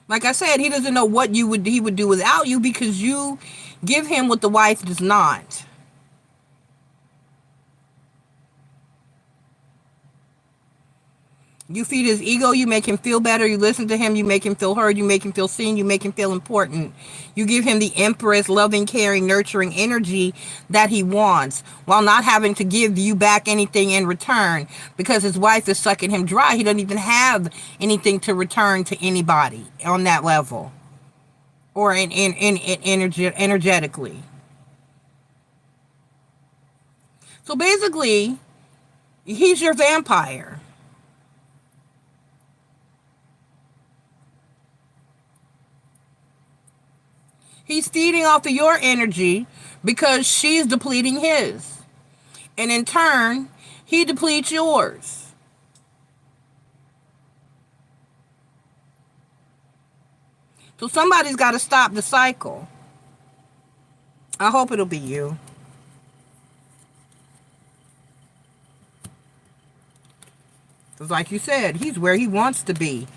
Speaker 1: Like I said, he doesn't know what he would do without you, because you give him what the wife does not. You feed his ego, you make him feel better, you listen to him, you make him feel heard, you make him feel seen, you make him feel important. You give him the Empress, loving, caring, nurturing energy that he wants, while not having to give you back anything in return, because his wife is sucking him dry. He doesn't even have anything to return to anybody on that level, or energetically. So basically, he's your vampire. He's feeding off of your energy because she's depleting his. And in turn, he depletes yours. So somebody's got to stop the cycle. I hope it'll be you. Because like you said, he's where he wants to be.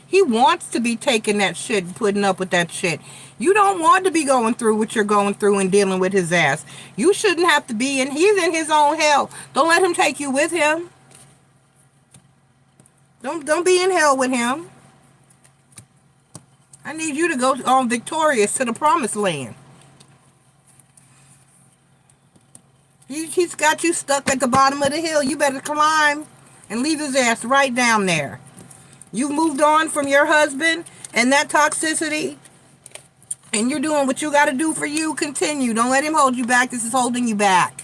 Speaker 1: He wants to be taking that shit and putting up with that shit. You don't want to be going through what you're going through and dealing with his ass. You shouldn't have to be in. He's in his own hell. Don't let him take you with him. Don't be in hell with him. I need you to go on victorious to the promised land. He's got you stuck at the bottom of the hill. You better climb and leave his ass right down there. You've moved on from your husband and that toxicity, and you're doing what you got to do for you. Continue. Don't let him hold you back. This is holding you back.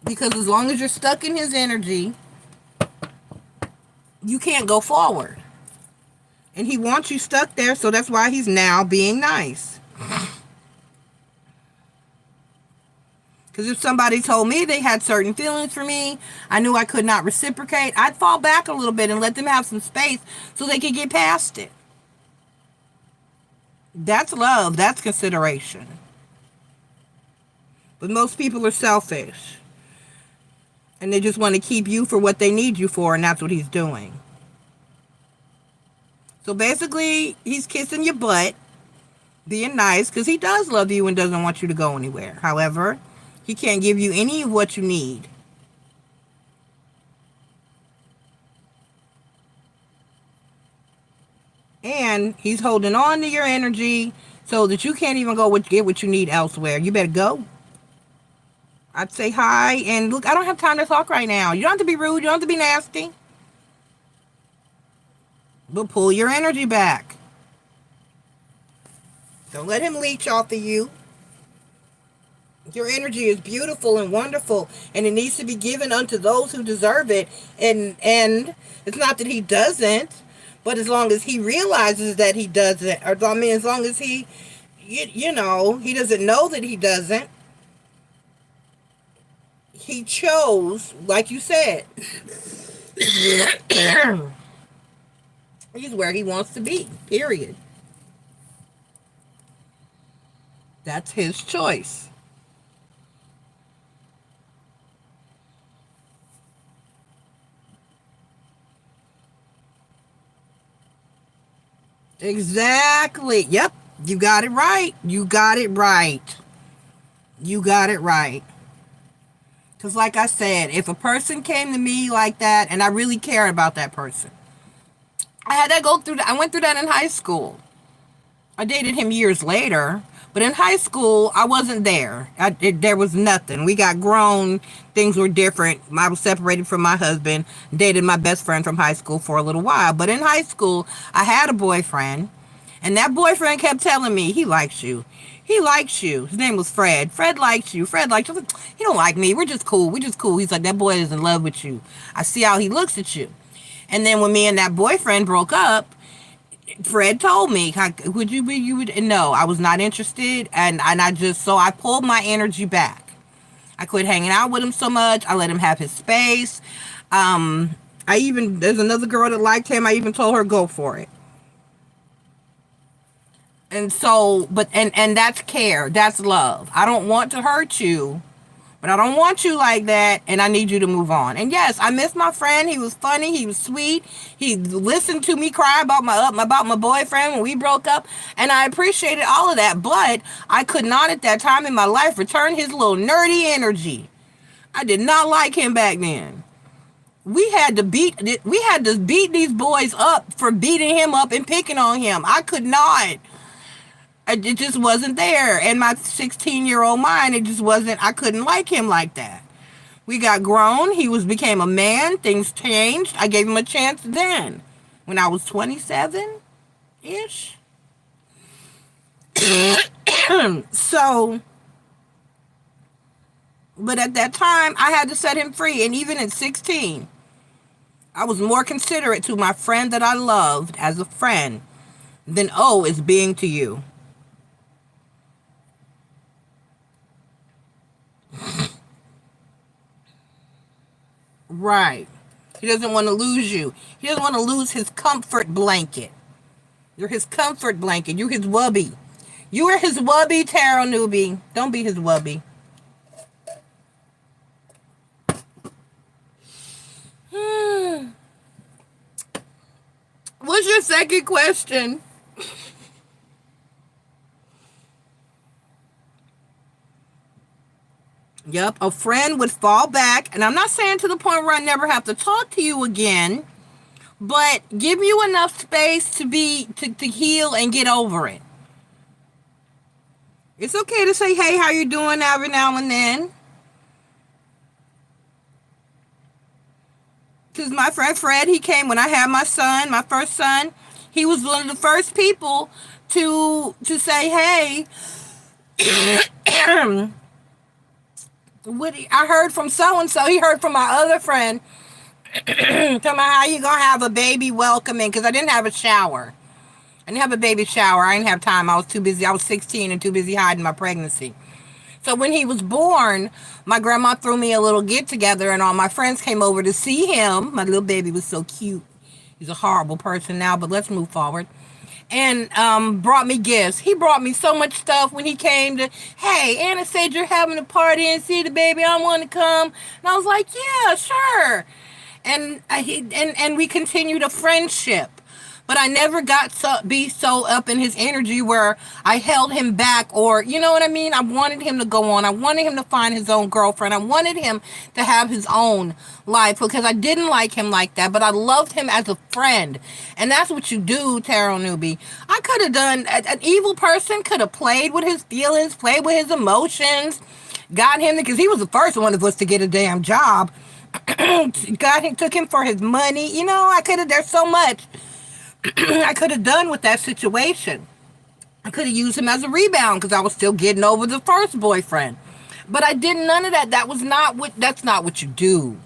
Speaker 1: Because as long as you're stuck in his energy, you can't go forward. And he wants you stuck there, so that's why he's now being nice. Because if somebody told me they had certain feelings for me, I knew I could not reciprocate, I'd fall back a little bit and let them have some space so they could get past it. That's love. That's consideration. But most people are selfish. And they just want to keep you for what they need you for, and that's what he's doing. So basically, he's kissing your butt, being nice, because he does love you and doesn't want you to go anywhere. However, he can't give you any of what you need. And he's holding on to your energy so that you can't even go get what you need elsewhere. You better go. I'd say hi, and look, I don't have time to talk right now. You don't have to be rude. You don't have to be nasty. But pull your energy back. Don't let him leech off of you. Your energy is beautiful and wonderful, and it needs to be given unto those who deserve it. And it's not that he doesn't, but as long as he realizes that he doesn't, or I mean, as long as he, you know, he doesn't know that he doesn't. He chose, like you said, he's where he wants to be, period. That's his choice. Exactly. Yep. You got it right. You got it right. You got it right. Because like I said, if a person came to me like that and I really cared about that person, I had to go through that. I went through that in high school. I dated him years later, but in high school, I wasn't there. There was nothing. We got grown. Things were different. I was separated from my husband, dated my best friend from high school for a little while. But in high school, I had a boyfriend, and that boyfriend kept telling me, he likes you. He likes you. His name was Fred. Fred likes you. Fred likes you. He don't like me. We're just cool. We're just cool. He's like, that boy is in love with you. I see how he looks at you. And then when me and that boyfriend broke up, Fred told me, would you be, you would, no, I was not interested. And I pulled my energy back. I quit hanging out with him so much. I let him have his space. There's another girl that liked him. I even told her, go for it. And so, and that's care. That's love. I don't want to hurt you, but I don't want you like that, and I need you to move on. And yes, I miss my friend. He was funny. He was sweet. He listened to me cry about my boyfriend when we broke up, and I appreciated all of that. But I could not at that time in my life return his little nerdy energy. I did not like him back then. We had to beat these boys up for beating him up and picking on him. I could not. It just wasn't there. And my 16-year-old mind, it just wasn't, I couldn't like him like that. We got grown. He became a man. Things changed. I gave him a chance then. When I was 27-ish. So, But at that time, I had to set him free. And even at 16, I was more considerate to my friend that I loved as a friend than O is being to you. Right. He doesn't want to lose you. He doesn't want to lose his comfort blanket. You're his comfort blanket. You're his wubby. You are his wubby, tarot newbie. Don't be his wubby. What's your second question? Yep, a friend would fall back, and I'm not saying to the point where I never have to talk to you again, but give you enough space to heal and get over it. It's okay to say, hey, how you doing every now and then. Because my friend Fred, he came when I had my son, my first son. He was one of the first people to say, hey, I heard from so-and-so. He heard from my other friend. Talking about how you going to have a baby welcoming. Because I didn't have a shower. I didn't have a baby shower. I didn't have time. I was too busy. I was 16 and too busy hiding my pregnancy. So when he was born, my grandma threw me a little get-together, and all my friends came over to see him. My little baby was so cute. He's a horrible person now, but let's move forward. And brought me gifts. He brought me so much stuff when he came to, hey, Anna said you're having a party and see the baby. I want to come. And I was like, yeah, sure. And we continued a friendship. But I never got be so up in his energy where I held him back, or, you know what I mean? I wanted him to go on. I wanted him to find his own girlfriend. I wanted him to have his own life because I didn't like him like that, but I loved him as a friend. And that's what you do, tarot newbie. I could have done, an evil person could have played with his feelings, played with his emotions, got him, because he was the first one of us to get a damn job. Took him for his money. You know, there's so much I could have done with that situation. I could have used him as a rebound because I was still getting over the first boyfriend. But I did none of that. That's not what you do.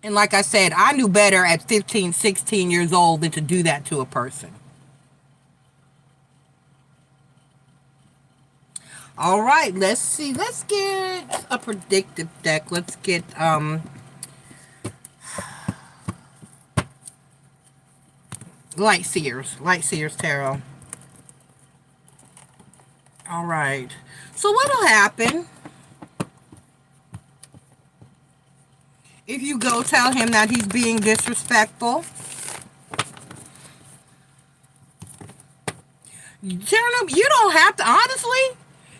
Speaker 1: And like I said, I knew better at 15, 16 years old than to do that to a person. All right, let's see. Let's get a predictive deck. Let's get Light Seers Tarot. All right. So what'll happen if you go tell him that he's being disrespectful? You don't have to, honestly.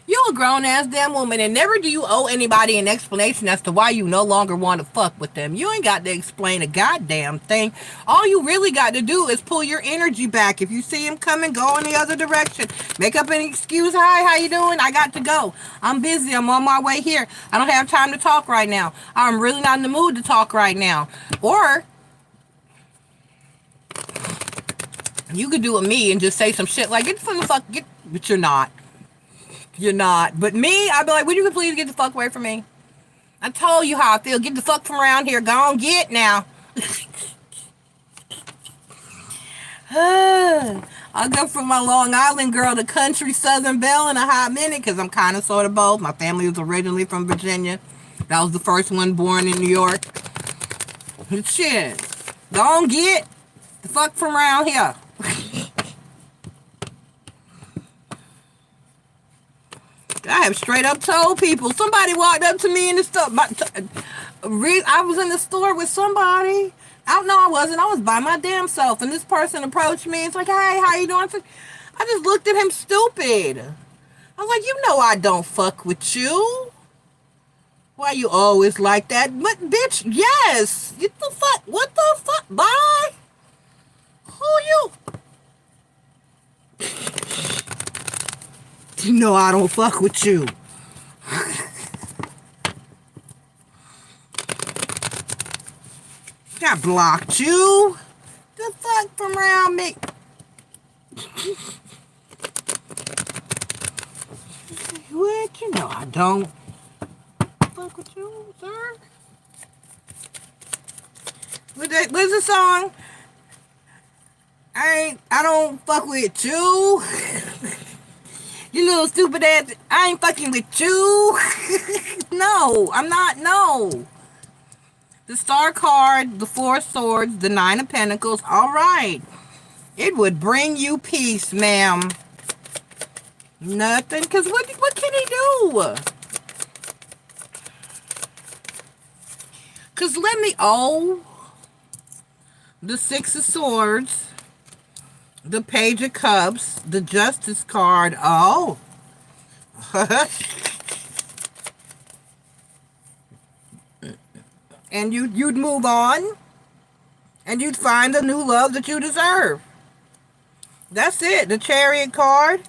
Speaker 1: You're a grown-ass damn woman, and never do you owe anybody an explanation as to why you no longer want to fuck with them. You ain't got to explain a goddamn thing. All you really got to do is pull your energy back. If you see him coming, go in the other direction. Make up an excuse. Hi, how you doing? I got to go. I'm busy. I'm on my way here. I don't have time to talk right now. I'm really not in the mood to talk right now. Or you could do a me and just say some shit like, get from the fuck, but you're not. You're not. But me, I'd be like, would you please get the fuck away from me? I told you how I feel. Get the fuck from around here. Go on, get now. I'll go from my Long Island girl to country Southern Belle in a hot minute because I'm kind of sort of both. My family was originally from Virginia. That was the first one born in New York. But shit. Go on, get the fuck from around here. I have straight up told people. Somebody walked up to me in the store. I was in the store with somebody. I wasn't. I was by my damn self. And this person approached me. It's like, hey, how you doing? I just looked at him stupid. I was like, you know I don't fuck with you. Why you always like that? But, bitch, yes. Get the fuck. What the fuck? Bye. Who you? You know I don't fuck with you. I blocked you. The fuck from around me. What? You know I don't. fuck with you, sir. What's the song? I don't fuck with you. You little stupid ass. I ain't fucking with you. No, I'm not. No. The star card, the four of swords, the 9 of pentacles. All right. It would bring you peace, ma'am. Nothing. Because what can he do? Because let me... Oh. The 6 of swords. The page of cups. The justice card. Oh. And you'd move on. And you'd find the new love that you deserve. That's it. The chariot card.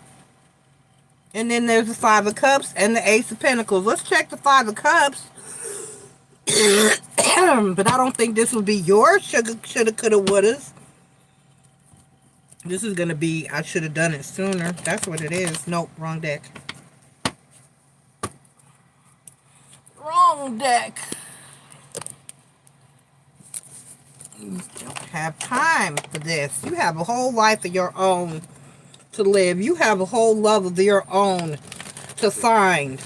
Speaker 1: And then there's the 5 of cups and the ace of pentacles. Let's check the 5 of cups. But I don't think this will be your shoulda, coulda, wouldas. This is going to be, I should have done it sooner. That's what it is. Nope, wrong deck. Wrong deck. You don't have time for this. You have a whole life of your own to live. You have a whole love of your own to find.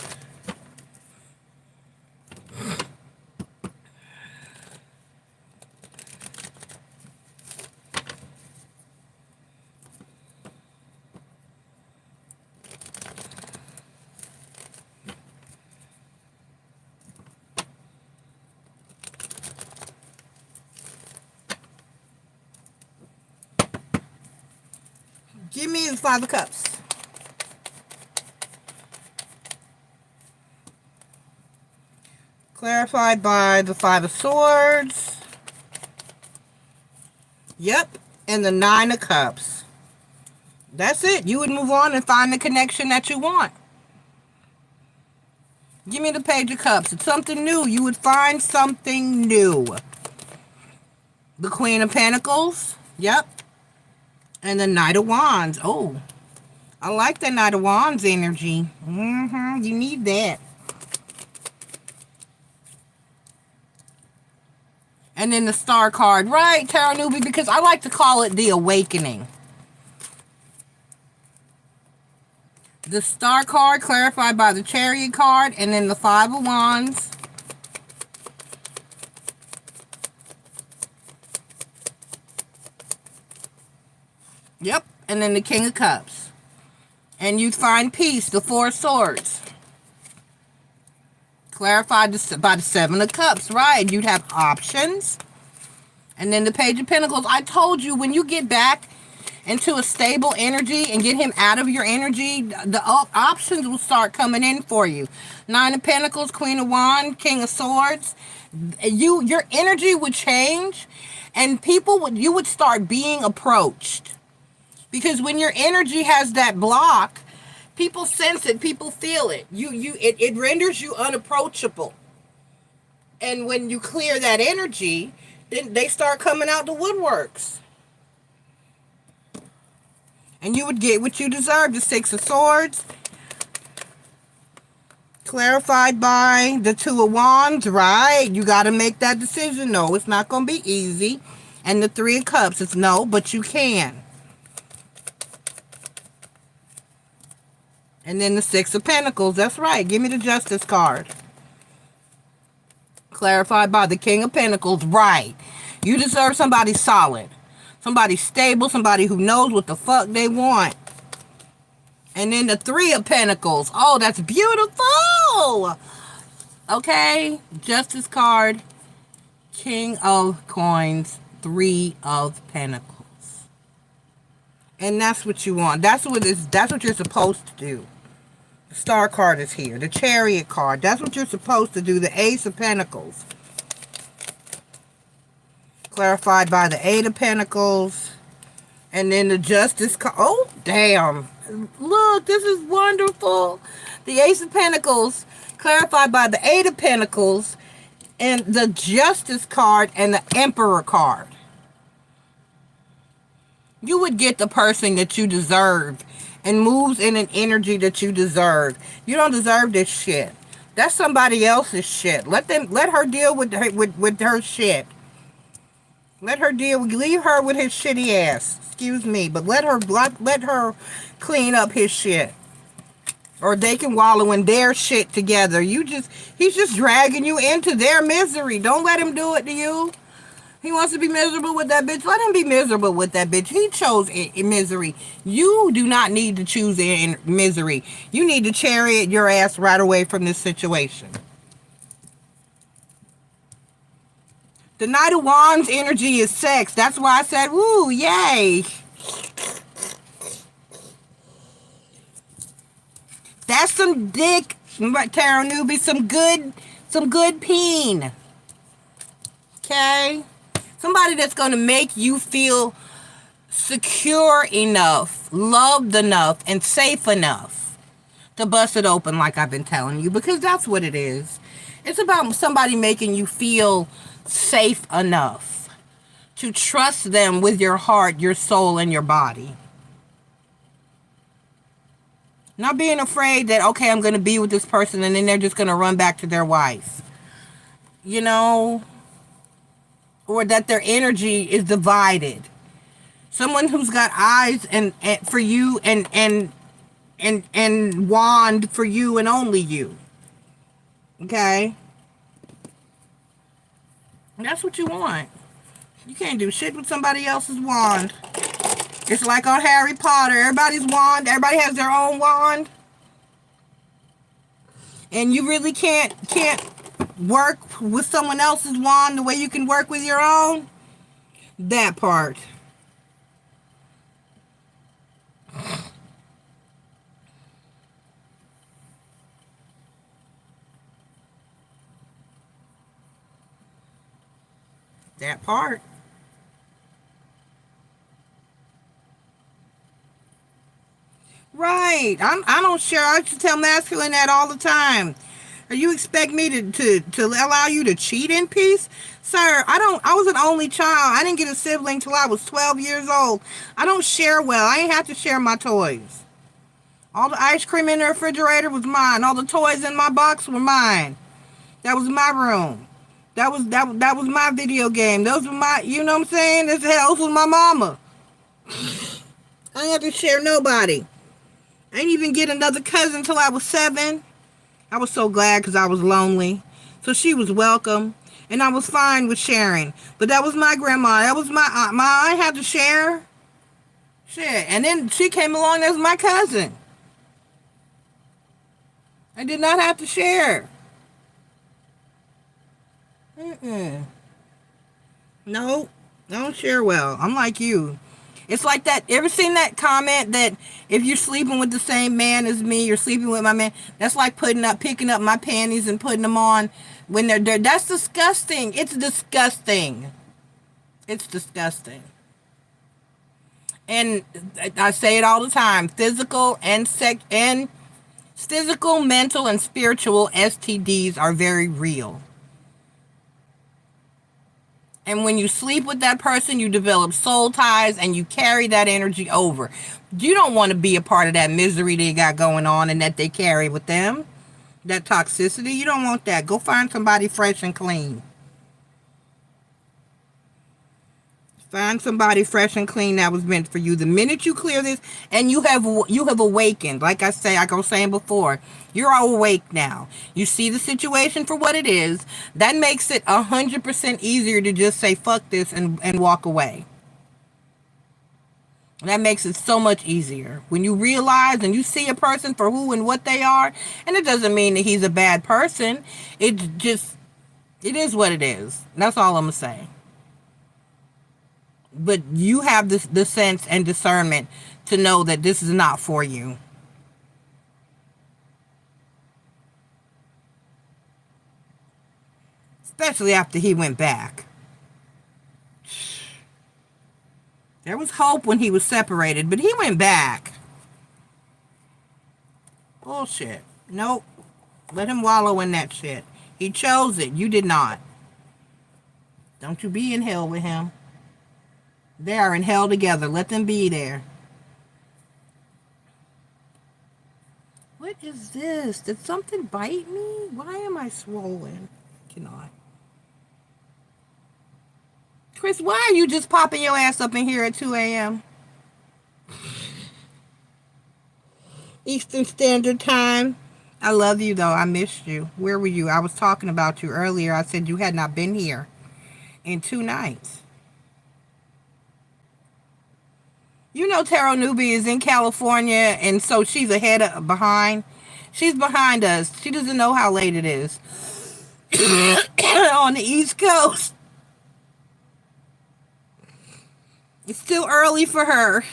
Speaker 1: Give me the 5 of cups. Clarified by the 5 of swords. Yep. And the 9 of cups. That's it. You would move on and find the connection that you want. Give me the page of cups. It's something new. You would find something new. The Queen of Pentacles. Yep. And the Knight of Wands. Oh, I like the Knight of Wands energy. You need that. And then the Star card. Right, Tarot Newbie, because I like to call it the awakening. The Star card clarified by the Chariot card. And then the 5 of Wands. Yep, and then the King of Cups. And you'd find peace, the 4 of Swords. Clarified by the 7 of Cups, right? You'd have options. And then the Page of Pentacles. I told you, when you get back into a stable energy and get him out of your energy, the options will start coming in for you. 9 of Pentacles, Queen of Wands, King of Swords. Your energy would change, and you would start being approached. Because when your energy has that block, people sense it, people feel it. It renders you unapproachable. And when you clear that energy, then they start coming out the woodworks. And you would get what you deserve, the 6 of Swords. Clarified by the 2 of Wands, right? You got to make that decision. No, it's not going to be easy. And the 3 of Cups, it's no, but you can. And then the 6 of Pentacles. That's right. Give me the Justice card. Clarified by the King of Pentacles. Right. You deserve somebody solid. Somebody stable. Somebody who knows what the fuck they want. And then the 3 of Pentacles. Oh, that's beautiful. Okay. Justice card. King of Coins. 3 of Pentacles. And that's what you want. That's what you're supposed to do. The Star card is here. The Chariot card. That's what you're supposed to do. The Ace of Pentacles. Clarified by the 8 of Pentacles. And then the Justice card. Oh, damn. Look, this is wonderful. The Ace of Pentacles. Clarified by the 8 of Pentacles. And the Justice card and the Emperor card. You would get the person that you deserve and moves in an energy that you deserve. You don't deserve this shit. That's somebody else's shit. Let her deal with her shit. Let her leave her with his shitty ass. Excuse me, but let her clean up his shit. Or they can wallow in their shit together. He's just dragging you into their misery. Don't let him do it to you. He wants to be miserable with that bitch. Let him be miserable with that bitch. He chose misery. You do not need to choose in misery. You need to chariot your ass right away from this situation. The Knight of Wands energy is sex. That's why I said, woo, yay. That's some dick, tarot newbie, some good peen. Okay? Somebody that's going to make you feel secure enough, loved enough, and safe enough to bust it open like I've been telling you, because that's what it is. It's about somebody making you feel safe enough to trust them with your heart, your soul, and your body. Not being afraid that, okay, I'm going to be with this person and then they're just going to run back to their wife. You know? Or that their energy is divided. Someone who's got eyes and for you and wand for you and only you. Okay? And that's what you want. You can't do shit with somebody else's wand. It's like on Harry Potter. Everybody's wand. Everybody has their own wand. And you really can't work with someone else's wand the way you can work with your own. That part. That part. Right. I don't share. I used to tell masculine that all the time. Are you expect me to allow you to cheat in peace? Sir, I was an only child. I didn't get a sibling till I was 12 years old. I don't share well. I ain't have to share my toys. All the ice cream in the refrigerator was mine. All the toys in my box were mine. That was my room. That was my video game. Those were my, you know what I'm saying? This house was my mama. I didn't have to share nobody. I didn't even get another cousin until I was 7. I was so glad because I was lonely. So she was welcome. And I was fine with sharing. But that was my grandma. That was my aunt. My aunt had to share. Shit. And then she came along as my cousin. I did not have to share. No, I don't share well. I'm like you. It's like that. Ever seen that comment that if you're sleeping with the same man as me, you're sleeping with my man? That's like picking up my panties and putting them on when they're dirty. That's disgusting. It's disgusting. It's disgusting. And I say it all the time. Physical, mental, and spiritual STDs are very real. And when you sleep with that person, you develop soul ties and you carry that energy over. You don't want to be a part of that misery they got going on and that they carry with them. That toxicity, you don't want that. Go find somebody fresh and clean. Find somebody fresh and clean that was meant for you. The minute you clear this, and you have awakened. Like I was saying before, you're all awake now. You see the situation for what it is. That makes it 100% easier to just say fuck this and walk away. That makes it so much easier. When you realize and you see a person for who and what they are, and it doesn't mean that he's a bad person. It is what it is. That's all I'm going to say. But you have the sense and discernment to know that this is not for you. Especially after he went back. There was hope when he was separated, but he went back. Bullshit. Nope. Let him wallow in that shit. He chose it. You did not. Don't you be in hell with him. They are in hell together. Let them be there. What is this? Did something bite me? Why am I swollen? Cannot. Chris, why are you just popping your ass up in here at 2 a.m.? Eastern Standard Time. I love you, though. I missed you. Where were you? I was talking about you earlier. I said you had not been here in 2 nights. You know Tarot Newbie is in California, and so she's behind. She's behind us. She doesn't know how late it is on the East Coast. It's still early for her.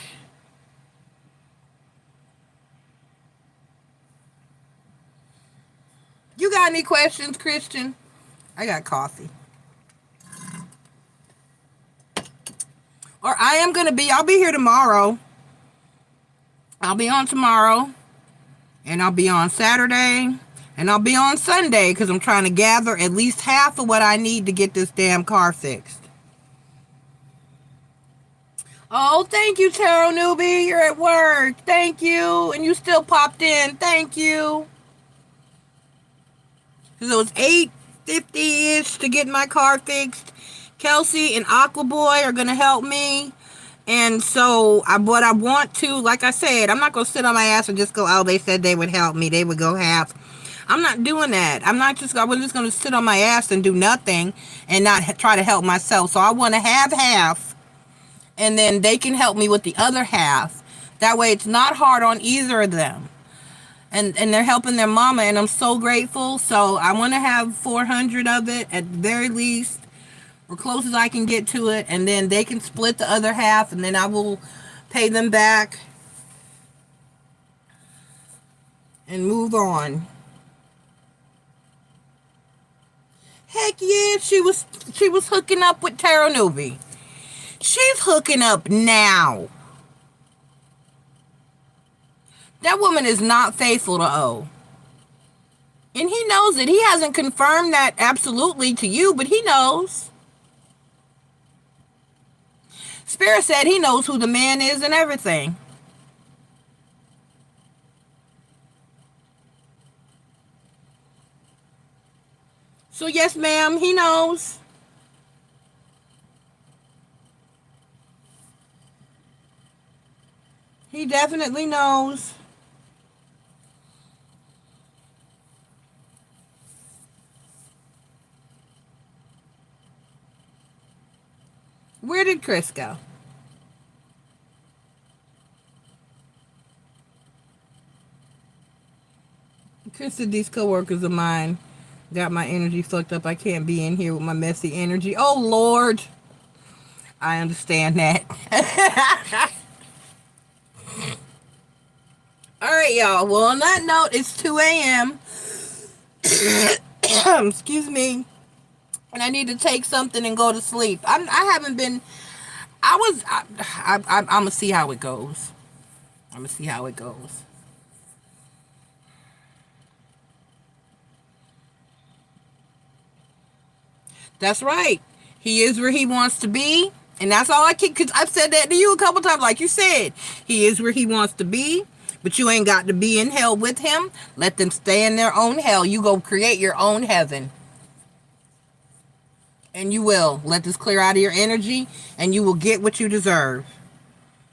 Speaker 1: You got any questions, Christian? I got coffee. Or I'll be here tomorrow. I'll be on tomorrow. And I'll be on Saturday. And I'll be on Sunday because I'm trying to gather at least half of what I need to get this damn car fixed. Oh, thank you, Tarot Newbie. You're at work. Thank you. And you still popped in. Thank you. So it was $8.50-ish to get my car fixed. Kelsey and Aquaboy are going to help me. And so what I want to, like I said, I'm not going to sit on my ass and just go, oh, they said they would help me. They would go half. I'm not doing that. I'm just going to sit on my ass and do nothing and not try to help myself. So I want to have half. And then they can help me with the other half. That way it's not hard on either of them. And they're helping their mama, and I'm so grateful. So I want to have 400 of it at the very least, or close as I can get to it, and then they can split the other half, and then I will pay them back and move on. Heck yeah, she was hooking up with Tarot Newbie. She's hooking up now. That woman is not faithful to O. And he knows it. He hasn't confirmed that absolutely to you, but he knows. Spirit said he knows who the man is and everything. So yes, ma'am, he knows. He definitely knows. Where did Chris go? Chris said these coworkers of mine got my energy fucked up. I can't be in here with my messy energy. Oh, Lord. I understand that. All right, y'all. Well, on that note, it's 2 a.m. Excuse me. And I need to take something and go to sleep. I'm going to see how it goes. I'm going to see how it goes. That's right. He is where he wants to be. And that's all I can, because I've said that to you a couple times. Like you said, he is where he wants to be. But you ain't got to be in hell with him. Let them stay in their own hell. You go create your own heaven. And you will. Let this clear out of your energy, and you will get what you deserve.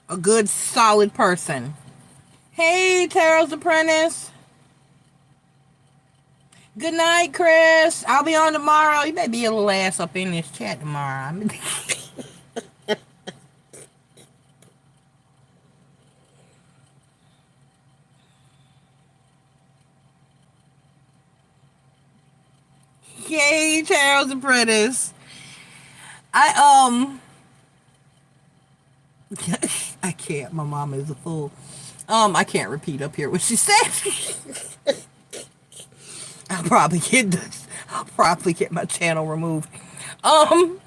Speaker 1: A good, solid person. Hey, Tarot's Apprentice. Good night, Chris. I'll be on tomorrow. You better be a little ass up in this chat tomorrow. Yay, Tarot's Apprentice. I can't. My mama is a fool. I can't repeat up here what she said. I'll probably get my channel removed. I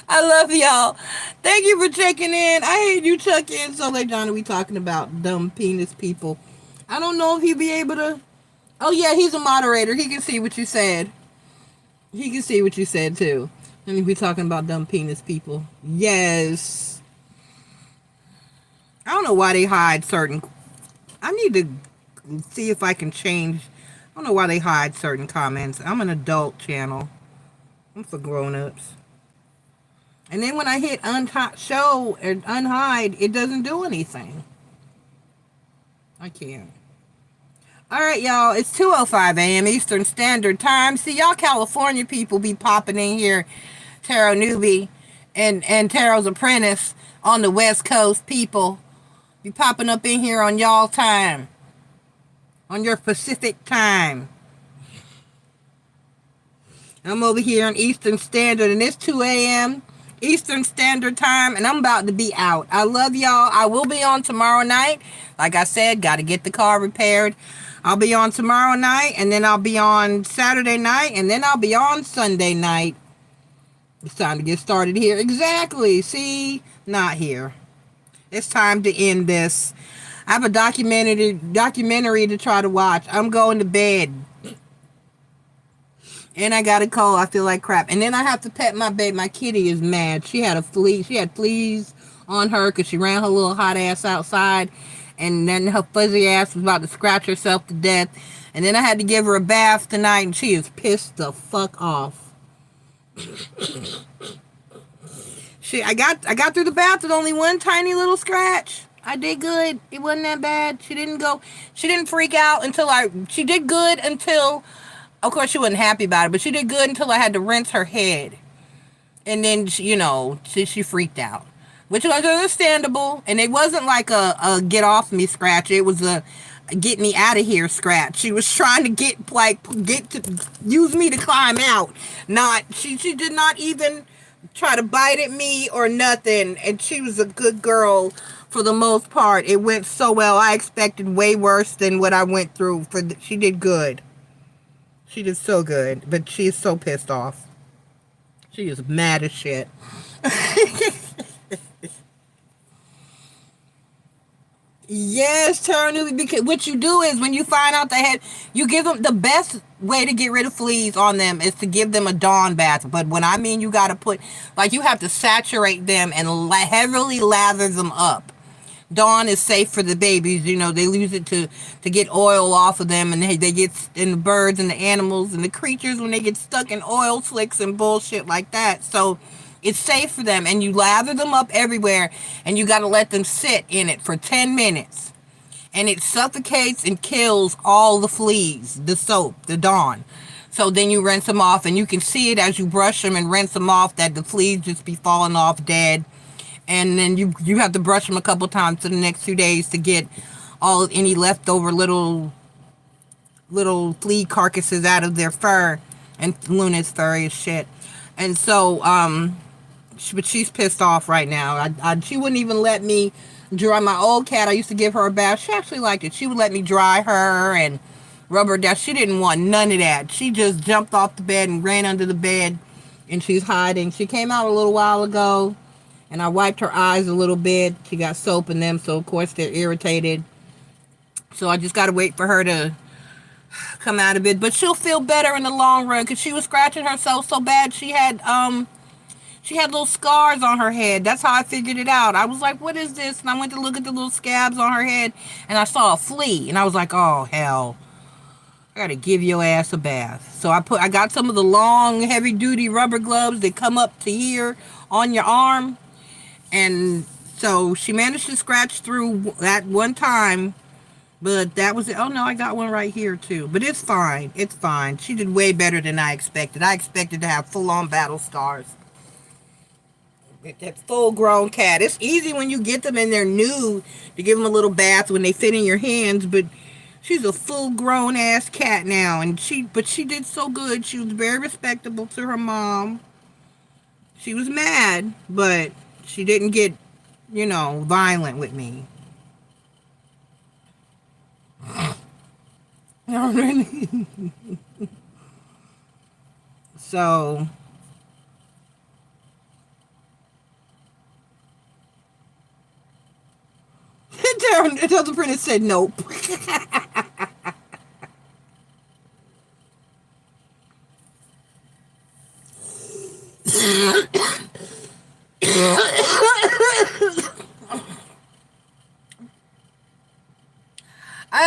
Speaker 1: love y'all. Thank you for checking in. I hate you check in so late, Johnny. We talking about dumb penis people. I don't know if he'll be able to. Oh yeah, he's a moderator. He can see what you said. He can see what you said too. And we talking about dumb penis people. Yes. I don't know why they hide certain. I need to see if I can change. I don't know why they hide certain comments. I'm an adult channel. I'm for grown-ups. And then when I hit show and unhide, it doesn't do anything. I can't. Alright, y'all. It's 2:05 a.m. Eastern Standard Time. See, y'all California people be popping in here. Tarot Newbie and Tarot's Apprentice on the West Coast people. Be popping up in here on y'all time. On your Pacific time. I'm over here on Eastern Standard, and it's 2 a.m. Eastern Standard Time, and I'm about to be out. I love y'all. I will be on tomorrow night. Like I said, got to get the car repaired. I'll be on tomorrow night, and then I'll be on Saturday night, and then I'll be on Sunday night. It's time to get started here. Exactly. See? Not here. It's time to end this. I have a documentary to try to watch. I'm going to bed. And I got a cold. I feel like crap. And then I have to pet my baby. My kitty is mad. She had fleas on her because she ran her little hot ass outside. And then her fuzzy ass was about to scratch herself to death. And then I had to give her a bath tonight, and she is pissed the fuck off. I got through the bath with only one tiny little scratch. I did good. It wasn't that bad. She didn't freak out until she did good until, of course she wasn't happy about it, but she did good until I had to rinse her head. And then, she freaked out. Which was understandable. And it wasn't like a get off me scratch. It was a get me out of here scratch. She was trying to use me to climb out. She did not even try to bite at me or nothing. And she was a good girl for the most part. It went so well. I expected way worse than what I went through. She did good. She did so good. But she is so pissed off. She is mad as shit. Yes, Tarot Newbie, because what you do is when you find out you give them the best way to get rid of fleas on them is to give them a Dawn bath. But when I mean you got to you have to saturate them and heavily lather them up. Dawn is safe for the babies. They use it to get oil off of them, and they get in the birds and the animals and the creatures when they get stuck in oil slicks and bullshit like that. So it's safe for them, and you lather them up everywhere, and you got to let them sit in it for 10 minutes. And it suffocates and kills all the fleas, the soap, the Dawn. So then you rinse them off, and you can see it as you brush them and rinse them off that the fleas just be falling off dead. And then you have to brush them a couple times for the next 2 days to get any leftover little flea carcasses out of their fur. And Luna's furry as shit. And so, but she's pissed off right now. She wouldn't even let me dry my old cat. I used to give her a bath. She actually liked it. She would let me dry her and rub her down. She didn't want none of that. She just jumped off the bed and ran under the bed, and she's hiding. She came out a little while ago, and I wiped her eyes a little bit. She got soap in them, so of course they're irritated. So I just got to wait for her to come out of it. But she'll feel better in the long run, because she was scratching herself so bad. She had little scars on her head. That's how I figured it out. I was like, what is this? And I went to look at the little scabs on her head, and I saw a flea. And I was like, oh, hell. I got to give your ass a bath. So I got some of the long, heavy-duty rubber gloves that come up to here on your arm. And so she managed to scratch through that one time. But that was it. Oh, no, I got one right here, too. But it's fine. It's fine. She did way better than I expected. I expected to have full-on battle scars. That full-grown cat. It's easy when you get them and they're new to give them a little bath when they fit in your hands, but she's a full-grown ass cat now, and she did so good. She was very respectable to her mom. She was mad, but she didn't get, violent with me. So the printer said nope.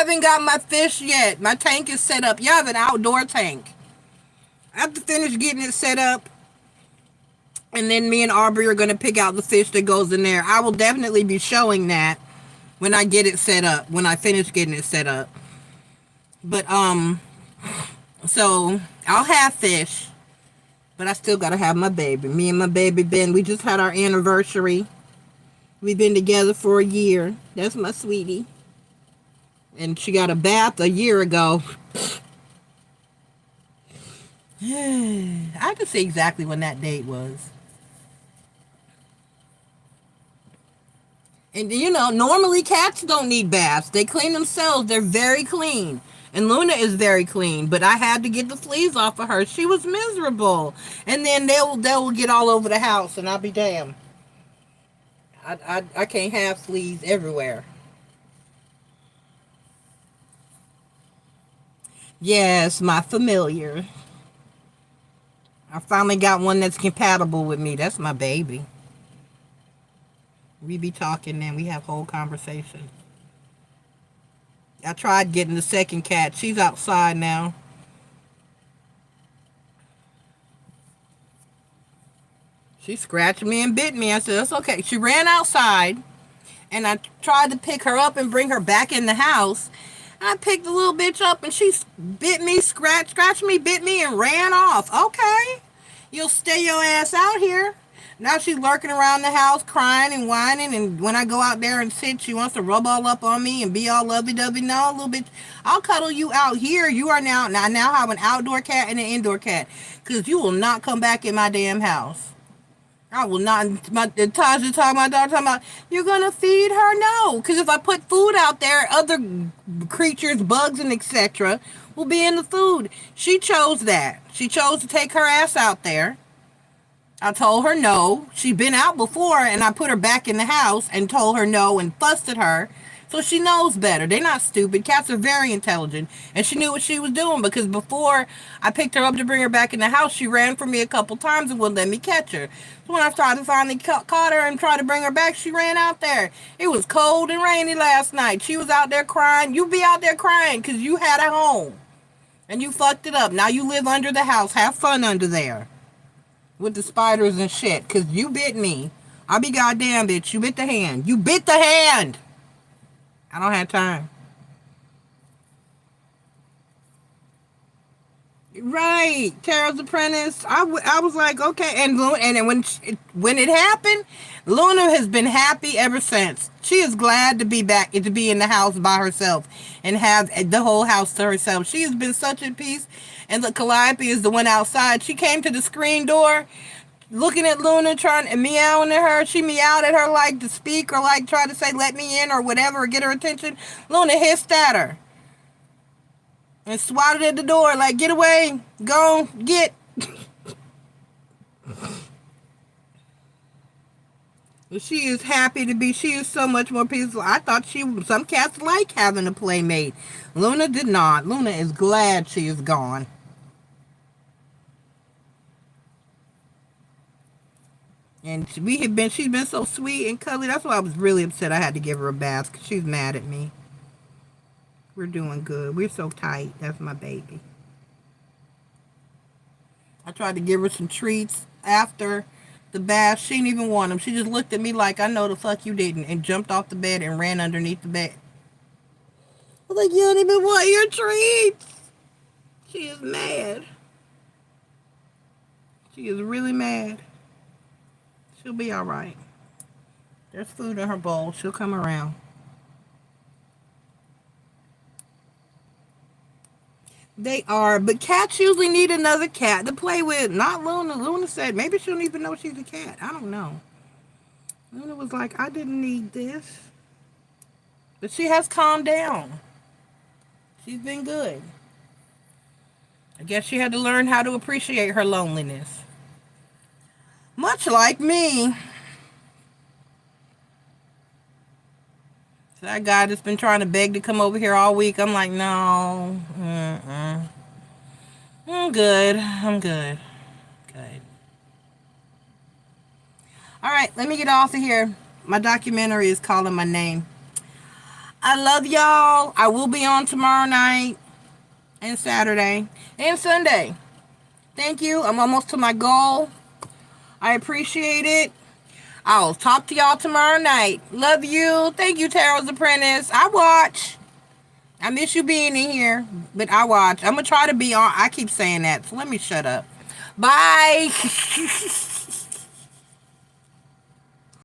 Speaker 1: haven't got my fish yet. My tank is set up. You have an outdoor tank. I have to finish getting it set up. And then me and Aubrey are going to pick out the fish that goes in there. I will definitely be showing that when I get it set up. When I finish getting it set up. But, so I'll have fish. But I still got to have my baby. Me and my baby Ben, we just had our anniversary. We've been together for a year. That's my sweetie. And she got a bath a year ago. I can see exactly when that date was. And you know, normally cats don't need baths. They clean themselves. They're very clean. And Luna is very clean. But I had to get the fleas off of her. She was miserable. And then they'll get all over the house, and I'll be damned. I can't have fleas everywhere. Yes, my familiar. I finally got one that's compatible with me. That's my baby. We be talking and we have whole conversation. I tried getting the second cat. She's outside now. She scratched me and bit me. I said, that's okay. She ran outside, and I tried to pick her up and bring her back in the house. I picked the little bitch up, and she bit me, scratched me, bit me, and ran off. Okay. You'll stay your ass out here. Now she's lurking around the house, crying and whining, and when I go out there and sit, she wants to rub all up on me and be all lovey-dovey. No, little bitch, I'll cuddle you out here. You are now have an outdoor cat and an indoor cat, because you will not come back in my damn house. I will not. Tasha talking, my daughter talking about, you're going to feed her? No, because if I put food out there, other creatures, bugs, and etc. will be in the food. She chose that. She chose to take her ass out there. I told her no. She'd been out before, and I put her back in the house and told her no and fussed at her. So she knows better. They're not stupid. Cats are very intelligent. And she knew what she was doing, because before I picked her up to bring her back in the house, she ran from me a couple times and wouldn't let me catch her. So when I tried to finally caught her and tried to bring her back, she ran out there. It was cold and rainy last night. She was out there crying. You be out there crying because you had a home. And you fucked it up. Now you live under the house. Have fun under there. With the spiders and shit. Because you bit me. I'll be goddamn, bitch. You bit the hand. You bit the hand! I don't have time. Right, Tara's Apprentice. I was like, okay, and when it happened, Luna has been happy ever since. She is glad to be back, to be in the house by herself and have the whole house to herself. She has been such at peace. And the Calliope is the one outside. She came to the screen door, looking at Luna, trying and meowing at her. She meowed at her like to speak or like try to say let me in or whatever or get her attention. Luna hissed at her and swatted at the door like, get away, go, get. She is happy to be. She is so much more peaceful. I thought some cats like having a playmate. Luna did not. Luna is glad she is gone. And she's been so sweet and cuddly. That's why I was really upset I had to give her a bath, because she's mad at me. We're doing good. We're so tight. That's my baby. I tried to give her some treats after the bath. She didn't even want them. She just looked at me like, I know the fuck you didn't, and jumped off the bed and ran underneath the bed. I was like, you don't even want your treats. She is mad. She is really mad. She'll be all right. There's food in her bowl. She'll come around. They are, but cats usually need another cat to play with. Not Luna. Luna said maybe she don't even know she's a cat. I don't know. Luna was like, I didn't need this. But she has calmed down. She's been good. I guess she had to learn how to appreciate her loneliness. Much like me. So that guy that's been trying to beg to come over here all week, I'm like, no. I'm good. Good. All right, let me get off of here. My documentary is calling my name. I love y'all. I will be on tomorrow night and Saturday and Sunday. Thank you. I'm almost to my goal. I appreciate it. I'll talk to y'all tomorrow night. Love you. Thank you, Tarot's Apprentice. I watch. I miss you being in here, but I watch. I'm going to try to be on. I keep saying that, so let me shut up. Bye.